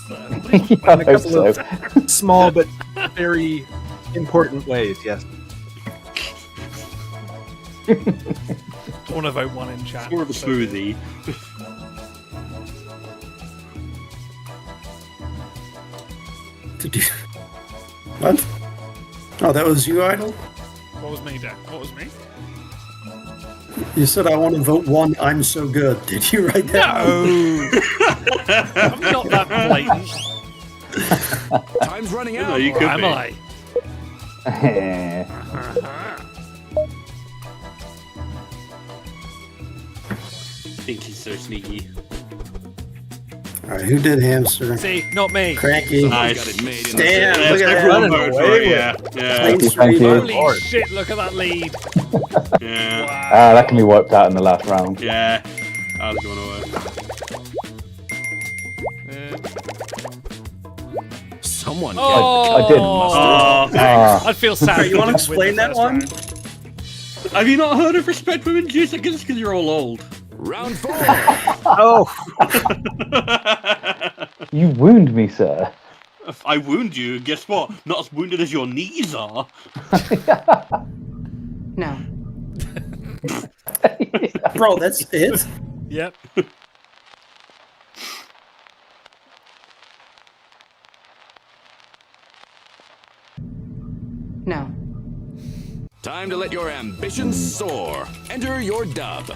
In a couple of small but very important ways, yes. I want to vote one in chat. More of a smoothie. What? Oh, that was you, Idol? What was me, Jack? What was me? You said I want to vote one. I'm so good. Did you write that? No. I'm not that blatant. Time's running out. No, you could Am be. I? I think he's so sneaky. All right, who did hamster? See, not me. Cranky. Nice. Damn, look at Everyone that. voted for it, yeah. Thank you. Holy shit, look at that lead. Yeah. Wow. That can be wiped out in the last round. Yeah. I was going away. Someone. Oh, I did. Oh, thanks. I'd feel sad. You want to explain that one? Have you not heard of Respect Women Juice? I guess it's because you're all old. Round 4. Oh. You wound me, sir. If I wound you, guess what? Not as wounded as your knees are. No. Bro, that's it? Yep. No. Time to let your ambitions soar. Enter your dub.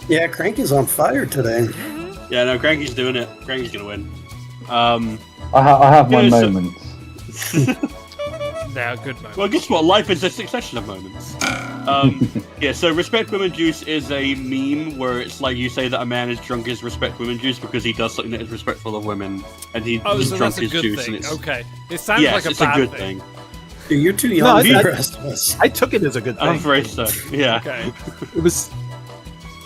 Yeah, Cranky's on fire today. Yeah, no, Cranky's doing it. Cranky's gonna win. I have my moments. They're good moments. Well, guess what? Life is a succession of moments. Yeah, so Respect Women Juice is a meme where it's like you say that a man is drunk as Respect Women Juice because he does something that is respectful of women, and he's so drunk that's a his good juice. thing. And it's Okay, it sounds like a it's bad a good thing. Dude, you're too young for No, the rest of us. I took it as a good thing. I'm afraid so. Yeah. Okay.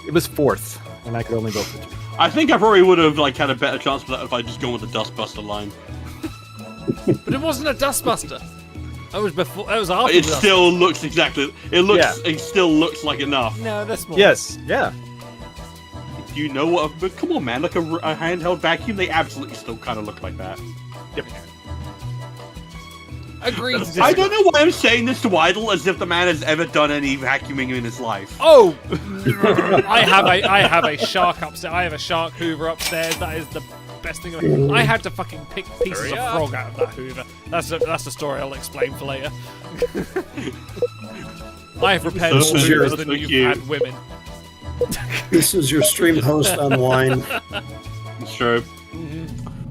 It was fourth, and I could only go for 2. I think I probably would have like had a better chance for that if I'd just gone with the Dustbuster line. But it wasn't a dustbuster. That was before. That was after. It the still looks exactly. It looks. Yeah. It still looks like enough. No, that's more. Yes, yeah. Do you know what? But come on, man! Like a handheld vacuum, they absolutely still kind of look like that. Yep. Agreed. I don't know why I'm saying this to Idle as if the man has ever done any vacuuming in his life. Oh, I have a shark upstairs. I have a shark Hoover upstairs. That is the best thing. I had to fucking pick pieces of frog out of that Hoover. That's a story I'll explain for later. I have repaired more movies than you've had women. This is your stream host on wine. It's true.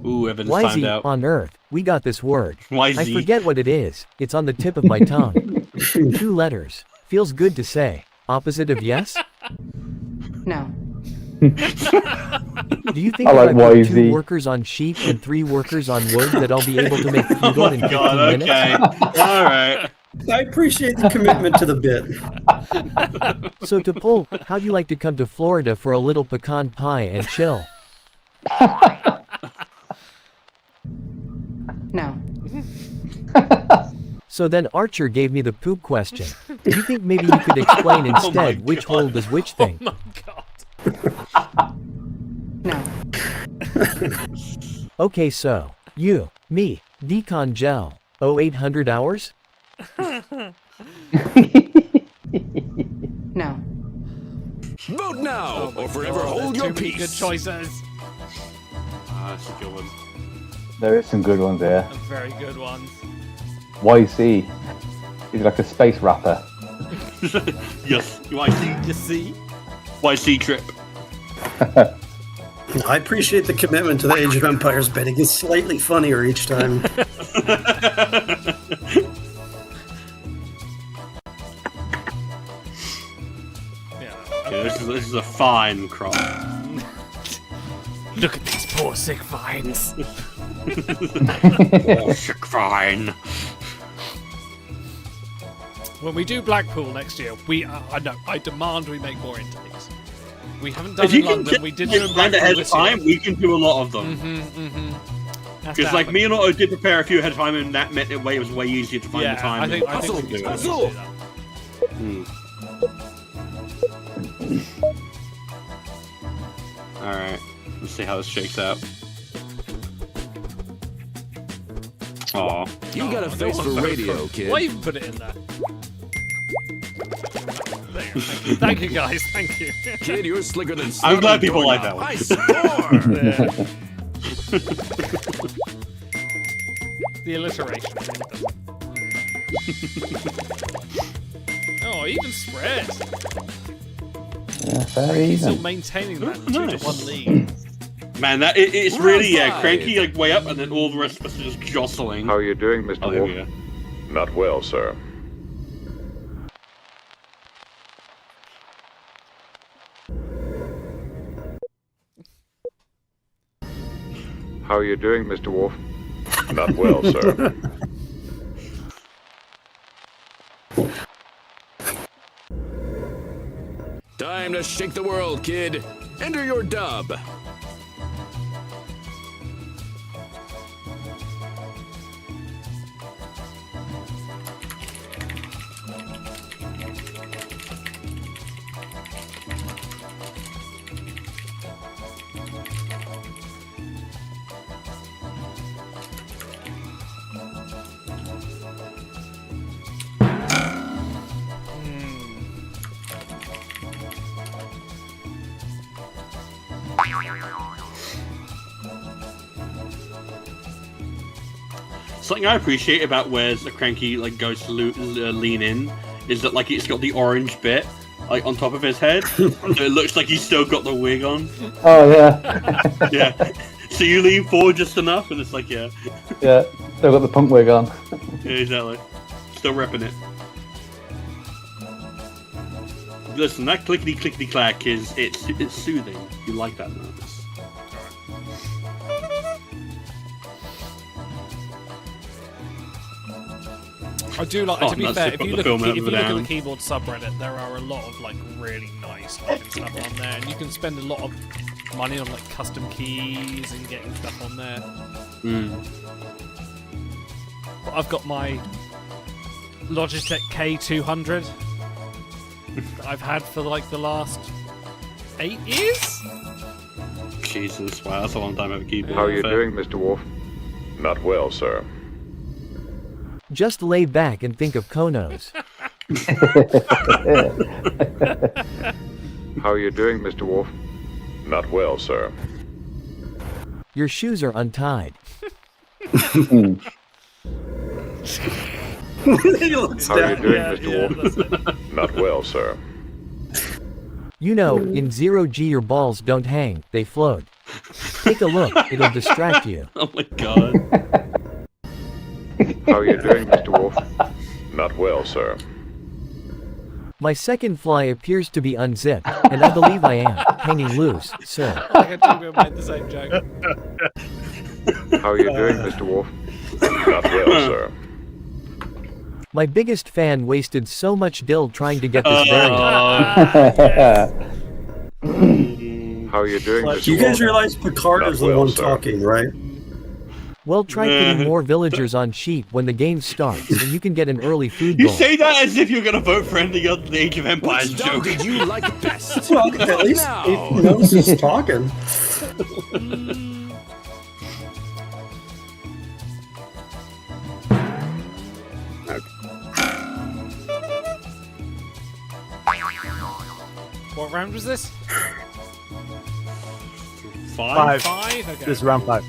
Ooh, Evan's found out. on Earth, we got this word. YZ. I forget what it is. It's on the tip of my tongue. 2 letters. Feels good to say. Opposite of yes? No. Do you think I like if I put YZ. 2 workers on sheep and 3 workers on wood that I'll be able to make food Oh in my 15 god, minutes? okay. Alright. I appreciate the commitment to the bit. So to pull, how'd you like to come to Florida for a little pecan pie and chill? No. So then Archer gave me the poop question. Do you think maybe you could explain instead which hole does which thing? Oh my god. No. Okay, so you, me, decon gel, 0800 hours? No. Vote now, or forever God, hold there's your too many peace. good choices. That's a good one. There is some good ones here. Very good ones. YC. He's like a space rapper. Yes, YC. You see? YC trip. I appreciate the commitment to the Age of Empires bit. It gets slightly funnier each time. Yeah, this is a fine crop. Look at these poor sick vines. Oh, sick vine. When we do Blackpool next year, I demand we make more intakes. We haven't done If you in can London. We did do get in planned Blackpool ahead of this year. time, we can do a lot of them. Has Because to like happen. me and Otto did prepare a few ahead of time, and that meant it was way easier to find Yeah, the time. I think we can do that. Alright, let's see how this shakes out. Aw. You got a face for radio, kid. Why even put it in there? There you go. Thank you guys, thank you. Kid, you're slicker than I'm glad people like that one. I score! The alliteration. Oh, even spread. Yeah, very Still even. maintaining that Nice. 2-1 lead. Man, it's really, cranky, like, way up, and then all the rest of us are just jostling. How are you doing, Mr. Oh, there Wolf? we go. Not well, sir. How are you doing, Mr. Wolf? Not well, sir. Time to shake the world, kid. Enter your dub. Something I appreciate about where the cranky like goes to lean in is that like it's got the orange bit like on top of his head, so it looks like he's still got the wig on. Oh yeah. Yeah. So you lean forward just enough, and it's like yeah. Yeah. Still got the punk wig on. Yeah, exactly. Still repping it. Listen, that clickety clickety clack it's soothing. You like that noise. I do like, Oh, to be nuts, fair, they if put you the look film at over the down. keyboard subreddit, there are a lot of like really nice looking stuff on there, and you can spend a lot of money on like custom keys and getting stuff on there. But I've got my Logitech K200 that I've had for like the last 8 years. Jesus, wow, that's a long time to have a keyboard. How are you doing, Mr. Wolf? Not well, sir. Just lay back and think of Konos. How are you doing, Mr. Wolf? Not well, sir. Your shoes are untied. He looks How are you down. doing, Yeah, Mr. Wolf? Not well, sir. You know, in 0G your balls don't hang, they float. Take a look, it'll distract you. Oh my god. How are you doing, Mr. Wolf? Not well, sir. My second fly appears to be unzipped, and I believe I am hanging loose, sir. I think we made the same joke. How are you doing, Mr. Wolf? Not well, sir. My biggest fan wasted so much dill trying to get this variant. How are you doing, Mr. You guys Wolf? realize Picard Not is the well, one sir. talking, right? Well, try putting more villagers on sheep when the game starts, and you can get an early food You goal. say that as if you're gonna vote for ending up the Age of Empires Which dub joke. did you like best? Well, at least he knows he's talking. What round was this? Five. Okay. This is round 5.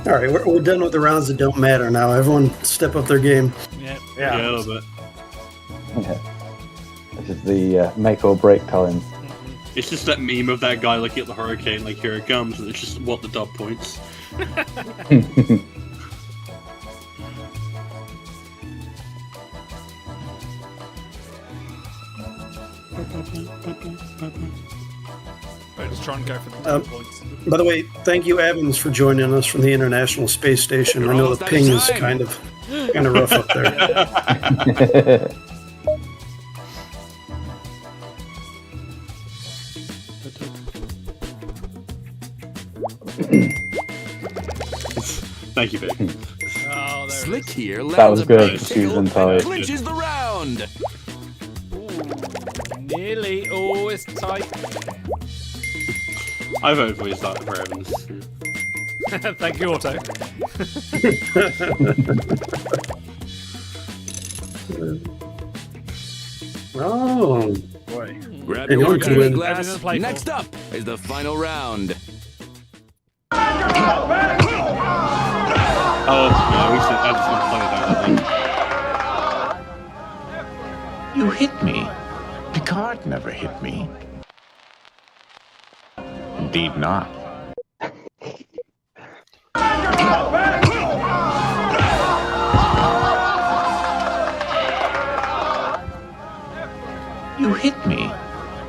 All right, we're done with the rounds that don't matter now. Everyone step up their game. Yeah. Yeah, a little bit. Yeah. This is the make or break time. It's just that meme of that guy looking at the hurricane, like, here it comes, and it's just what the dub points. Right, let's try and go for the 2 points. By the way, thank you, Evans, for joining us from the International Space Station. I know the ping is kind of rough up there. Thank you, babe. Oh, there Slick here That lands was a good, big Susan kill and Tide. clinches the round. Nearly. Oh, it's tight. I voted for you, started for Evans. Thank you, Otto. Oh, boy. Grab Hey, your you martini win. glass. Next up is the final round. Oh, yeah, I just want to play that, I think. You hit me. Picard never hit me. Indeed not. You hit me.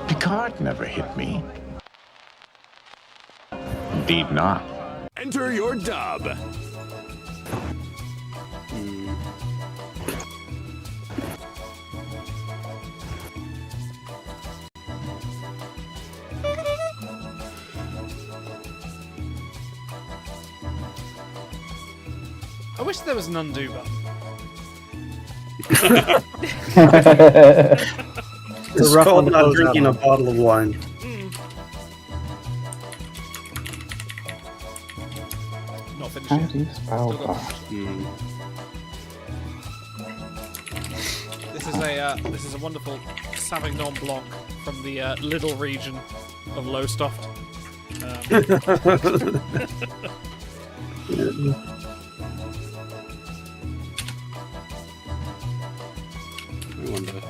Picard never hit me. Indeed not. Enter your dub. I wish there was an undo button. it's rough called one to not close drinking out a on. bottle of wine. Not finished How yet. do you spell Still got that? This is a wonderful Sauvignon Blanc from the Lidl region of Lowestoft. I wonder.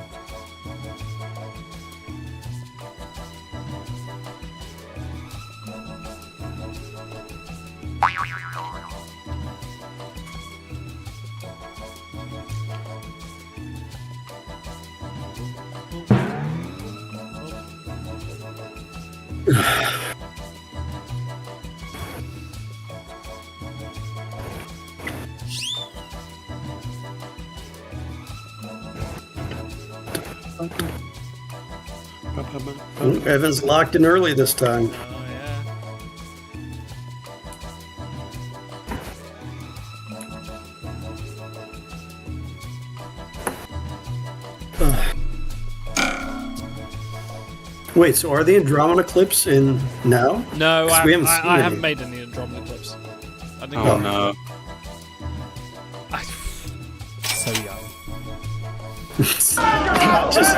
Evans locked in early this time. Oh yeah. Wait, so are the Andromeda clips in now? No, 'Cause I we haven't seen haven't any. made any Andromeda clips. I think Oh no. so young. Just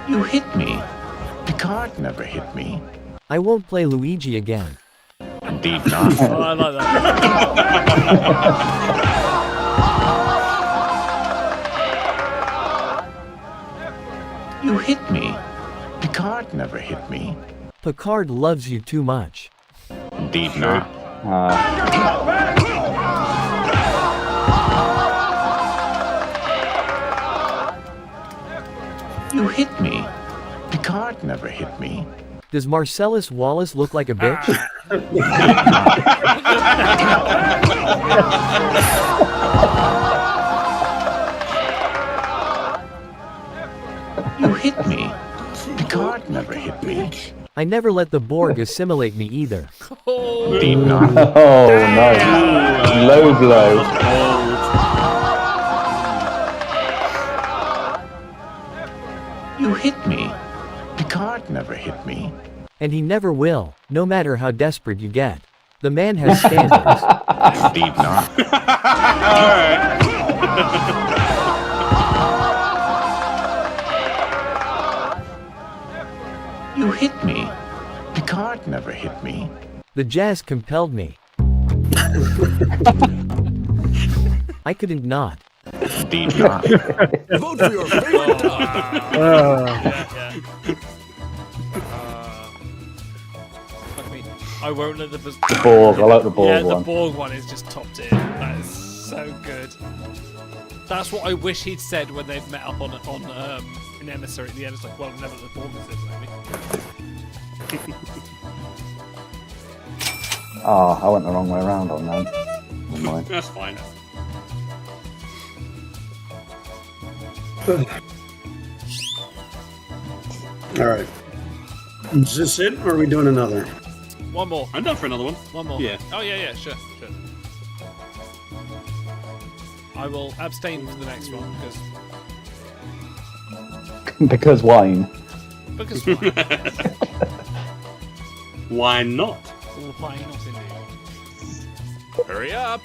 You hit me. Picard never hit me. I won't play Luigi again. Indeed not. Oh, I like that. You hit me. Picard never hit me. Picard loves you too much. Indeed not. You hit me. Picard never hit me. Does Marcellus Wallace look like a bitch? You hit me. Picard never hit me. I never let the Borg assimilate me either. Indeed not. Oh, nice. Low blow. You hit me. Picard never hit me. And he never will, no matter how desperate you get. The man has standards. Indeed not. You hit me. Picard never hit me. The jazz compelled me. I couldn't not. Indeed not. Vote for your favorite dub. Fuck me. I won't let the Borg, I like the Borg Yeah, one. the Borg one is just top tier. That is so good. That's what I wish he'd said when they've met up on in Emissary at the end. It's like, well, never the Borg is this, maybe. Oh, I went the wrong way around on that. Never mind. That's fine. All right. Is this it, or are we doing another? One more. I'm done for another one. One more. Yeah. Oh, yeah, sure. I will abstain from the next one Because wine. because why? Why not? Well, why not indeed? Hurry up.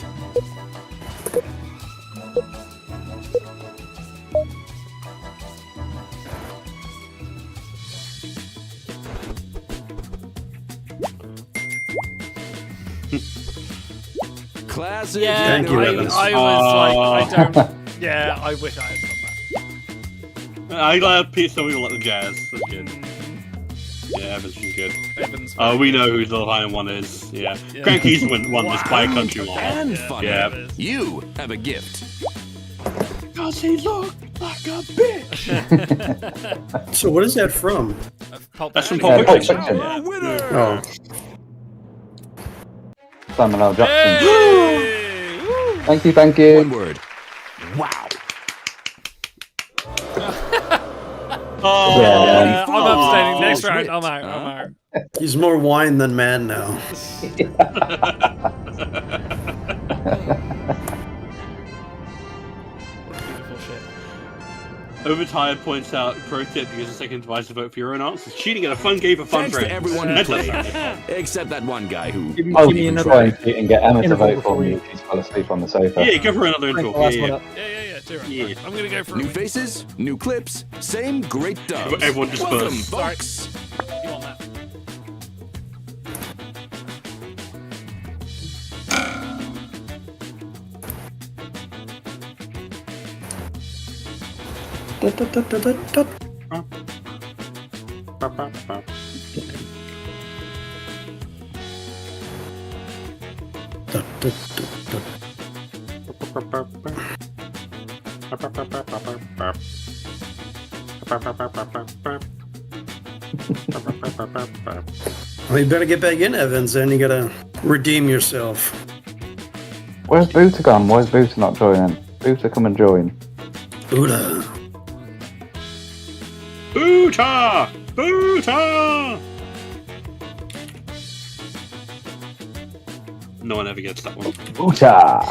Classic. Yeah, Thank you, Evans. I was like, I don't. Yeah, I wish I had done I glad Pete we like the jazz. That's good. Yeah, Evans was good. Evans. We know who the Lion one is. Yeah. Yeah. Cranky's won this by a country mile. And funny. Yeah. You have a gift. Does he look like a bitch? So what is that from? That's from Yeah, Pulp Pulp Fiction. Fiction. Our winner. Oh, Samuel L. Jackson. Hey! Thank you, thank you. One word. Wow. Oh, Yeah. I'm abstaining. Next Oh, round, shit. I'm out. he's more wine than man now. Beautiful shit. Overtired points out, pro tip, use a second device to vote for your own answers. Cheating at a fun game for fun Thanks friends. to everyone who played, except that one guy who. I'll try and get Emma to vote for me if she's fell asleep on the sofa. Yeah, go for another intro. Yeah. Yeah, too right. Yeah. I'm gonna go for New it. faces, new clips, same great dubs. Everyone Welcome, disperse. folks. You want that? Well, you better get back in, Evans, then you gotta redeem yourself. Where's Boota gone? Why is Boota not joining? Boota, come and join. Buddha. Boota! Boota! No one ever gets that one. Boota!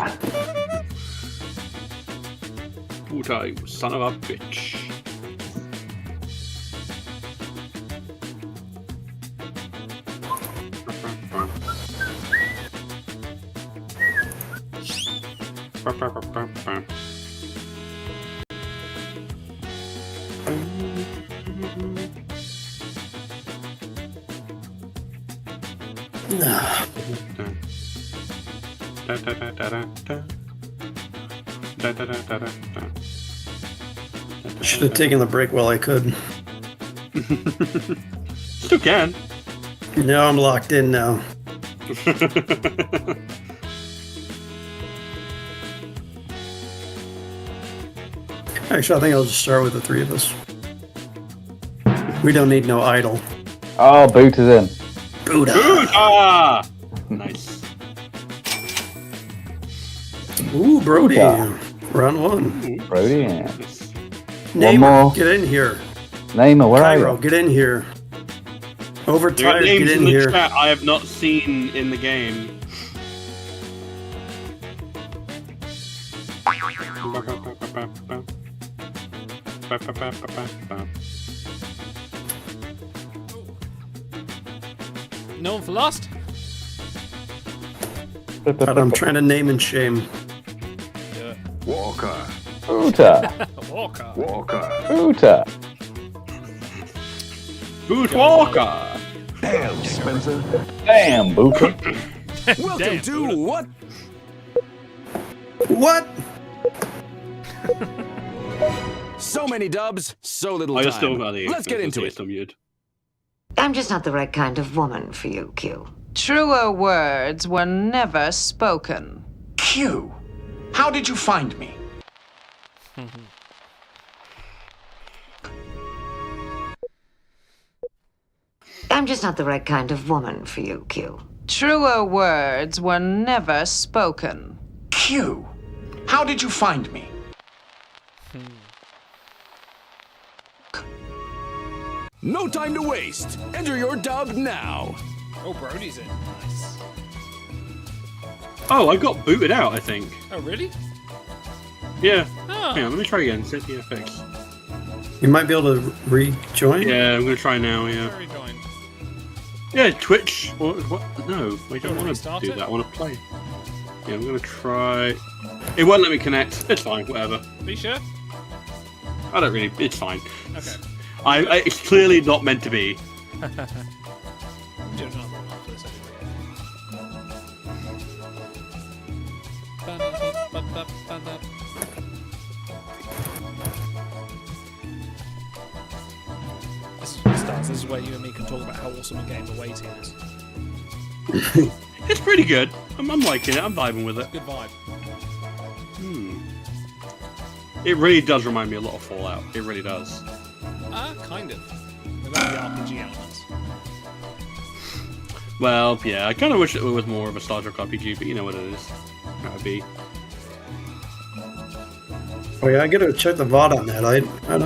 Boota, you son of a bitch. Should have taken the break while I could. Still can. No, I'm locked in now. Actually, I think I'll just start with the three of us. We don't need no idol. Oh, Boot is in. Buddha. Buddha! Nice. Ooh, Brody. Buddha. Round one. Brody, yeah. Neymar, more. get in here. Neymar, where are Cairo, you? get in here. There are Overtired, names get in in the here. chat I have not seen in the game. No one for last? But I'm trying to name and shame. Walker. Boota. Walker. Walker. Boota. Boot Walker. Damn, Spencer. Damn, Boota. Welcome to what? What? So many dubs, so little I time. still got the Let's get into it. I'm just not the right kind of woman for you, Q. Truer words were never spoken. Q, how did you find me? I'm just not the right kind of woman for you, Q. Truer words were never spoken. Q, how did you find me? No time to waste. Enter your dub now. Oh, Brody's in. Nice. Oh, I got booted out, I think. Oh, really? Yeah. Oh. Hang on, let me try again. Set the FX. You might be able to rejoin? Yeah, I'm gonna try now, yeah. Rejoin. Yeah, Twitch. What? No, I don't want to restart do it? that. I want to play. Yeah, I'm gonna try. It won't let me connect. It's fine, whatever. Be sure? I don't really. It's fine. Okay. It's clearly not meant to be. Do another one after this anyway. This is where it starts. This is where you and me can talk about how awesome a game the waiting is. It's pretty good. I'm liking it. I'm vibing with it. Good vibe. It really does remind me a lot of Fallout. It really does. Kind of. Without the RPG elements. Well, yeah, I kind of wish it was more of a Star Trek RPG, but you know what it is. That would be. Oh yeah, I gotta check the VOD on that. I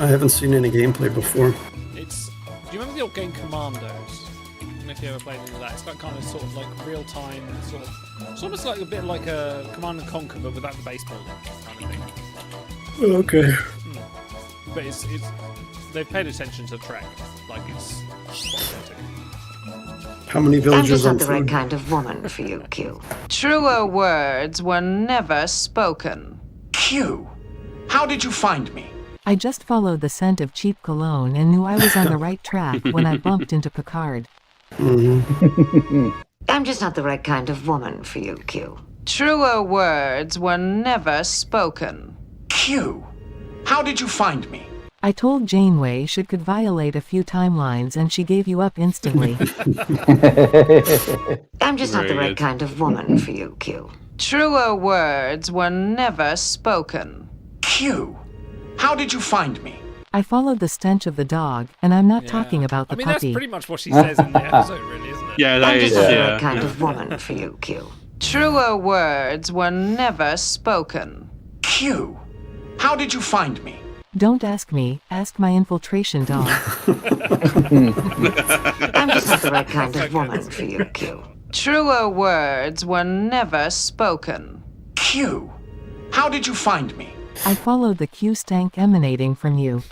haven't seen any gameplay before. It's. Do you remember the old game Commandos? I don't know if you ever played any of that. It's got kind of sort of like real time, sort of. It's almost like a bit like a Command and Conquer, but without the base building kind of thing. Okay. But it's they've paid attention to Trek, like it's authentic. How many I'm villagers just on not the right food? kind of woman for you, Q. Truer words were never spoken. Q, how did you find me? I just followed the scent of cheap cologne and knew I was on the right track when I bumped into Picard. I'm just not the right kind of woman for you, Q. Truer words were never spoken. Q, how did you find me? I told Janeway she could violate a few timelines and she gave you up instantly. I'm just not the Very right good. kind of woman for you, Q. Truer words were never spoken. Q, how did you find me? I followed the stench of the dog, and I'm not talking about the I mean, puppy. that's pretty much what she says in the episode, really, isn't it? Yeah, that I'm is. just not the Yeah. right kind of woman for you, Q. Truer words were never spoken. Q, how did you find me? Don't ask me, ask my infiltration dog. I'm just not the right kind of woman for you, Q. Truer words were never spoken. Q, how did you find me? I followed the Q stank emanating from you.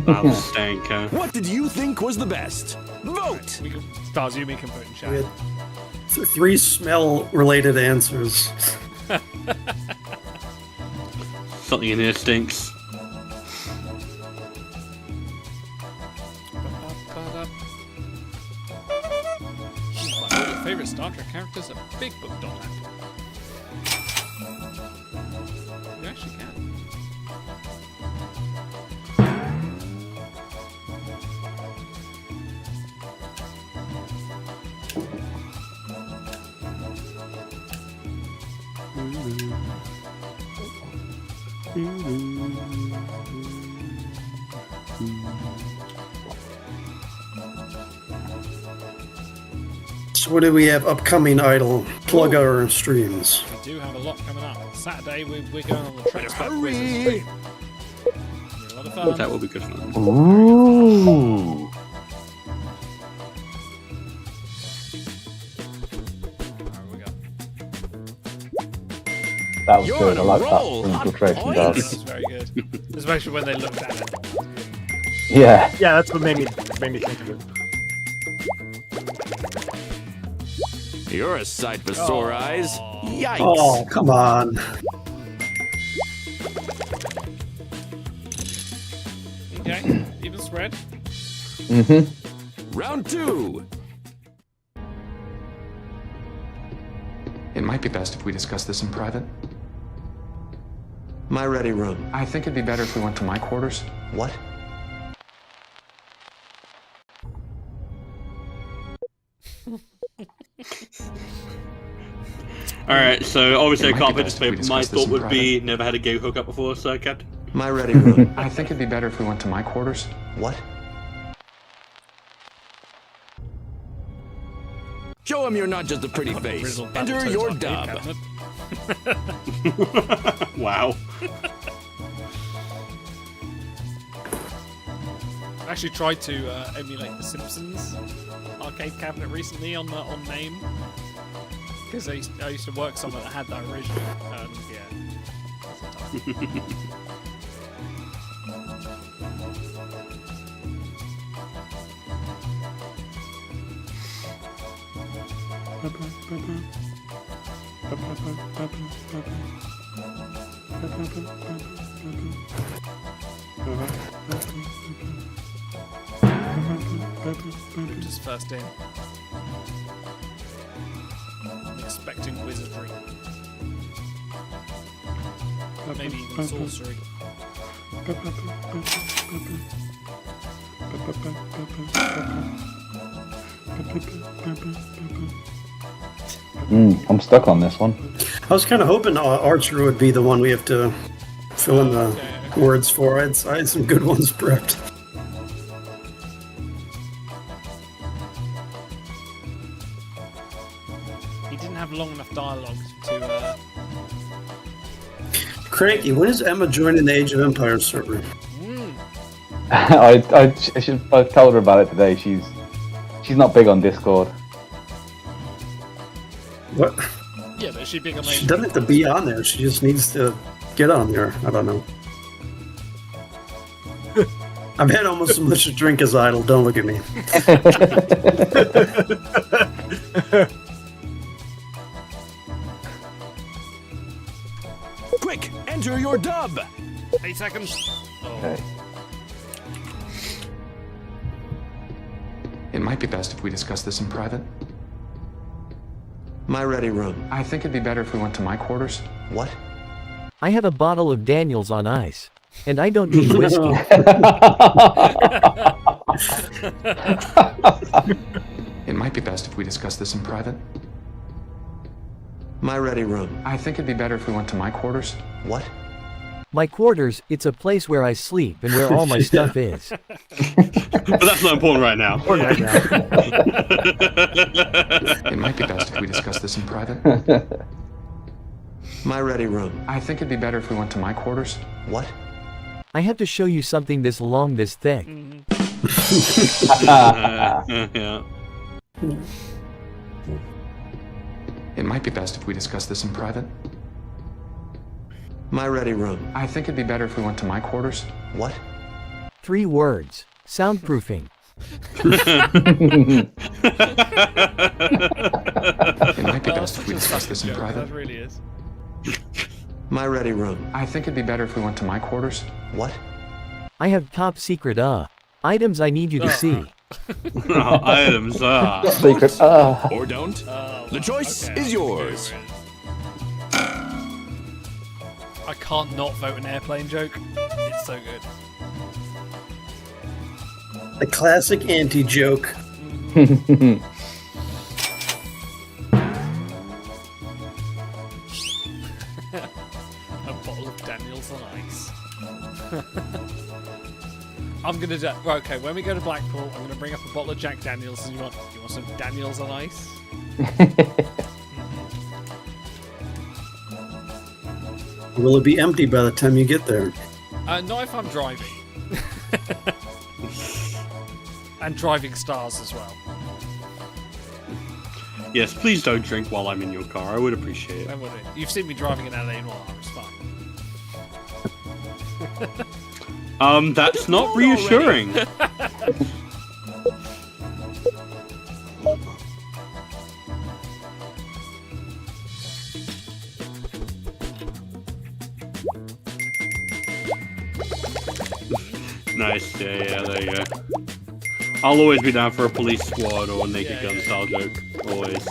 That was stank. What did you think was the best? Vote! Stars, you can put in chat. We had 3 smell-related answers. Something in here stinks. favorite Star Trek characters at bigbook.net. You actually can. So what do we have upcoming, Idle? Plug our streams. We do have a lot coming up. Saturday, we're going on the Trek Spec Quizzes stream. A lot of fun. That will be good fun. Ooh. That was good. I like that infiltration That dart. was very good. Especially when they looked at it. Yeah. Yeah, that's what made me think of it. You're a sight for sore eyes. Yikes. Oh, come on. Okay, even spread. Mm-hmm. Round 2. It might be best if we discuss this in private. My ready room. I think it'd be better if we went to my quarters. What? Alright, so obviously I It might can't be put this best if we paper. My discuss this thought in would private. be never had a gay hookup before, so Captain. My ready room. I think it'd be better if we went to my quarters. What? Show him you're not just a pretty face. Enter your dub. Wow. I actually tried to emulate the Simpsons arcade cabinet recently on MAME. Because I used to work somewhere that had that original. Yeah. Just first in. I'm expecting wizardry. Maybe even sorcery. I'm stuck on this one. I was kind of hoping Archer would be the one we have to fill in the words for. I had some good ones prepped. He didn't have long enough dialogue to. Cranky, when is Emma joining the Age of Empires server? I told her about it today. She's not big on Discord. What? Yeah, but she big on She doesn't have to be on there. She just needs to get on there. I don't know. I've had almost as much to drink as Idle. Don't look at me. Quick, enter your dub. 8 seconds. Okay. It might be best if we discuss this in private. My ready room. I think it'd be better if we went to my quarters. What? I have a bottle of Daniels on ice. And I don't need whiskey. It might be best if we discuss this in private. My ready room. I think it'd be better if we went to my quarters. What? My quarters, it's a place where I sleep and where all my stuff is. But that's not important right now. It might be best if we discuss this in private. My ready room. I think it'd be better if we went to my quarters. What? I have to show you something this long, this thick. Yeah. It might be best if we discuss this in private. My ready room. I think it'd be better if we went to my quarters. What? 3 words. Soundproofing. It might be best if we discuss this in private. That really is. My ready room. I think it'd be better if we went to my quarters. What? I have top secret items I need you to see. Items, Secret, Or don't. The choice is yours. I can't not vote an airplane joke. It's so good. The classic anti-joke. A bottle of Daniels on ice. I'm gonna do. Right, okay, when we go to Blackpool, I'm gonna bring up a bottle of Jack Daniels. And you want some Daniels on ice? Will it be empty by the time you get there? Not if I'm driving. And driving stars as well. Yes, please don't drink while I'm in your car. I would appreciate it. I would. You've seen me driving in LA Noir. It's fine. That's not reassuring. Nice, yeah, there you go. I'll always be down for a police squad or a naked gun style joke. Always.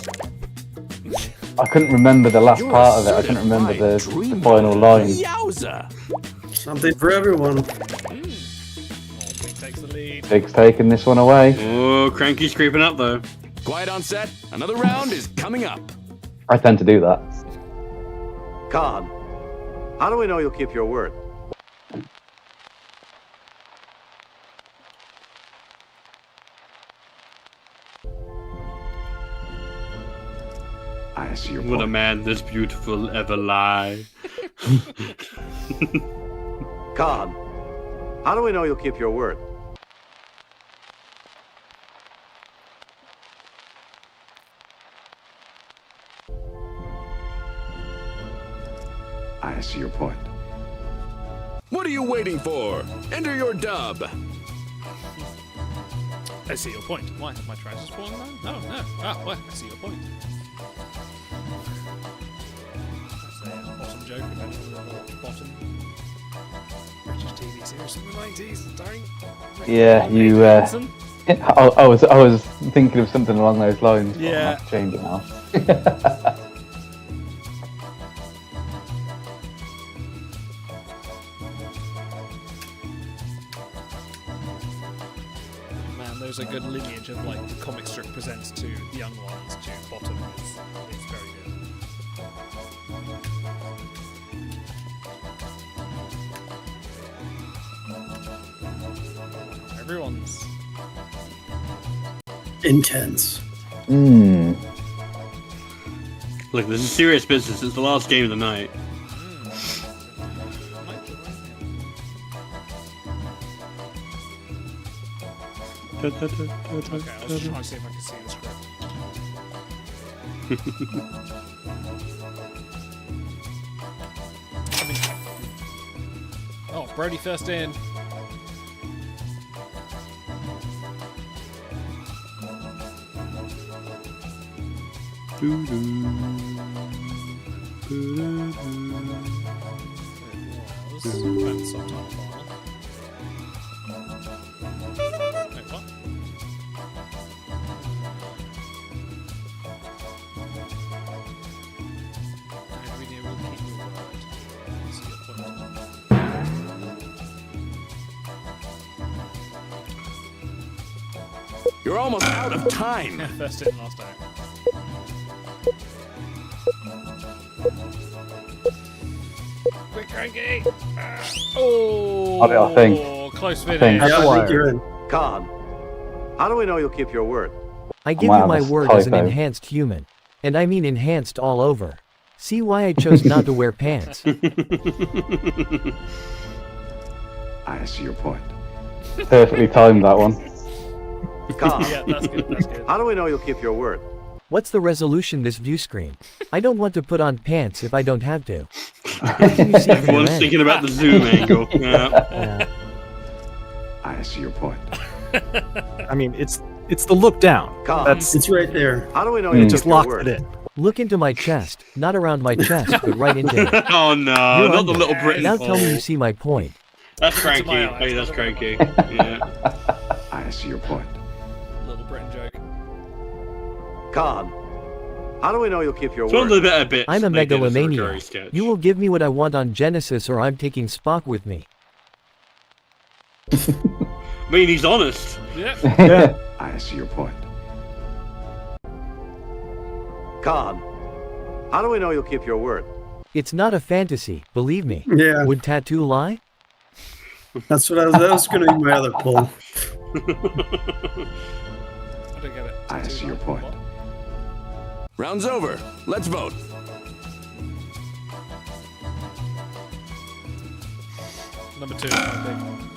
I couldn't remember the last part of it. I couldn't remember the final line. Yowza! Something for everyone. Big takes the lead. Big's taking this one away. Oh, Cranky's creeping up though. Quiet on set. Another round is coming up. I tend to do that. Khan, how do we know you'll keep your word? I see your Would point. a man this beautiful ever lie? Khan, how do we know you'll keep your word? I see your point. What are you waiting for? Enter your dub. I see your point. Why? Have my trousers fallen down? No, no. Ah, well, I see your point. That's a bottom joke. If anyone ever watched Bottom. British TV series from the 90s, starring Yeah, you. I was thinking of something along those lines. But Yeah. I'll have to change it now. Man, there's a good lineage of like the comic strip presents to young ones to Bottom. It's very good. Everyone's intense. Look, this is serious business. It's the last game of the night. Okay, I was just trying to see if I could see the script. Oh, Brody first in. Subtitle file. Wait, what? Video will keep your word. See your point. You're almost out of time. First in, last out. Quick, Cranky! Oh, I think. Close I finish. think. Yeah, I think you're in. Khan, how do we know you'll keep your word? I give Wow, you my that's word as an typo. enhanced human. And I mean enhanced all over. See why I chose not to wear pants. I see your point. Perfectly timed that one. Khan, Yeah, that's good, that's good. how do we know you'll keep your word? What's the resolution this view screen? I don't want to put on pants if I don't have to. What can you see from your Everyone's end? thinking about the zoom angle. Yeah. I see your point. I mean, it's the look down. Khan, That's It's right there. how do we know it you'll just keep your locked word? it in. Look into my chest. Not around my chest, but right into it. Oh no, You're not the under. little Britain. Now tell me hole. you see my point. That's Into cranky. my eyes, Hey, that's not in my cranky. Yeah. I see your point. little Britain joke. Khan, how do we know you'll keep your It's one of word? the better bits. I'm a they did as megalomaniac. recurring sketch. You will give me what I want on Genesis, or I'm taking Spock with me. I mean, he's honest. Yeah. I see your point. Khan, how do we know you'll keep your word? It's not a fantasy, believe me. Yeah. Would tattoo lie? That's what that was going to be my other pull. I don't get it. I see your point. Round's over. Let's vote. Number 2, I think.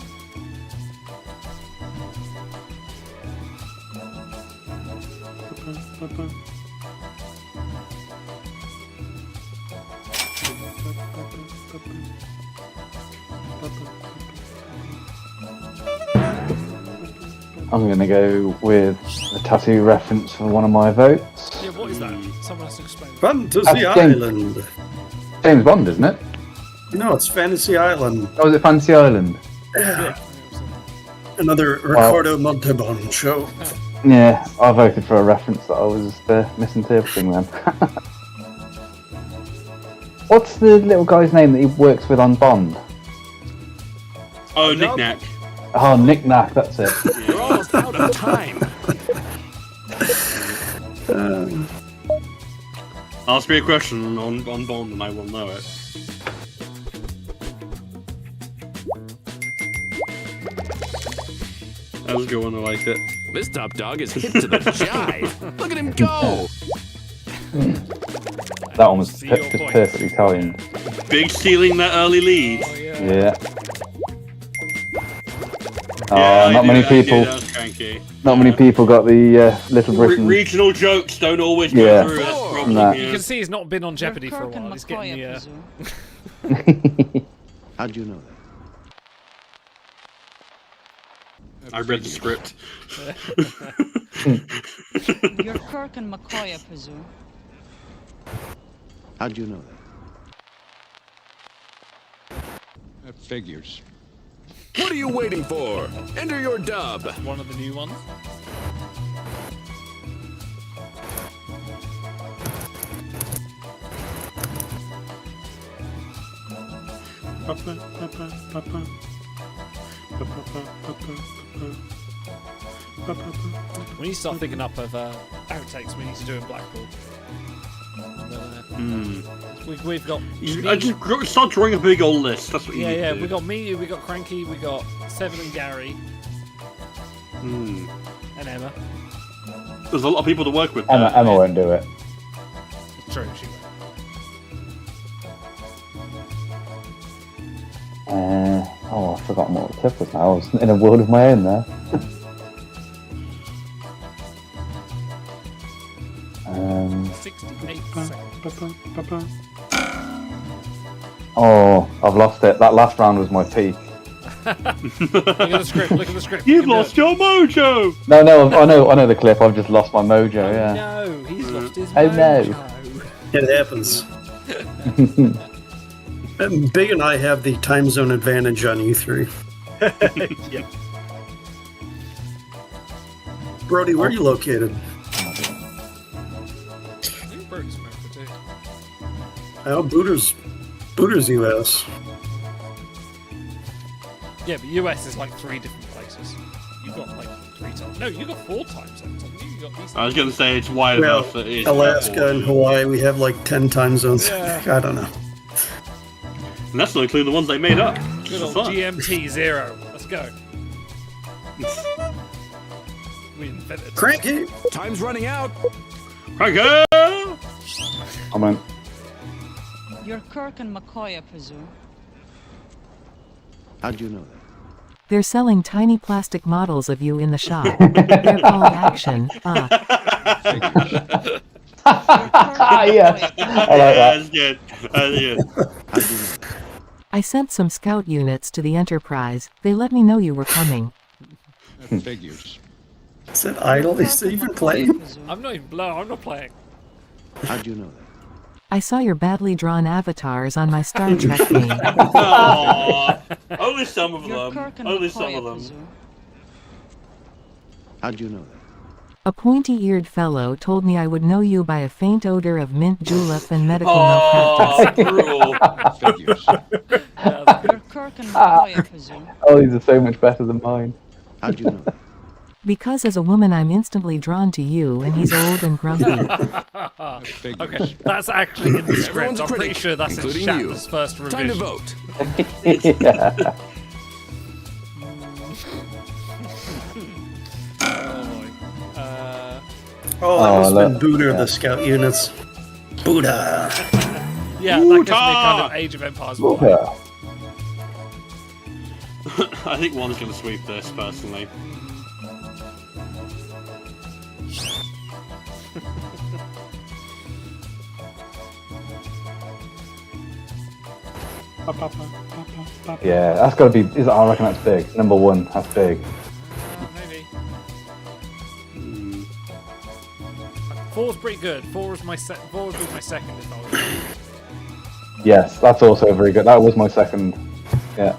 I'm going to go with a tattoo reference for one of my votes. Yeah, what is that? Someone has to explain. Fantasy That's Island. James Bond, isn't it? No, it's Fantasy Island. Oh, is it Fantasy Island? Yeah. Another Ricardo Montalban show. Yeah, I voted for a reference that I was misinterpreting then. What's the little guy's name that he works with on Bond? Oh, Knick Knack. Oh, Nick Knack, that's it. You're almost out of time. Ask me a question on Bond and I will know it. That was a good one, I liked it. This top dog is hit to the jive. Look at him go. That one was just perfectly timed. Big stealing that early lead. Yeah. Yeah, not many people. That was cranky. Not many people got the Little Britain. Regional jokes don't always go through. That's the problem. Nah. You can see he's not been on Jeopardy for a while. He's getting the. How'd you know that? I read the script. You're Kirk and McCoy, I presume. How'd you know that? That figures. What are you waiting for? Enter your dub. One of the new ones. We need to start thinking up of outtakes we need to do in Blackpool. We've got. I just start drawing a big old list. That's what you need to do. We got me, we got Cranky, we got Seven and Gary, and Emma. There's a lot of people to work with. Emma won't do it. It's true, she I've forgotten what the tip was now. I was in a world of my own there. Um, 68 seconds. Oh, I've lost it. That last round was my peak. Look at the script. Look at the script. You've lost your mojo. No, I know the clip. I've just lost my mojo. Yeah. No, he's lost his Oh mojo. no. It happens. Big and I have the time zone advantage on E3. Yep. Brody, where are you located? I think Brody's America too. Oh, Booter's US. Yeah, but US is like 3 different places. You've got like 3 times. No, you got 4 time zones. I think you got East. I was going to say it's wide Well, enough that it's Alaska and Hawaii, we have like 10 time zones. Yeah. I don't know. And that's not including the ones they made up. Good It's old fun. GMT 0. Let's go. We invented. Cranky! Time's running out. Cranky! I'm in. You're Kirk and McCoy, I presume. How'd you know that? They're selling tiny plastic models of you in the shop. They're called Action. Yes. I like that. That's good. That's good. How'd you know that? I sent some scout units to the Enterprise. They let me know you were coming. That figures. Is that idle? Is it even playing? I'm not even blown. I'm not playing. How'd you know that? I saw your badly drawn avatars on my Star Trek game. Aww. Only some of You're them. Kirk and Only McCoy, some I of them. presume. How'd you know that? A pointy-eared fellow told me I would know you by a faint odor of mint julep and medical Oh, malpractice. Oh, these are so much better than mine. How'd you know? Because as a woman I'm instantly drawn to you, and he's old and grumpy. Okay, that's actually in the script. Everyone's I'm pretty sure that's in including you. Shatner's first revision. Time to vote. Yeah. Oh, that must have been look. Buddha of the scout units. Buddha. Yeah, that gives me kind of Age of Empires vibe. Yeah. I think one's going to sweep this, personally. Yeah, that's got to be. I reckon that's big. Number one, that's big. Maybe. 4's pretty good. 4 would be my second if I was. Yes, that's also very good. That was my second. Yeah.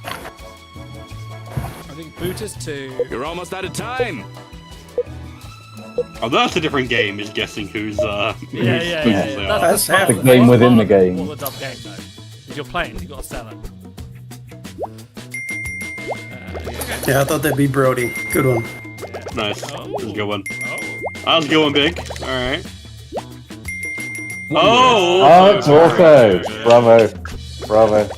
I think Boot is 2. You're almost out of time. Oh, that's a different game, is guessing who's, Yeah. That's half The game within the game. Or the dub game, though. If you're playing, you've got to sell it. Yeah, I thought that'd be Brody. Good one. Nice. That was a good one. That was going big. Alright. Oh, it's also. Bravo. Bravo.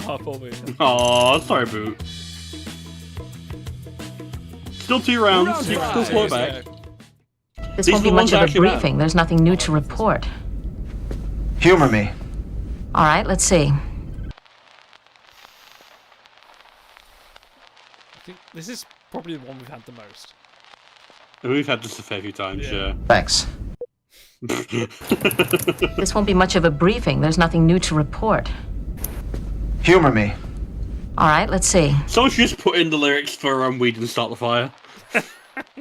Oh, poor Boot. Aw, sorry, Boot. Still 2 rounds. Still slow back. This These won't be are the much ones of a actually matter. briefing. There's nothing new to report. Humor me. All right, let's see. I think this is probably the one we've had the most. We've had this a fair few times, yeah. Thanks. This won't be much of a briefing. There's nothing new to report. Humor me. All right, let's see. Someone should just put in the lyrics for We Didn't Start the Fire.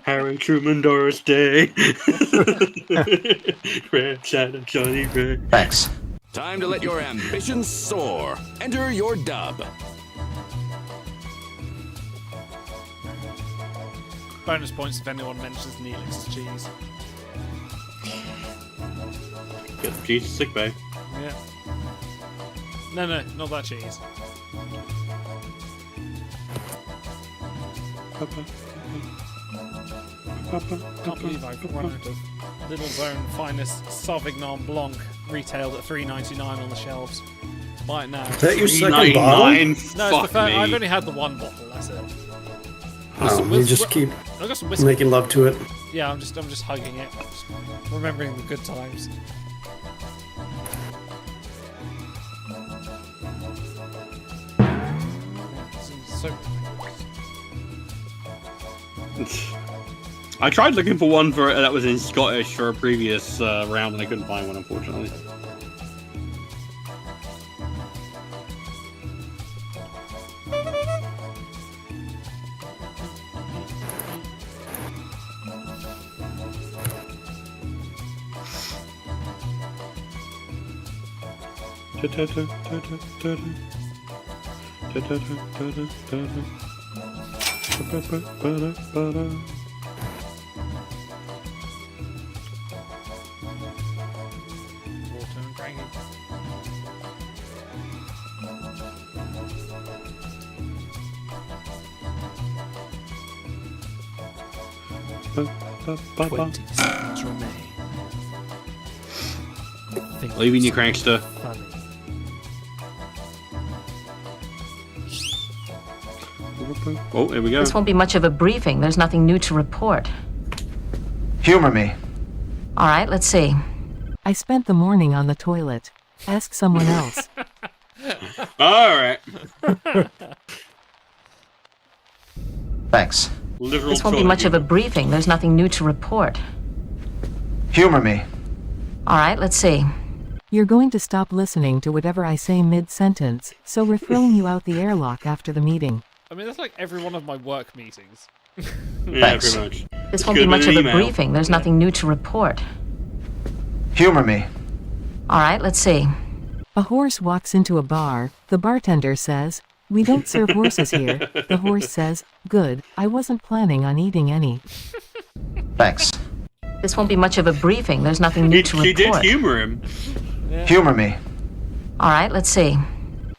Harry Truman, Doris Day. Red Shadow, Johnny Red. Thanks. Time to let your ambitions soar. Enter your dub. Bonus points if anyone mentions Neelix's cheese. Get the cheese sick bay. Yeah. No, not that cheese. Can't believe I've run out of Little Zone Finest Sauvignon Blanc retailed at $3.99 on the shelves. Buy it now. Is that your second bottle? No, it's the first. I've only had the one bottle. That's it. Oh, you just keep I've got some whiskey. making love to it. Yeah, I'm just hugging it, just remembering the good times. So I tried looking for one for that was in Scottish for a previous round, and I couldn't find one, unfortunately. Leaving you, Crankster. Oh, here we go. This won't be much of a briefing. There's nothing new to report. Humor me. All right, let's see. I spent the morning on the toilet. Ask someone else. Alright. Thanks. This won't be much of a briefing. There's nothing new to report. Humor me. All right, let's see. You're going to stop listening to whatever I say mid-sentence, so we're throwing you out the airlock after the meeting. I mean, that's like every one of my work meetings. Yeah, pretty much. This won't be much of a briefing. There's nothing new to report. Humor me. All right, let's see. A horse walks into a bar. The bartender says, We don't serve horses here. The horse says, good, I wasn't planning on eating any. Thanks. This won't be much of a briefing. There's nothing new to report. She did humor him. Humor me. All right, let's see.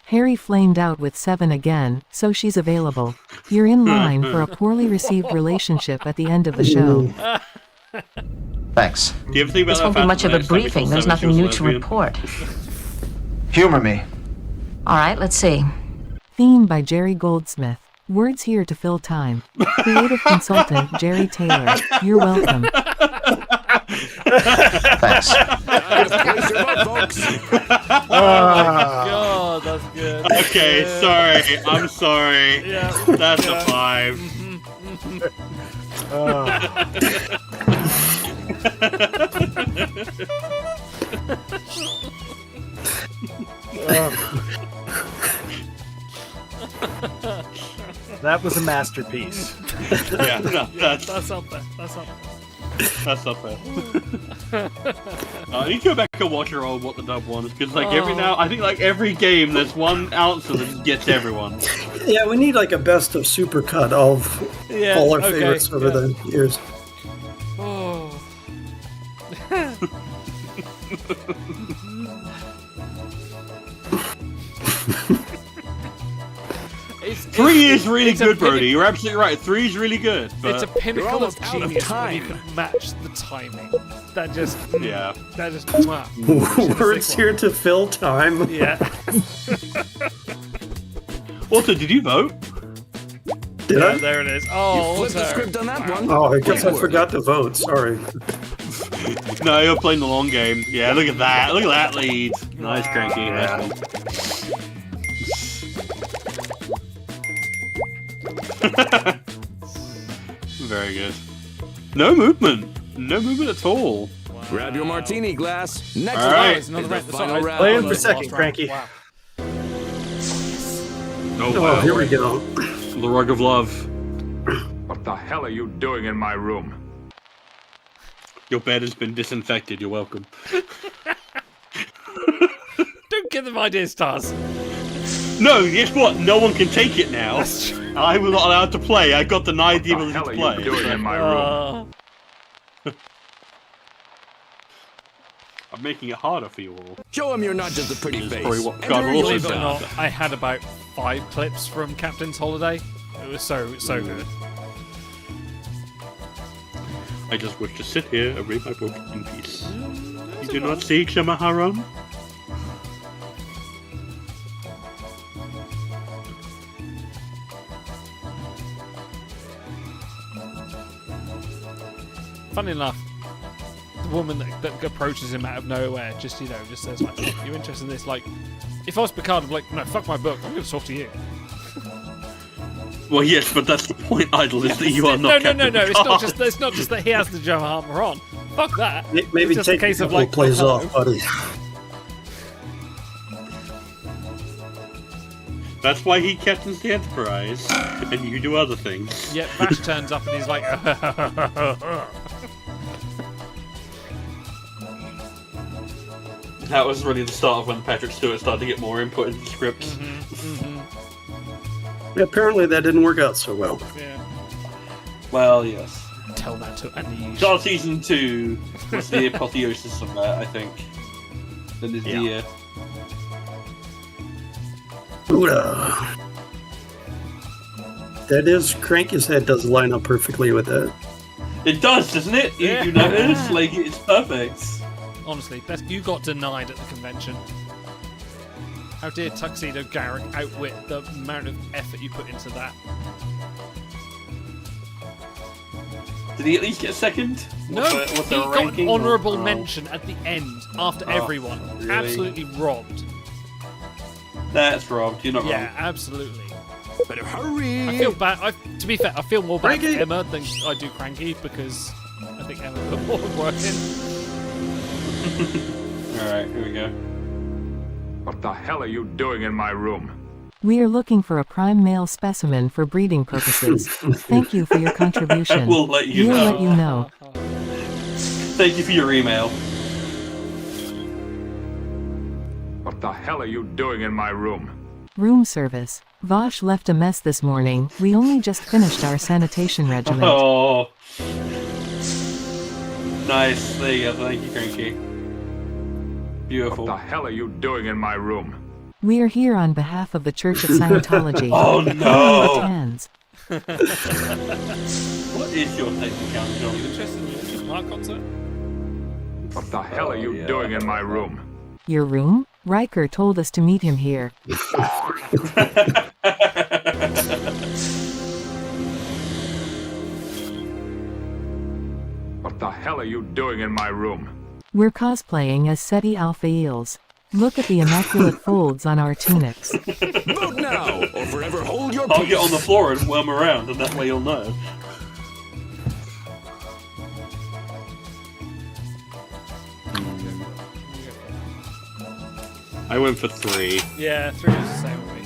Harry flamed out with 7 again, so she's available. You're in line for a poorly received relationship at the end of the show. Thanks. Do you ever think about This won't be much of a briefing. There's nothing new to report. Humor me. All right, let's see. Theme by Jerry Goldsmith. Words here to fill time. Creative consultant Jerry Taylor. You're welcome. Thanks. Oh my god, that's good. Okay, Yeah. sorry. I'm sorry. Yeah. That's Yeah. a 5. That was a masterpiece. Yeah, no, That's up there. That's up there. That's not fair. I need to go back and watch her on what the dub was, because like I think like every game there's one answer that gets everyone. Yeah, we need like a best of supercut of all our favorites over the years. Oh. Three is really good, Brody. You're absolutely right. 3 is really good. But It's a pinnacle of genius when you time. can match the timing. That just Yeah. That just Words here to fill time. Yeah. Also, did you vote? Did I? There it is. Oh, You flipped the script on that one. Oh, I guess I forgot to vote. Sorry. No, you're playing the long game. Yeah, look at that. Look at that lead. Nice, Cranky. Nice one. Very good. No movement. No movement at all. Grab your martini glass. Next All right. round is the final round. Play in for second, Cranky. Oh, Oh, wow. here we go. The rug of love. What the hell are you doing in my room? Your bed has been disinfected. You're welcome. Don't give them ideas, Stars. No, guess what? No one can take it now. I was not allowed to play. I got denied the ability to What the play. hell are you doing in my room? I'm making it harder for you all. Show him you're not just a pretty face. Probably what Enter God will also Believe it or say. not, I had about 5 clips from Captain's Holiday. It was so good. I just wish to sit here and read my book in peace. You do not see Shamaharam? Funny enough, the woman that approaches him out of nowhere just says like, oh, "You interested in this?" Like, if I was Picard, I'd be like, "No, fuck my book. I'm going to talk to you." Well, yes, but that's the point, Idol, is that you are not No. Captain It's not just that he has the Joe Harper on. Fuck that. Maybe it's just a take case a of couple like, plays oh, off, buddy. That's why he captains the Enterprise, and you do other things. Yeah, Vash turns up and he's like, That was really the start of when Patrick Stewart started to get more input into the script. Apparently that didn't work out so well. Yeah. Well, yes. Tell that to Anish. Start season 2 was the apotheosis of that, I think. That is the Buddha. That is, Cranky's head does line up perfectly with that. It does, doesn't it? Yeah. You notice? Like, it's perfect. Honestly, you got denied at the convention. How dare Tuxedo Garrick outwit the amount of effort you put into that? Did he at least get second? No, Was he there a got ranking? honourable Oh. mention at the end after Oh, everyone. really? Absolutely robbed. That's robbed. You're not Yeah, wrong. absolutely. Better hurry. I feel bad. To be fair, I feel more bad Cranky. for Emma than I do Cranky because I think Emma put more work in. Alright, here we go. What the hell are you doing in my room? We are looking for a prime male specimen for breeding purposes. Thank you for your contribution. We'll let you We'll know. let you know. Thank you for your email. What the hell are you doing in my room? Room service. Vosh left a mess this morning. We only just finished our sanitation regimen. Oh. Nice. There you go. Thank you, Cranky. Beautiful. What the hell are you doing in my room? We are here on behalf of the Church of Scientology. Oh, no. Hands. What is your take account, John? You interested in the Linkin Park concert? What the hell are you doing in my room? Your room? Riker told us to meet him here. What the hell are you doing in my room? We're cosplaying as SETI Alpha Eels. Look at the immaculate folds on our tunics. Vote now, or forever hold your I'll peace. get on the floor and whelm around, and that way you'll know. I went for 3. Yeah, 3 is the same with me.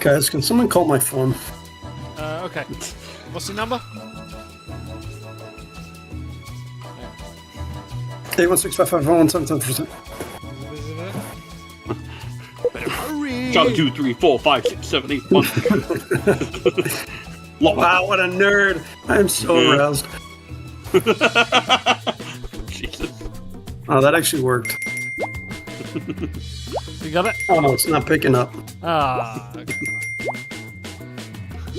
Guys, can someone call my phone? Okay. What's your number? 816-551-710%. Hurry! Chug 2, 3, 4, 5, 6, 7, 8, 1. Wow, what a nerd! I'm so aroused. Jesus. Oh, that actually worked. You got it? Oh no, it's not picking up. Ah, okay.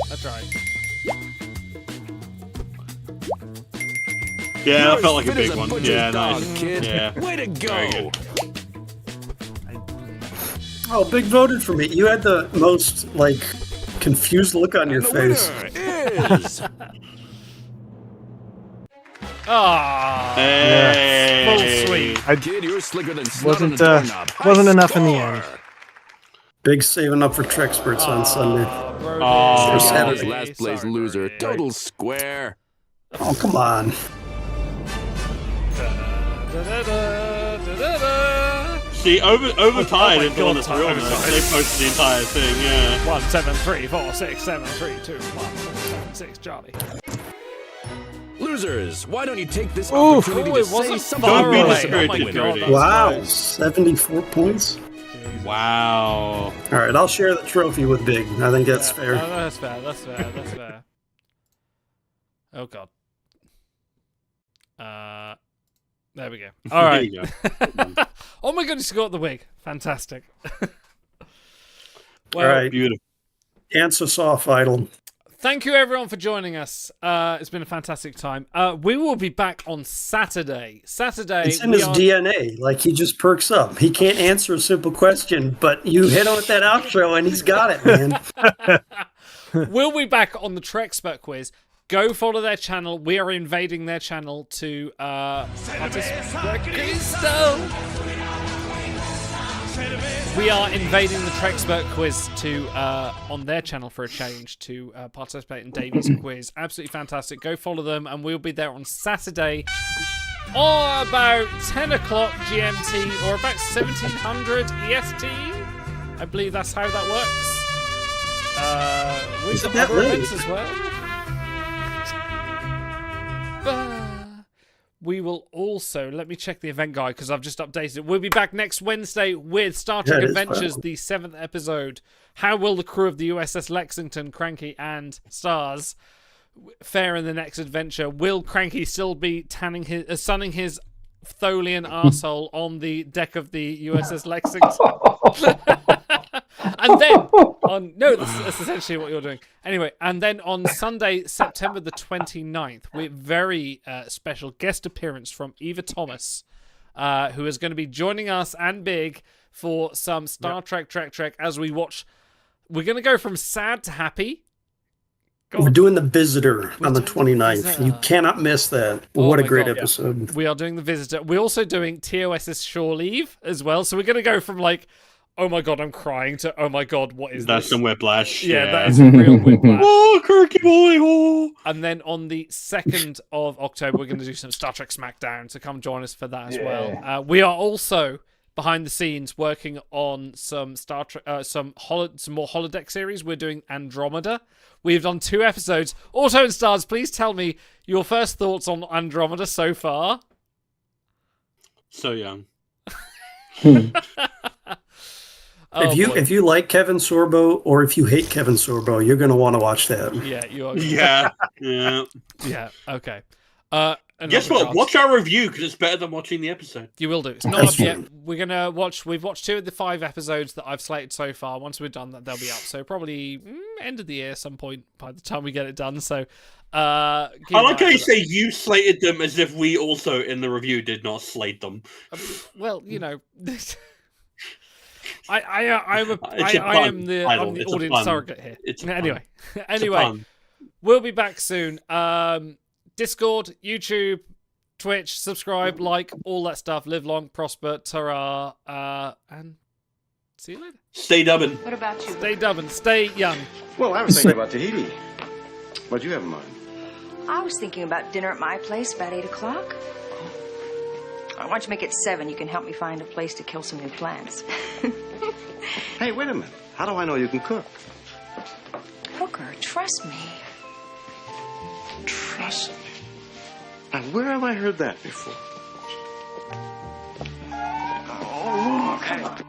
That's right. Yeah, that felt like a Fit as big one. butcher's Yeah, dog, nice. kid. Yeah. Way to Very go! good. Oh, Big voted for me. You had the most, like, confused look on your The face. winner is Ah, Hey. full sweet. Kid, you're slicker than snot on a Wasn't doorknob. wasn't High enough in the score. end. Big saving up for Trexperts on Sunday. Brody. Or This Saturday. last place Sorry, loser, Brody. total square. Oh, come on. Da-da-da-da-da-da. See, overtime, my if you want God, to real overtime. they posted the entire thing, yeah. 1, 7, 3, 4, 6, 7, 3, 2, 1, 4, 7, 6, Charlie. Losers, why don't you take this Ooh. opportunity Oh, to it say wasn't something far Don't be away. nice discouraged, about the Oh my winner? God, that's Wow, close. 74 points? Wow. All right, I'll share the trophy with Big. I think that's Yeah, fair. no, that's fair. That's fair. That's fair. Oh God. There we go. All right. There you Oh my goodness, you got the wig. Fantastic. All right. Beautiful. Answer soft idol. Thank you everyone for joining us. It's been a fantastic time. We will be back on Saturday. It's in his DNA. Like, he just perks up. He can't answer a simple question, but you hit on with that outro and he's got it, man. We'll be back on the Trexpert quiz. Go follow their channel. We are invading their channel to We are invading the Trexpert quiz to on their channel for a change to participate in Davy's quiz. Absolutely fantastic. Go follow them, and we'll be there on Saturday, or about 10 o'clock GMT, or about 1700 EST. I believe that's how that works. We've Is it got that other late? events as well. We will also, let me check the event guide because I've just updated it. We'll be back next Wednesday with Star Trek Yeah, it is Adventures, fun. the 7th episode. How will the crew of the USS Lexington, Cranky, and Stars fare in the next adventure? Will Cranky still be sunning his Tholian arsehole on the deck of the USS Lexington? And then that's essentially what you're doing. Anyway, and then on Sunday, September the 29th, with very special guest appearance from Eva Thomas, who is going to be joining us and Big for some Star Trek as we watch. We're going to go from sad to happy. We're doing The Visitor on the 29th. You cannot miss that. What a my great God. episode. We are doing The Visitor. We're also doing TOS's Shore Leave as well. So we're going to go from like oh my god, I'm crying, to oh my god, what is That's this? some whiplash. Yeah, that is a real whiplash. Oh, Kirky boy! Oh. And then on the 2nd of October, we're going to do some Star Trek Smackdown, so come join us for that as well. We are also behind the scenes working on some Star Trek, some more holodeck series. We're doing Andromeda. We've done 2 episodes. Auto and Stars, please tell me your first thoughts on Andromeda so far. So young. If you like Kevin Sorbo or if you hate Kevin Sorbo, you're going to want to watch that. Yeah, you are. Yeah. Yeah. Okay. Guess what? Watch our review because it's better than watching the episode. You will do. It's not up yet. We're gonna watch. We've watched 2 of the 5 episodes that I've slated so far. Once we're done, that they'll be up. So probably end of the year, some point by the time we get it done. So I like how you say you slated them as if we also in the review did not slate them. Well, you know. I'm the audience surrogate here. Anyway, we'll be back soon. Discord, YouTube, Twitch, subscribe, like, all that stuff. Live long, prosper, ta-ra, and see you later. Stay dubbing. What about you? Stay dubbing. Stay young. Well, I was thinking about Tahiti. What'd you have in mind? I was thinking about dinner at my place about 8 o'clock. Why don't you make it 7? You can help me find a place to kill some new plants. Hey, wait a minute. How do I know you can cook? Hooker, trust me. Trust me. Now, where have I heard that before? Oh, okay.